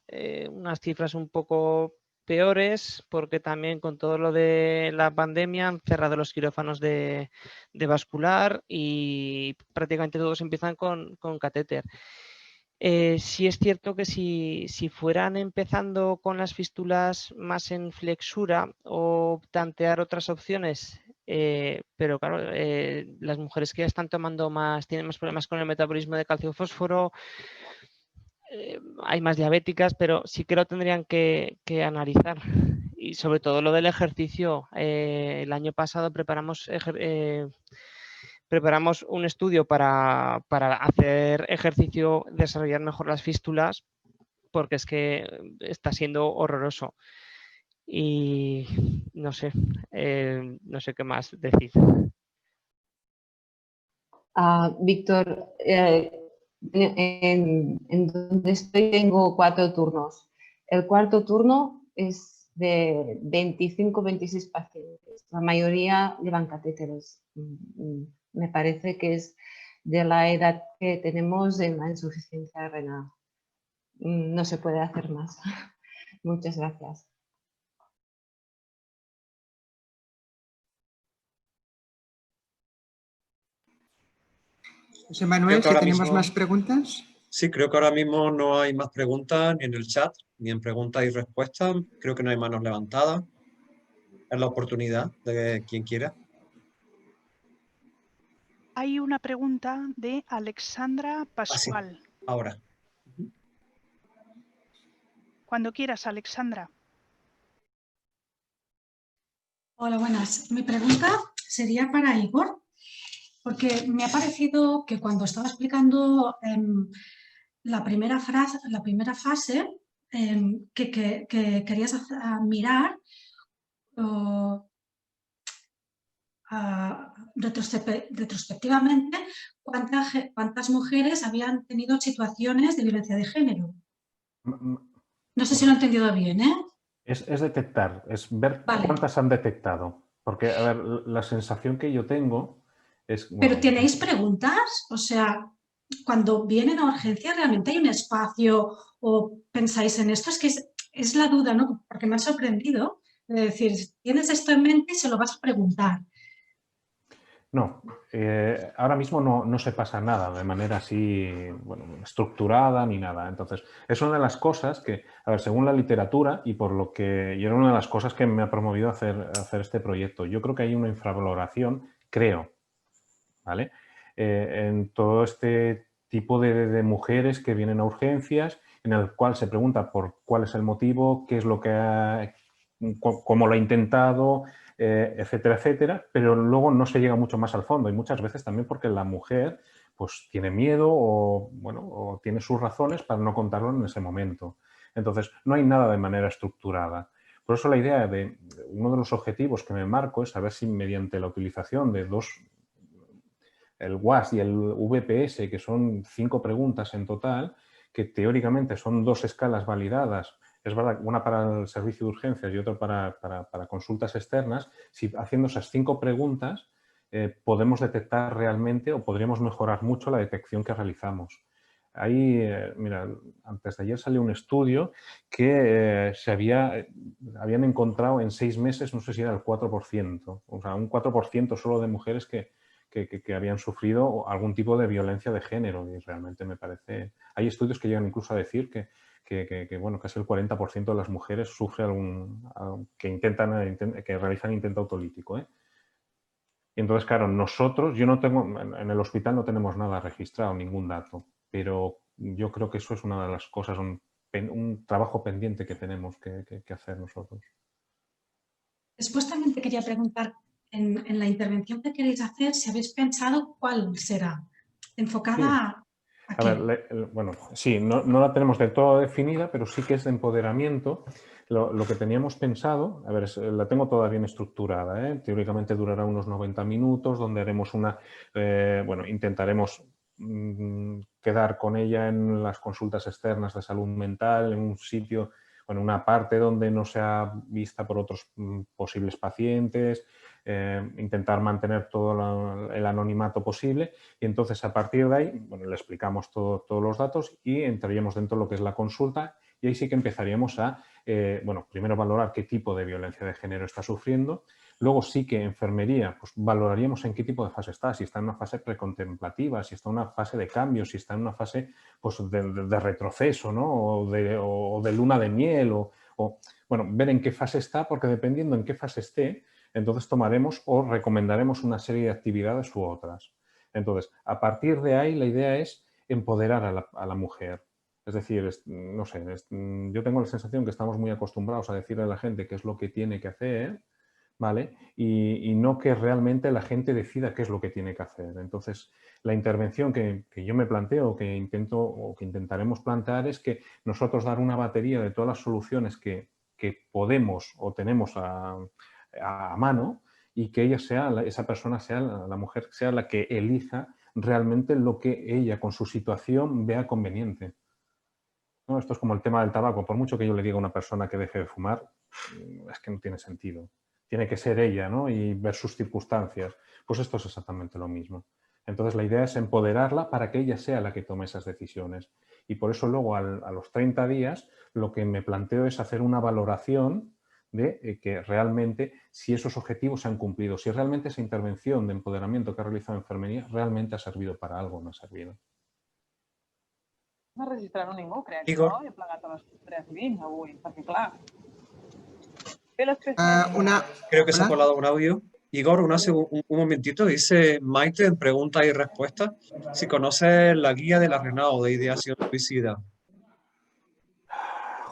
unas cifras un poco peores porque también con todo lo de la pandemia han cerrado los quirófanos de vascular y prácticamente todos empiezan con catéter. Sí es cierto que si fueran empezando con las fístulas más en flexura o tantear otras opciones, pero claro, las mujeres que ya están tomando tienen más problemas con el metabolismo de calcio-fósforo, hay más diabéticas, pero sí que lo tendrían que analizar. Y sobre todo lo del ejercicio. El año pasado preparamos un estudio para hacer ejercicio, desarrollar mejor las fístulas, porque es que está siendo horroroso. Y no sé qué más decir. Víctor, en donde estoy tengo 4 turnos. El cuarto turno es de 25-26 pacientes. La mayoría llevan catéteres. Me parece que es de la edad que tenemos de la insuficiencia renal. No se puede hacer más. Muchas gracias. José Manuel, si tenemos más preguntas. Sí, creo que ahora mismo no hay más preguntas ni en el chat, ni en preguntas y respuestas. Creo que no hay manos levantadas. Es la oportunidad de quien quiera. Hay una pregunta de Alexandra Pascual. Sí. Ahora. Cuando quieras, Alexandra. Hola, buenas. Mi pregunta sería para Igor, porque me ha parecido que cuando estaba explicando la primera fase que querías mirar retrospectivamente cuántas mujeres habían tenido situaciones de violencia de género. No sé si lo he entendido bien, ¿eh? Es detectar, es ver cuántas han detectado. Porque, a ver, la sensación que yo tengo es... Bueno, ¿pero tenéis preguntas? O sea, cuando vienen a urgencia, ¿realmente hay un espacio o pensáis en esto? Es que es la duda, ¿no? Porque me ha sorprendido. Es decir, tienes esto en mente y se lo vas a preguntar. No, ahora mismo no se pasa nada de manera así, bueno, estructurada ni nada. Entonces, es una de las cosas que, a ver, según la literatura y por lo que, y era una de las cosas que me ha promovido a hacer este proyecto. Yo creo que hay una infravaloración, creo, ¿vale? En todo este tipo de mujeres que vienen a urgencias, en el cual se pregunta por cuál es el motivo, qué es lo que cómo lo ha intentado, etcétera, etcétera, pero luego no se llega mucho más al fondo y muchas veces también porque la mujer pues tiene miedo o, bueno, o tiene sus razones para no contarlo en ese momento. Entonces, no hay nada de manera estructurada. Por eso la idea de uno de los objetivos que me marco es saber si mediante la utilización de el WAS y el VPS, que son 5 preguntas en total, que teóricamente son 2 escalas validadas, es verdad, una para el servicio de urgencias y otra para consultas externas, si haciendo esas 5 preguntas podemos detectar realmente o podríamos mejorar mucho la detección que realizamos. Ahí, mira, antes de ayer salió un estudio que habían encontrado en 6 meses, no sé si era el 4%, o sea, un 4% solo de mujeres que habían sufrido algún tipo de violencia de género y realmente me parece... Hay estudios que llegan incluso a decir que bueno, casi el 40% de las mujeres sufre que realizan intento autolítico, ¿eh? Y entonces, claro, nosotros, yo no tengo, en el hospital no tenemos nada registrado, ningún dato, pero yo creo que eso es una de las cosas, un trabajo pendiente que tenemos que hacer nosotros. Después también te quería preguntar, en la intervención que queréis hacer, si habéis pensado cuál será, enfocada a qué. A ver, bueno, sí, no la tenemos del todo definida, pero sí que es de empoderamiento. Lo que teníamos pensado, a ver, la tengo toda bien estructurada, ¿eh? Teóricamente durará unos 90 minutos, donde haremos bueno, intentaremos quedar con ella en las consultas externas de salud mental, en un sitio, bueno, una parte donde no sea vista por otros posibles pacientes, intentar mantener todo el anonimato posible y entonces a partir de ahí, bueno, le explicamos todos los datos y entraríamos dentro de lo que es la consulta y ahí sí que empezaríamos a, bueno, primero valorar qué tipo de violencia de género está sufriendo, luego sí que enfermería, pues valoraríamos en qué tipo de fase está, si está en una fase precontemplativa, si está en una fase de cambio, si está en una fase pues, de retroceso, ¿no? o de luna de miel, o bueno, ver en qué fase está, porque dependiendo en qué fase esté, entonces tomaremos o recomendaremos una serie de actividades u otras. Entonces, a partir de ahí la idea es empoderar a la mujer. Es decir, no sé, yo tengo la sensación que estamos muy acostumbrados a decirle a la gente qué es lo que tiene que hacer, ¿vale? Y no que realmente la gente decida qué es lo que tiene que hacer. Entonces, la intervención que yo me planteo, que intento o que intentaremos plantear es que nosotros dar una batería de todas las soluciones que podemos o tenemos a mano y que ella esa persona sea la mujer, sea la que elija realmente lo que ella con su situación vea conveniente. ¿No? Esto es como el tema del tabaco. Por mucho que yo le diga a una persona que deje de fumar, es que no tiene sentido. Tiene que ser ella, ¿no? Y ver sus circunstancias. Pues esto es exactamente lo mismo. Entonces la idea es empoderarla para que ella sea la que tome esas decisiones. Y por eso luego a los 30 días lo que me planteo es hacer una valoración de que realmente si esos objetivos se han cumplido, si realmente esa intervención de empoderamiento que ha realizado enfermería realmente ha servido para algo o no ha servido. No registraran ningú, crec, Igor. no? He plegat a les 3:20 avui, perquè clar... Creo que se ha colado un audio. Igor, un momentito, dice Maite en preguntas y respuestas, si conoces la guía de la RENAO de ideación suicida.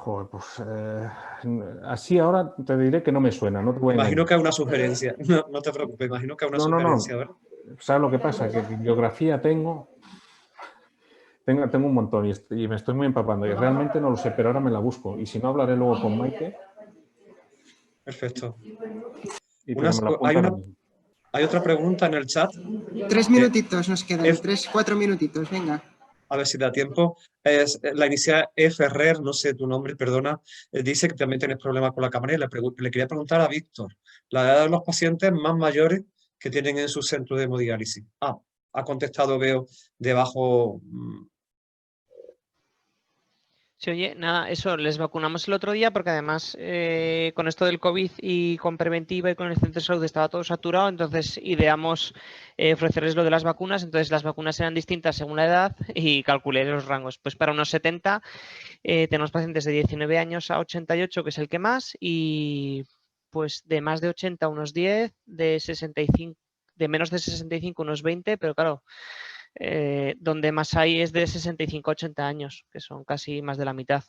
Joder, pues así ahora te diré que no me suena. No te voy a Imagino engañar. que es una sugerencia. No, no te preocupes, imagino que es una sugerencia. ¿Verdad? ¿Sabes lo que pasa? Que biografía tengo un montón y me estoy muy empapando y realmente no lo sé, pero ahora me la busco. Y si no, hablaré luego con Maite. Perfecto. Pero me lo apunto ahora mismo. Hay otra pregunta en el chat. 3 minutitos nos quedan, 4 minutitos, venga. A ver si da tiempo. Es la inicial E. Ferrer, no sé tu nombre, perdona. Dice que también tienes problemas con la cámara y le quería preguntar a Víctor, la edad de los pacientes más mayores que tienen en su centro de hemodiálisis. Ha contestado, veo, debajo. Sí, oye, nada, eso, les vacunamos el otro día porque además con esto del COVID y con preventiva y con el centro de salud estaba todo saturado, entonces ideamos ofrecerles lo de las vacunas, entonces las vacunas eran distintas según la edad y calculé los rangos. Pues para unos 70 tenemos pacientes de 19 años a 88, que es el que más, y pues de más de 80 a unos 10, de 65, de menos de 65 unos 20, pero claro, donde más hay es de 65 a 80 años, que son casi más de la mitad.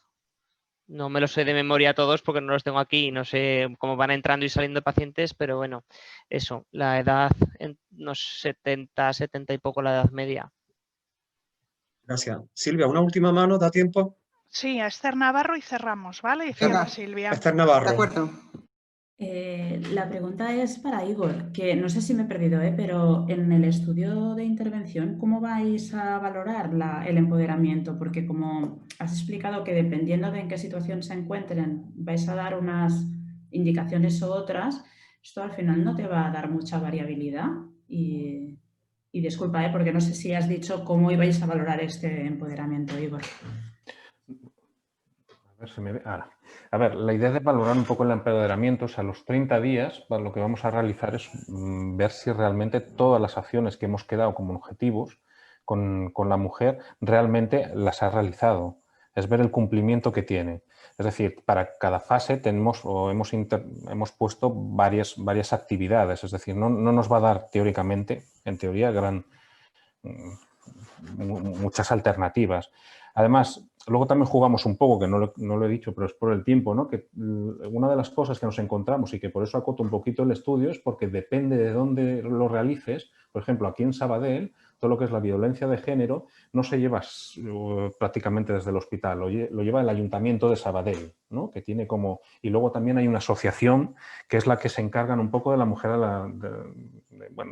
No me los sé de memoria todos porque no los tengo aquí y no sé cómo van entrando y saliendo pacientes, pero bueno, eso, la edad, en unos 70, 70 y poco la edad media. Gracias. Silvia, una última mano, ¿da tiempo? Sí, a Esther Navarro y cerramos, ¿vale? Y cierra Silvia. Esther Navarro. De acuerdo. La pregunta es para Igor, que no sé si me he perdido, pero en el estudio de intervención, ¿cómo vais a valorar el empoderamiento? Porque como has explicado que dependiendo de en qué situación se encuentren, vais a dar unas indicaciones u otras, esto al final no te va a dar mucha variabilidad. Y disculpa, porque no sé si has dicho cómo ibais a valorar este empoderamiento, Igor. A ver si me ve. Ahora. A ver, la idea de valorar un poco el empoderamiento, o sea, a los 30 días, lo que vamos a realizar es ver si realmente todas las acciones que hemos quedado como objetivos con la mujer realmente las ha realizado. Es ver el cumplimiento que tiene. Es decir, para cada fase hemos puesto varias actividades. Es decir, no nos va a dar teóricamente, en teoría, muchas alternativas. Además, luego también jugamos un poco, que no lo he dicho, pero es por el tiempo, ¿no? Que una de las cosas que nos encontramos y que por eso acoto un poquito el estudio es porque depende de dónde lo realices. Por ejemplo, aquí en Sabadell, todo lo que es la violencia de género no se lleva prácticamente desde el hospital, lo lleva el Ayuntamiento de Sabadell, ¿no? Que tiene como... Y luego también hay una asociación que es la que se encargan un poco de la mujer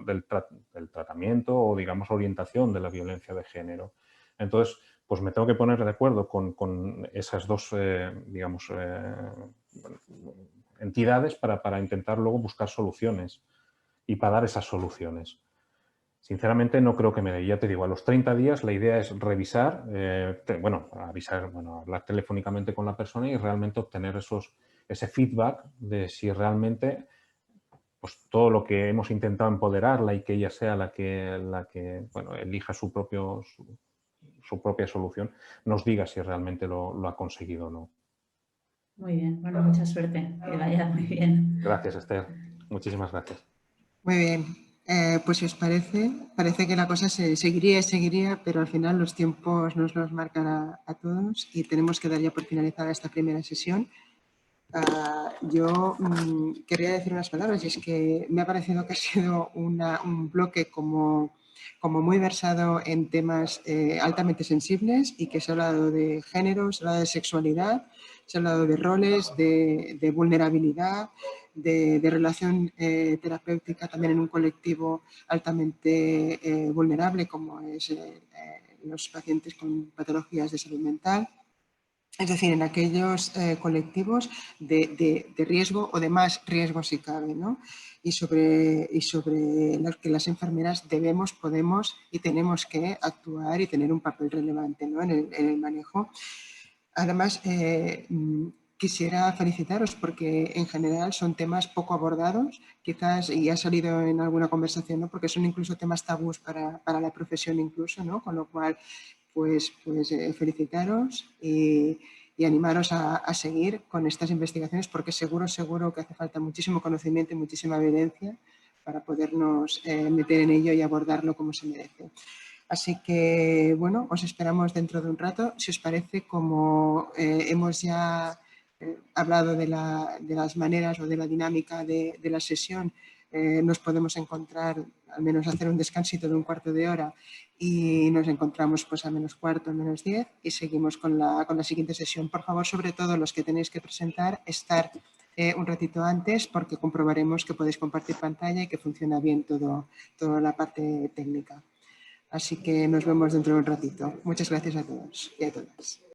del tratamiento o, digamos, orientación de la violencia de género. Entonces, pues me tengo que poner de acuerdo con esas dos, entidades para intentar luego buscar soluciones y para dar esas soluciones. Sinceramente no creo que me dé. Ya te digo, a los 30 días la idea es revisar, hablar telefónicamente con la persona y realmente obtener ese feedback de si realmente pues, todo lo que hemos intentado empoderarla y que ella sea la que elija su propia solución, nos diga si realmente lo ha conseguido o no. Muy bien, bueno, mucha suerte, que vaya muy bien. Gracias, Esther. Muchísimas gracias. Muy bien. Pues si os parece que la cosa se seguiría, pero al final los tiempos nos los marcan a todos y tenemos que dar ya por finalizada esta primera sesión. Yo querría decir unas palabras y es que me ha parecido que ha sido un bloque como muy versado en temas altamente sensibles y que se ha hablado de género, se ha hablado de sexualidad, se ha hablado de roles, de vulnerabilidad, de relación terapéutica también en un colectivo altamente vulnerable como es los pacientes con patologías de salud mental. Es decir, en aquellos colectivos de riesgo o de más riesgo si cabe, ¿no? Y sobre los que las enfermeras debemos, podemos y tenemos que actuar y tener un papel relevante, ¿no? en el manejo. Además, quisiera felicitaros porque en general son temas poco abordados, quizás, y ha salido en alguna conversación, ¿no? Porque son incluso temas tabús para la profesión incluso, ¿no? Con lo cual, pues felicitaros y animaros a seguir con estas investigaciones porque seguro que hace falta muchísimo conocimiento y muchísima evidencia para podernos meter en ello y abordarlo como se merece. Así que, bueno, os esperamos dentro de un rato. Si os parece, como hemos ya hablado de las maneras o de la dinámica de la sesión, nos podemos encontrar, al menos hacer un descansito de un cuarto de hora y nos encontramos pues a -4, -10 y seguimos con la siguiente sesión. Por favor, sobre todo los que tenéis que presentar, estar un ratito antes porque comprobaremos que podéis compartir pantalla y que funciona bien toda la parte técnica. Así que nos vemos dentro de un ratito. Muchas gracias a todos y a todas.